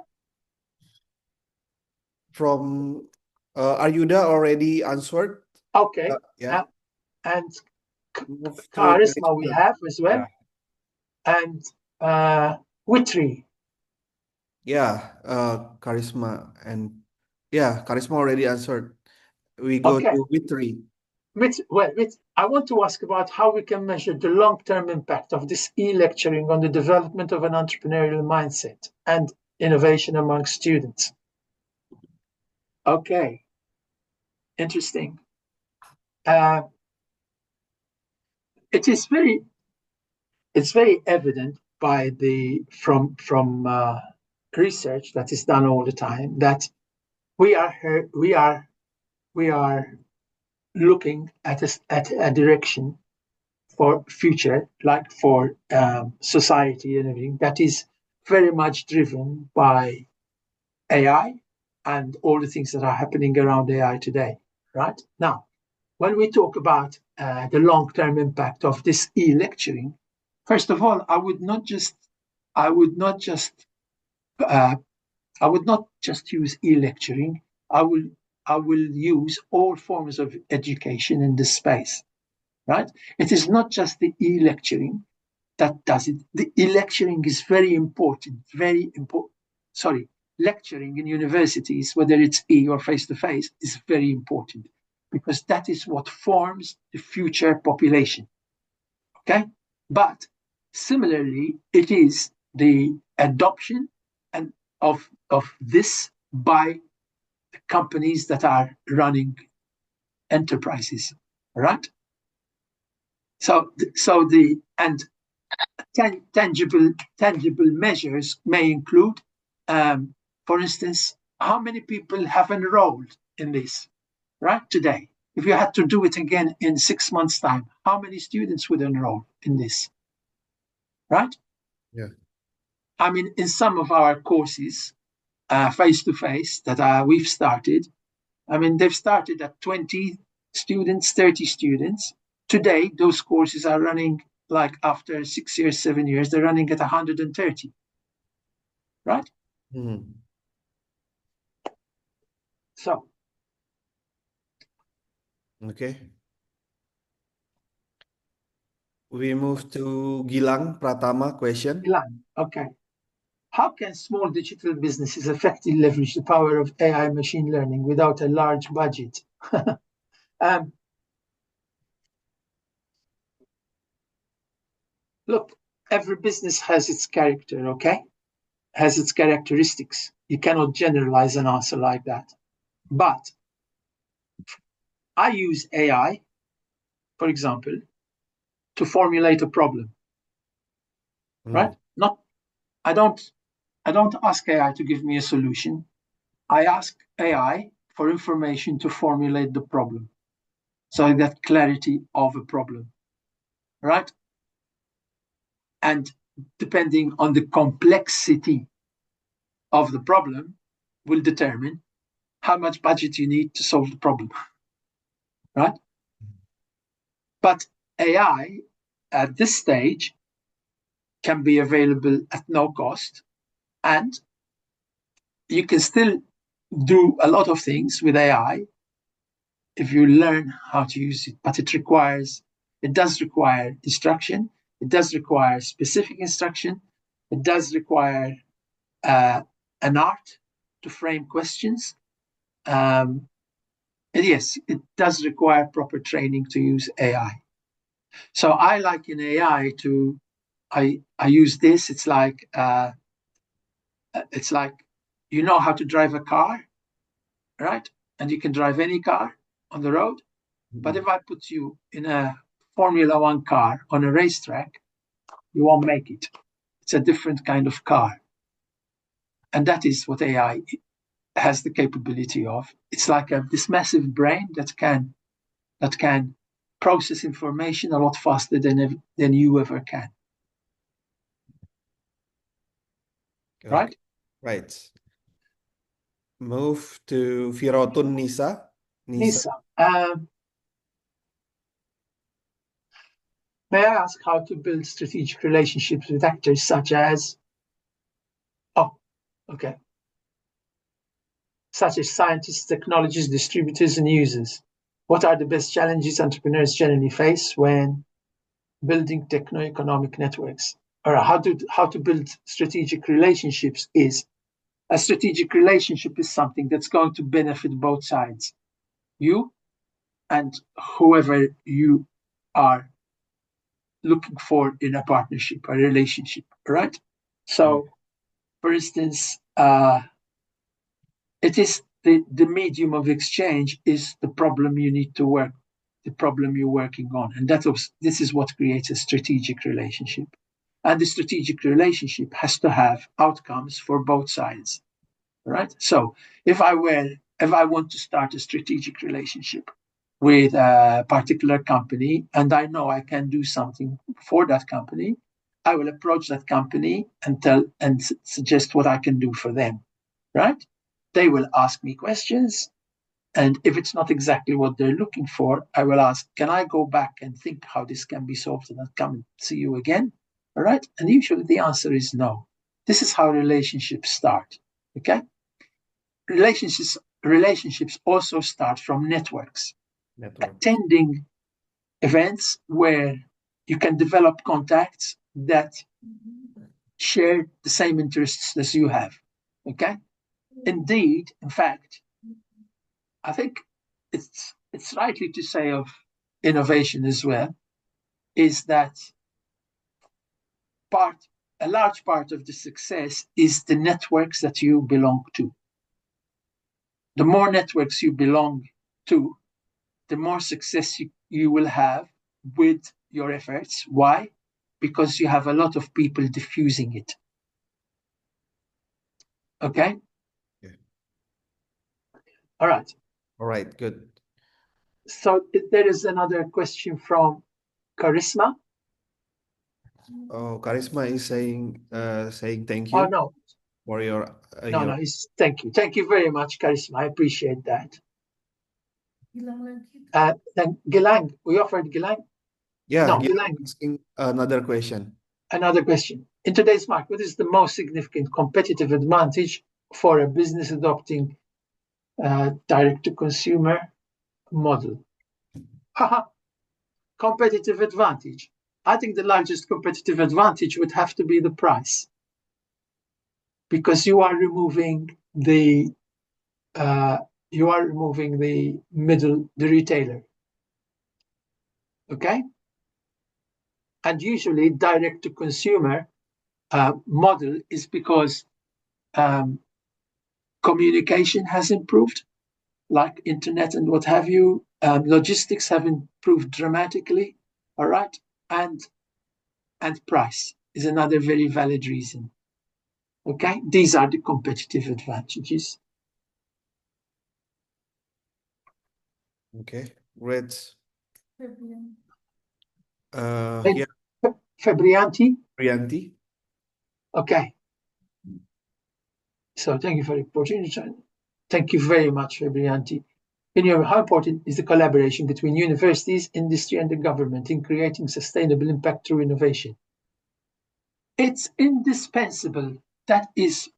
From Aryuda already answered. Okay. Yeah. And Charisma we have as well. Yeah. And Witri. Yeah, Charisma and Charisma already answered. We go to Witri. I want to ask about how we can measure the long-term impact of this e-lecturing on the development of an entrepreneurial mindset and innovation among students. Okay, interesting. It's very evident from research that is done all the time that we are looking at a direction for future, like for society and everything, that is very much driven by AI and all the things that are happening around AI today, right? Now, when we talk about the long-term impact of this e-lecturing, first of all, I would not just use e-lecturing. I will use all forms of education in this space, right? It is not just the e-lecturing that does it. The e-lecturing is very important, very important. Sorry, lecturing in universities, whether it's e or face-to-face, is very important because that is what forms the future population, okay? But similarly, it is the adoption and of this by the companies that are running enterprises, right? So the and tangible measures may include, for instance, how many people have enrolled in this, right? Today, if you had to do it again in 6 months' time, how many students would enroll in this, right? Yeah. I mean, in some of our courses, face-to-face that we've started, I mean, they've started at 20 students, 30 students. Today, those courses are running, like after 6 years, 7 years, they're running at 130, right? Mhm. So, Okay. We move to Gilang Pratama question. Ilan, okay. How can small digital businesses effectively leverage the power of AI machine learning without a large budget? Look, every business has its character, okay? Has its characteristics. You cannot generalize an answer like that. But I use AI, for example, to formulate a problem, right? I don't ask AI to give me a solution. I ask AI for information to formulate the problem. So I get clarity of a problem, right? And depending on the complexity of the problem will determine how much budget you need to solve the problem, right? But AI at this stage can be available at no cost, and you can still do a lot of things with AI if you learn how to use it. But it does require instruction, it does require specific instruction, it does require an art to frame questions. And yes, it does require proper training to use AI. So I like in AI I use this. It's like you know how to drive a car, right? And you can drive any car on the road. But if I put you in a Formula One car on a racetrack, you won't make it. It's a different kind of car. And that is what AI has the capability of. It's like this massive brain that can process information a lot faster than you ever can. Okay. Right? Right. Move to Virotun Nisa. Nisa, may I ask how to build strategic relationships with actors such as scientists, technologists, distributors, and users? What are the best challenges entrepreneurs generally face when building techno-economic networks? Or how to build strategic relationships is a strategic relationship is something that's going to benefit both sides, you and whoever you are looking for in a partnership, a relationship, right? So, for instance, it is the medium of exchange is the problem you need to work, the problem you're working on, and this is what creates a strategic relationship. And the strategic relationship has to have outcomes for both sides, right? So, if I were if I want to start a strategic relationship with a particular company and I know I can do something for that company, I will approach that company and suggest what I can do for them, right? They will ask me questions. And if it's not exactly what they're looking for, I will ask, can I go back and think how this can be solved and I'll come and see you again? All right. And usually the answer is no. This is how relationships start. Okay. Relationships also start from networks. Attending events where you can develop contacts that share the same interests as you have. Okay. Indeed, in fact, I think it's rightly to say of innovation as well, is that a large part of the success is the networks that you belong to. The more networks you belong to, the more success you will have with your efforts. Why? Because you have a lot of people diffusing it. Okay? Yeah. All right. All right, good. So there is another question from Charisma. Oh, Charisma is saying thank Oh, you no. for your No, thank you. Thank you very much, Charisma. I appreciate that. Then Gilang, we offered Gilang. Yeah, No, Gilang asking another question. Another question. In today's market, what is the most significant competitive advantage for a business adopting direct-to-consumer model? Competitive advantage. I think the largest competitive advantage would have to be the price, because you are removing the retailer. Okay, and usually direct-to-consumer model is because communication has improved, like internet and what have you. Logistics have improved dramatically. All right, and price is another very valid reason. Okay, these are the competitive advantages. Okay, great. Yeah. Fabrianti. Okay. So thank you for the opportunity. Thank you very much, Fabrianti. How important is the collaboration between universities, industry, and the government in creating sustainable impact through innovation? It's indispensable. That is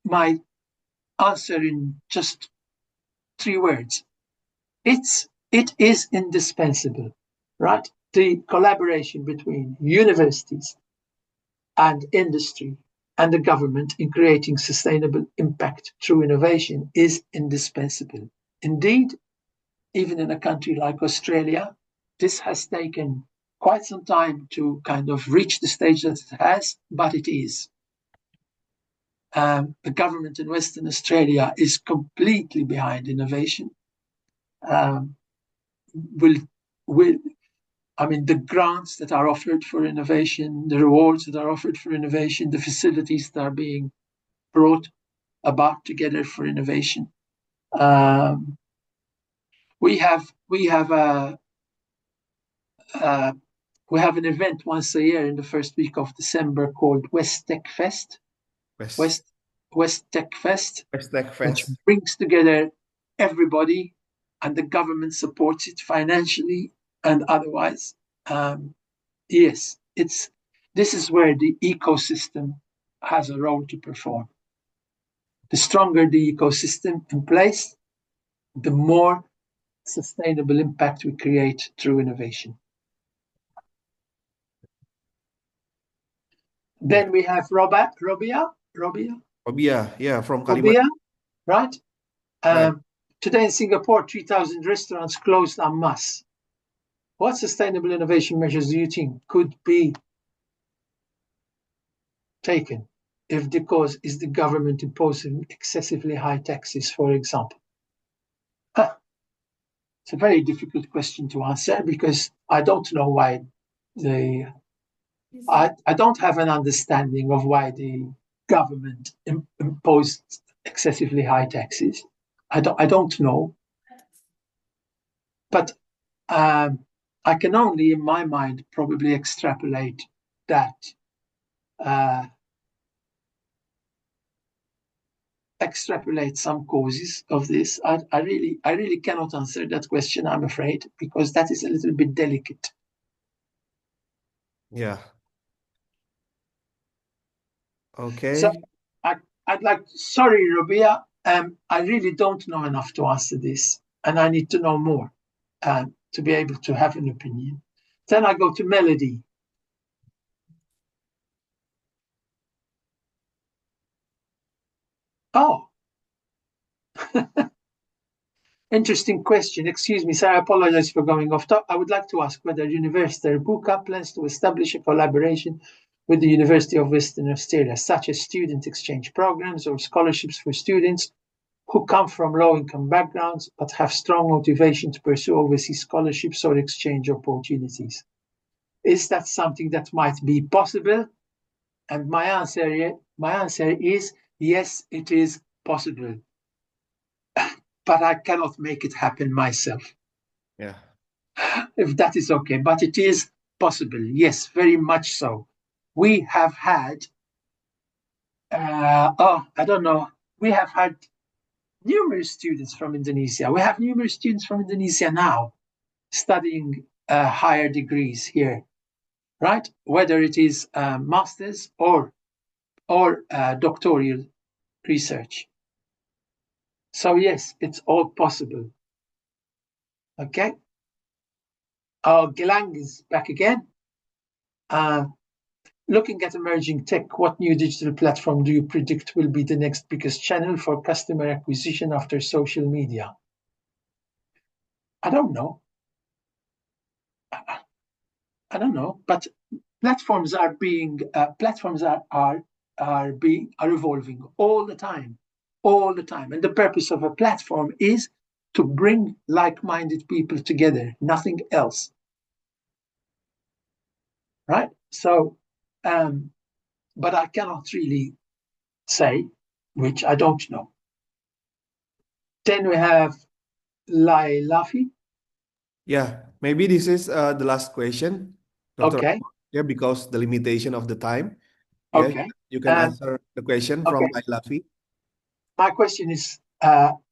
my answer in just 3 words. It is indispensable, right? The collaboration between universities and industry and the government in creating sustainable impact through innovation is indispensable. Indeed, even in a country like Australia, this has taken quite some time to kind of reach the stage that it has, but it is. The government in Western Australia is completely behind innovation. The grants that are offered for innovation, the rewards that are offered for innovation, the facilities that are being brought about together for innovation. We have an event once a year in the first week of December called West Tech Fest. West Tech Fest, which brings together everybody, and the government supports it financially and otherwise. Yes, this is where the ecosystem has a role to perform. The stronger the ecosystem in place, the more sustainable impact we create through innovation. Then we have Robia, yeah, from Kalimantan. Right? Today in Singapore, 3,000 restaurants closed en masse. What sustainable innovation measures do you think could be taken if the cause is the government imposing excessively high taxes, for example? It's a very difficult question to answer, because I don't know why I don't have an understanding of why the government imposed excessively high taxes. I don't know, but I can only, in my mind, probably extrapolate that. Extrapolate some causes of this. I really cannot answer that question, I'm afraid, because that is a little bit delicate. Yeah. Okay. So I'd like, sorry, Rabia, I really don't know enough to answer this, and I need to know more to be able to have an opinion. Then I go to Melody. Oh, interesting question. Excuse me, sir, I apologize for going off top. I would like to ask whether University Terbuka plans to establish a collaboration with the University of Western Australia, such as student exchange programs or scholarships for students who come from low-income backgrounds but have strong motivation to pursue overseas scholarships or exchange opportunities. Is that something that might be possible? And my answer is yes, it is possible. But I cannot make it happen myself. Yeah. If that is okay. But it is possible. Yes, very much so. We have had, I don't know, we have had numerous students from Indonesia. We have numerous students from Indonesia now studying higher degrees here, right? Whether it is master's or doctoral research. So yes, it's all possible. Okay. Gilang is back again. Looking at emerging tech, what new digital platform do you predict will be the next biggest channel for customer acquisition after social media? I don't know. I don't know, but platforms are evolving all the time, and the purpose of a platform is to bring like-minded people together, nothing else, right? So but I cannot really say, which I don't know. Then we have Lafi. Yeah, maybe this is the last question, Dr. Okay. Yeah, because the limitation of the time. Yeah, Okay. you can answer the question from Lafi. My question is,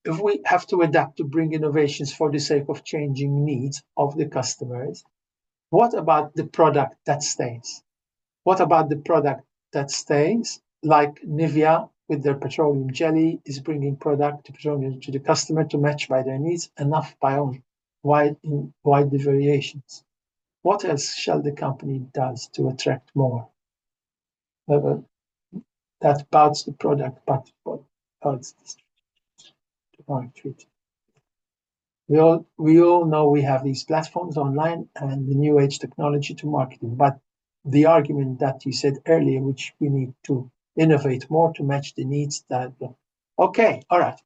if we have to adapt to bring innovations for the sake of changing needs of the customers, what about the product that stays? What about the product that stays, like Nivea with their petroleum jelly is bringing product to petroleum to the customer to match by their needs, enough by own wide the variations. What else shall the company does to attract more? That bouts the product, but bouts the market. We all know we have these platforms online and the new age technology to marketing, but the argument that you said earlier, which we need to innovate more to match the needs that, okay, all right.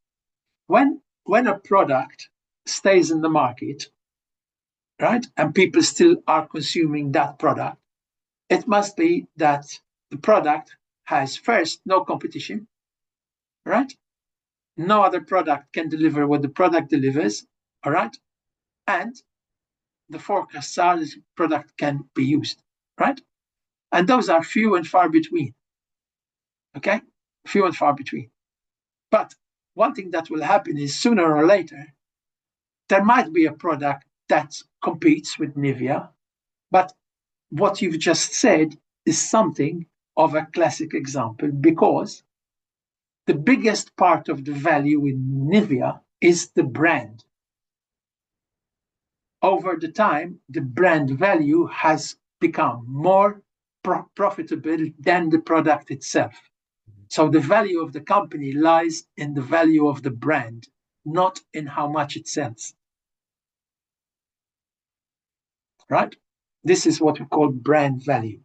When a product stays in the market, right, and people still are consuming that product, it must be that the product has first no competition, right? No other product can deliver what the product delivers, all right? And the forecasts are this product can be used, right? And those are few and far between, okay? Few and far between. But one thing that will happen is sooner or later, there might be a product that competes with Nivea, but what you've just said is something of a classic example, because the biggest part of the value in Nivea is the brand. Over the time, the brand value has become more profitable than the product itself. So the value of the company lies in the value of the brand, not in how much it sells. Right? This is what we call brand value.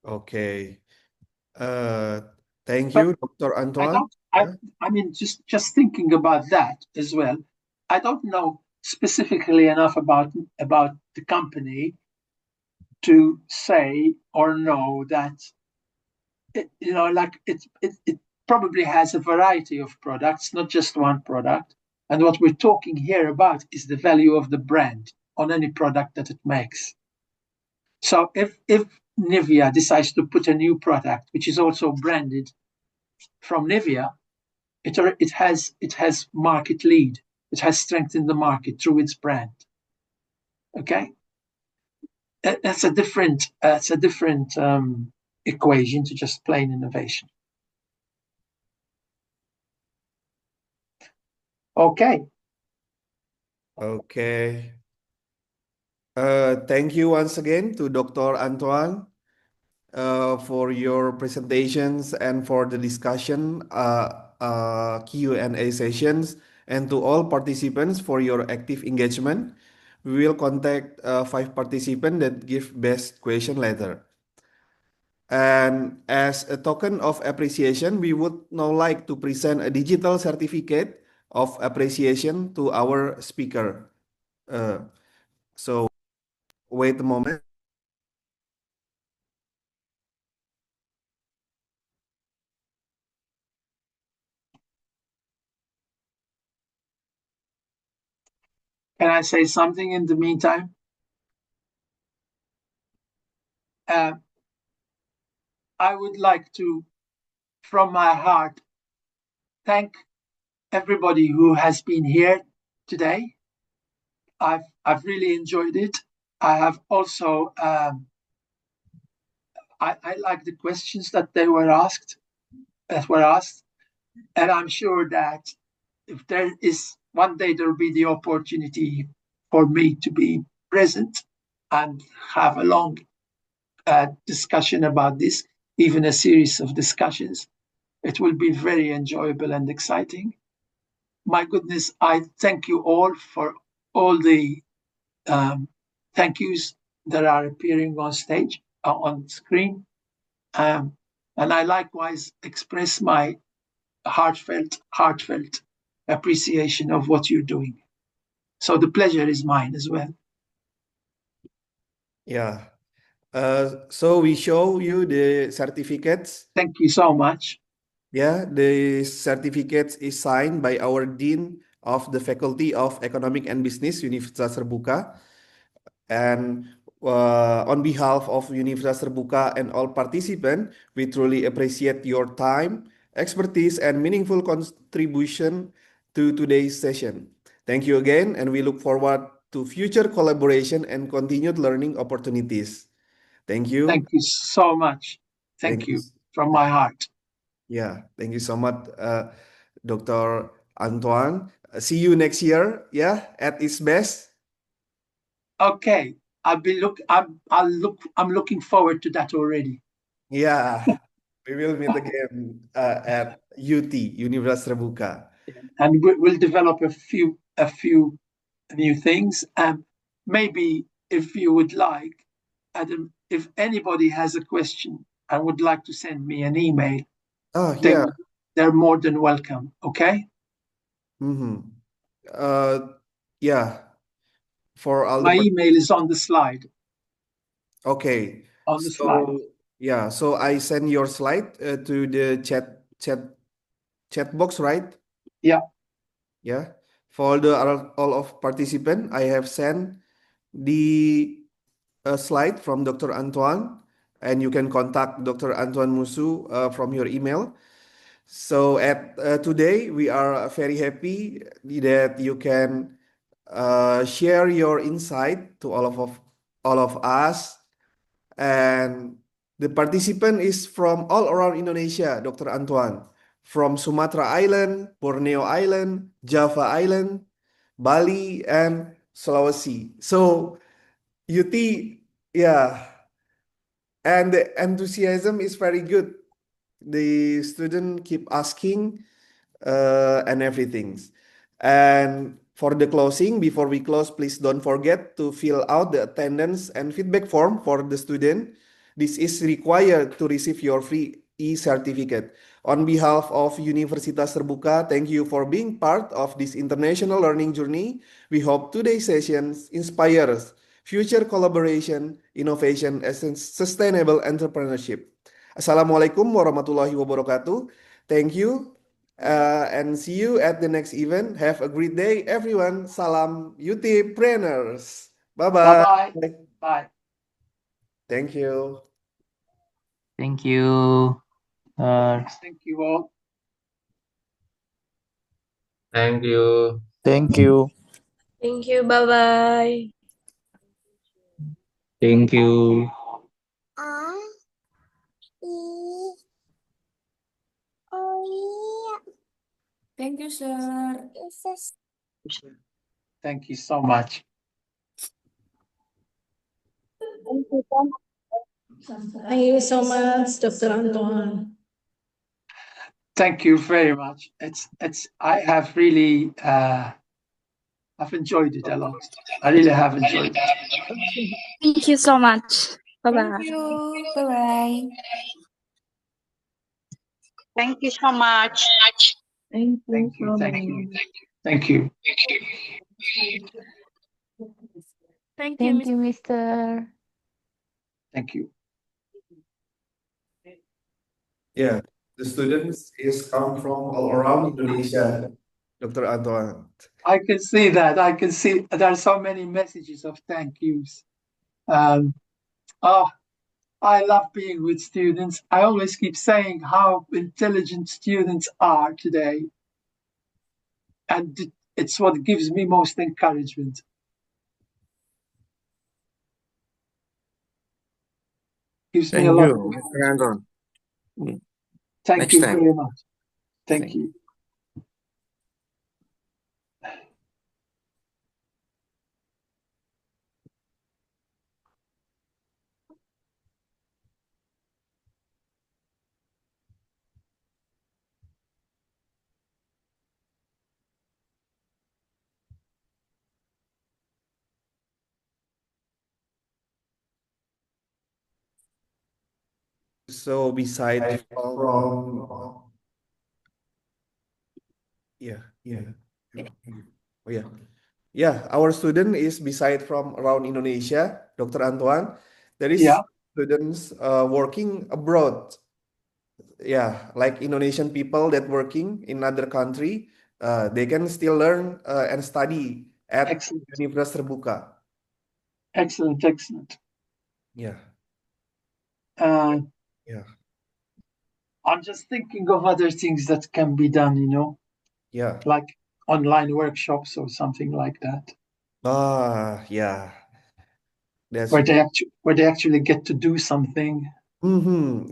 Okay. Thank you, Dr. Antoine. I mean, just thinking about that as well, I don't know specifically enough about the company to say or know that it probably has a variety of products, not just one product. And what we're talking here about is the value of the brand on any product that it makes. So if Nivea decides to put a new product, which is also branded from Nivea, it has market lead. It has strengthened the market through its brand. Okay, that's a different equation to just plain innovation. Okay. Okay. Thank you once again to Dr. Antoine for your presentations and for the discussion Q&A sessions, and to all participants for your active engagement. We will contact 5 participants that give best question later. And as a token of appreciation, we would now like to present a digital certificate of appreciation to our speaker. So wait a moment. Can I say something in the meantime? I would like to, from my heart, thank everybody who has been here today. I've really enjoyed it. I have also I like the questions that were asked, and I'm sure that if there is one day there will be the opportunity for me to be present and have a long discussion about this, even a series of discussions, it will be very enjoyable and exciting. My goodness, I thank you all for all the thank yous that are appearing on stage, on screen. And I likewise express my heartfelt appreciation of what you're doing. So the pleasure is mine as well. Yeah. So we show you the certificates. Thank you so much. Yeah, the certificates is signed by our Dean of the Faculty of Economic and Business, Universitas Terbuka. And on behalf of Universitas Terbuka and all participants, we truly appreciate your time, expertise, and meaningful contribution to today's session. Thank you again, and we look forward to future collaboration and continued learning opportunities. Thank you. Thank you so much. Thank you from my heart. Yeah, thank you so much, Dr. Antoine. See you next year, yeah, at its best. Okay, I'm looking forward to that already. Yeah, we will meet again at UT, Universitas Terbuka. And we'll develop a few new things. And maybe if you would like, Adam, if anybody has a question and would like to send me an email, they're more than welcome. Okay. Yeah. For all my email is on the slide. Okay. On the slide. Yeah. So I send your slide to the chat box, right? Yeah. Yeah. For all of participants, I have sent the slide from Dr. Antoine, and you can contact Dr. Antoine Musu from your email. So at today, we are very happy that you can share your insight to all of us. And the participant is from all around Indonesia, Dr. Antoine, from Sumatra Island, Borneo Island, Java Island, Bali, and Sulawesi. So UT, yeah, and the enthusiasm is very good. The student keep asking and everything. And for the closing, before we close, please don't forget to fill out the attendance and feedback form for the student. This is required to receive your free e-certificate. On behalf of Universitas Terbuka, thank you for being part of this international learning journey. We hope today's sessions inspires future collaboration, innovation, and sustainable entrepreneurship. Assalamualaikum warahmatullahi wabarakatuh. Thank you and see you at the next event. Have a great day, everyone. Salam UTPreneurs. Bye-bye. Bye-bye. Bye. Thank you. Thank you. Thank you all. Thank you. Thank you. Thank you. Bye-bye. Thank you. Thank you, sir. Thank you so much. Thank you so much, Dr. Antoine. Thank you very much. I have really I've enjoyed it a lot. I really have enjoyed it. Thank you so much. Thank Bye-bye. you. Bye-bye. Thank you so much. Thank Thank you, thank you, thank you. Thank Thank you, Mr. Thank you. Yeah, the students is come from all around Indonesia, Dr. Antoine. I can see that. I can see there are so many messages of thank yous. Oh, I love being with students. I always keep saying how intelligent students are today. And it's what gives me most encouragement. Gives me a Thank lot. you, Mr. Anton. Thank Next you time. very much. Thank Thank you. So beside from yeah. Oh yeah. Yeah, our student is beside from around Indonesia, Dr. Antoine. There is Yeah, students working abroad. Yeah, like Indonesian people that working in another country, they can still learn and study at excellent, Universitas Terbuka. excellent, excellent. Yeah, Yeah. I'm just thinking of other things that can be done, yeah. like online workshops or something like that, Yeah. That's where they actually get to do something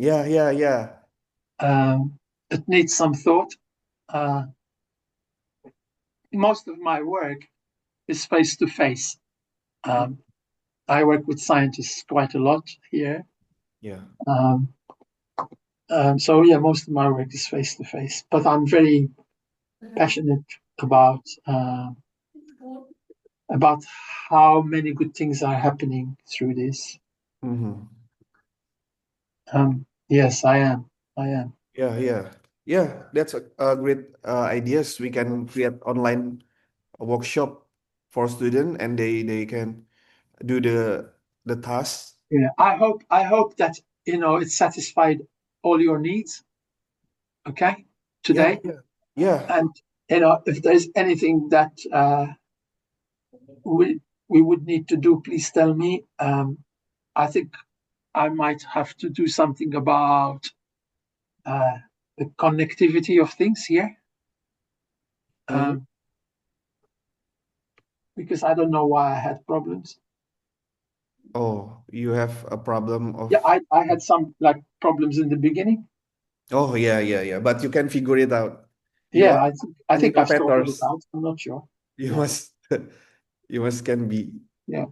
Yeah. that needs some thought. Most of my work is face to face. I work with scientists quite a lot here. Yeah. So yeah, most of my work is face to face, but I'm very passionate about how many good things are happening through this. Yes, I am. Yeah. That's a great ideas. We can create online workshop for student and they can do the tasks. Yeah, I hope that it satisfied all your needs. Okay, today. Yeah. And if there's anything that we would need to do, please tell me. I think I might have to do something about the connectivity of things here. Because I don't know why I had problems. Oh, you have a problem of Yeah, I had some problems in the beginning. Oh yeah. But you can figure it out. Yeah, I think I've sorted it innovators. out. I'm not sure. You must you must can be. Yeah.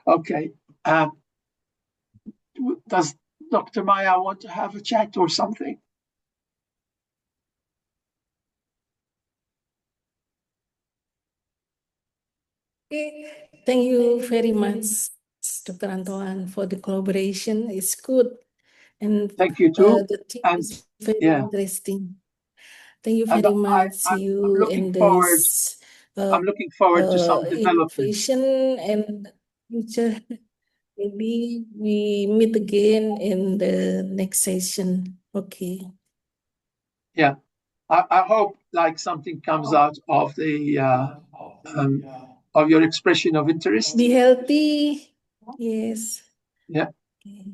Okay. Does Dr. Maya want to have a chat or something? Thank you very much, Dr. Antoine, for the collaboration. It's good. And thank you too. The team And is very yeah, interesting. Thank you and very much. See I'm you looking in forward. this I'm looking forward to some development. innovation and future Maybe we meet again in the next session. Okay. Yeah, I hope like something comes out of the of your expression of interest. Be healthy. Yes. Yeah. Okay.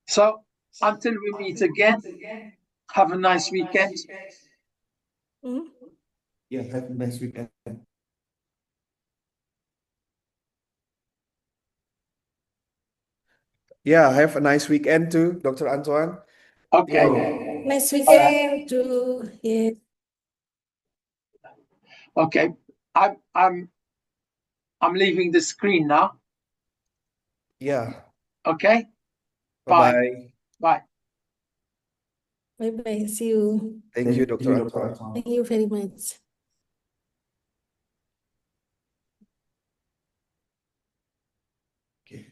So until we meet again, have a nice weekend. Hmm? Yeah, have a nice weekend. Yeah, have a nice weekend too, Dr. Antoine. Okay. Yo. Nice weekend too. Yes. Okay. I'm leaving the screen now. Yeah. Okay. Bye-bye. Bye. Bye bye. See you. Thank you, Dr. Antoine. Thank you very much. Okay.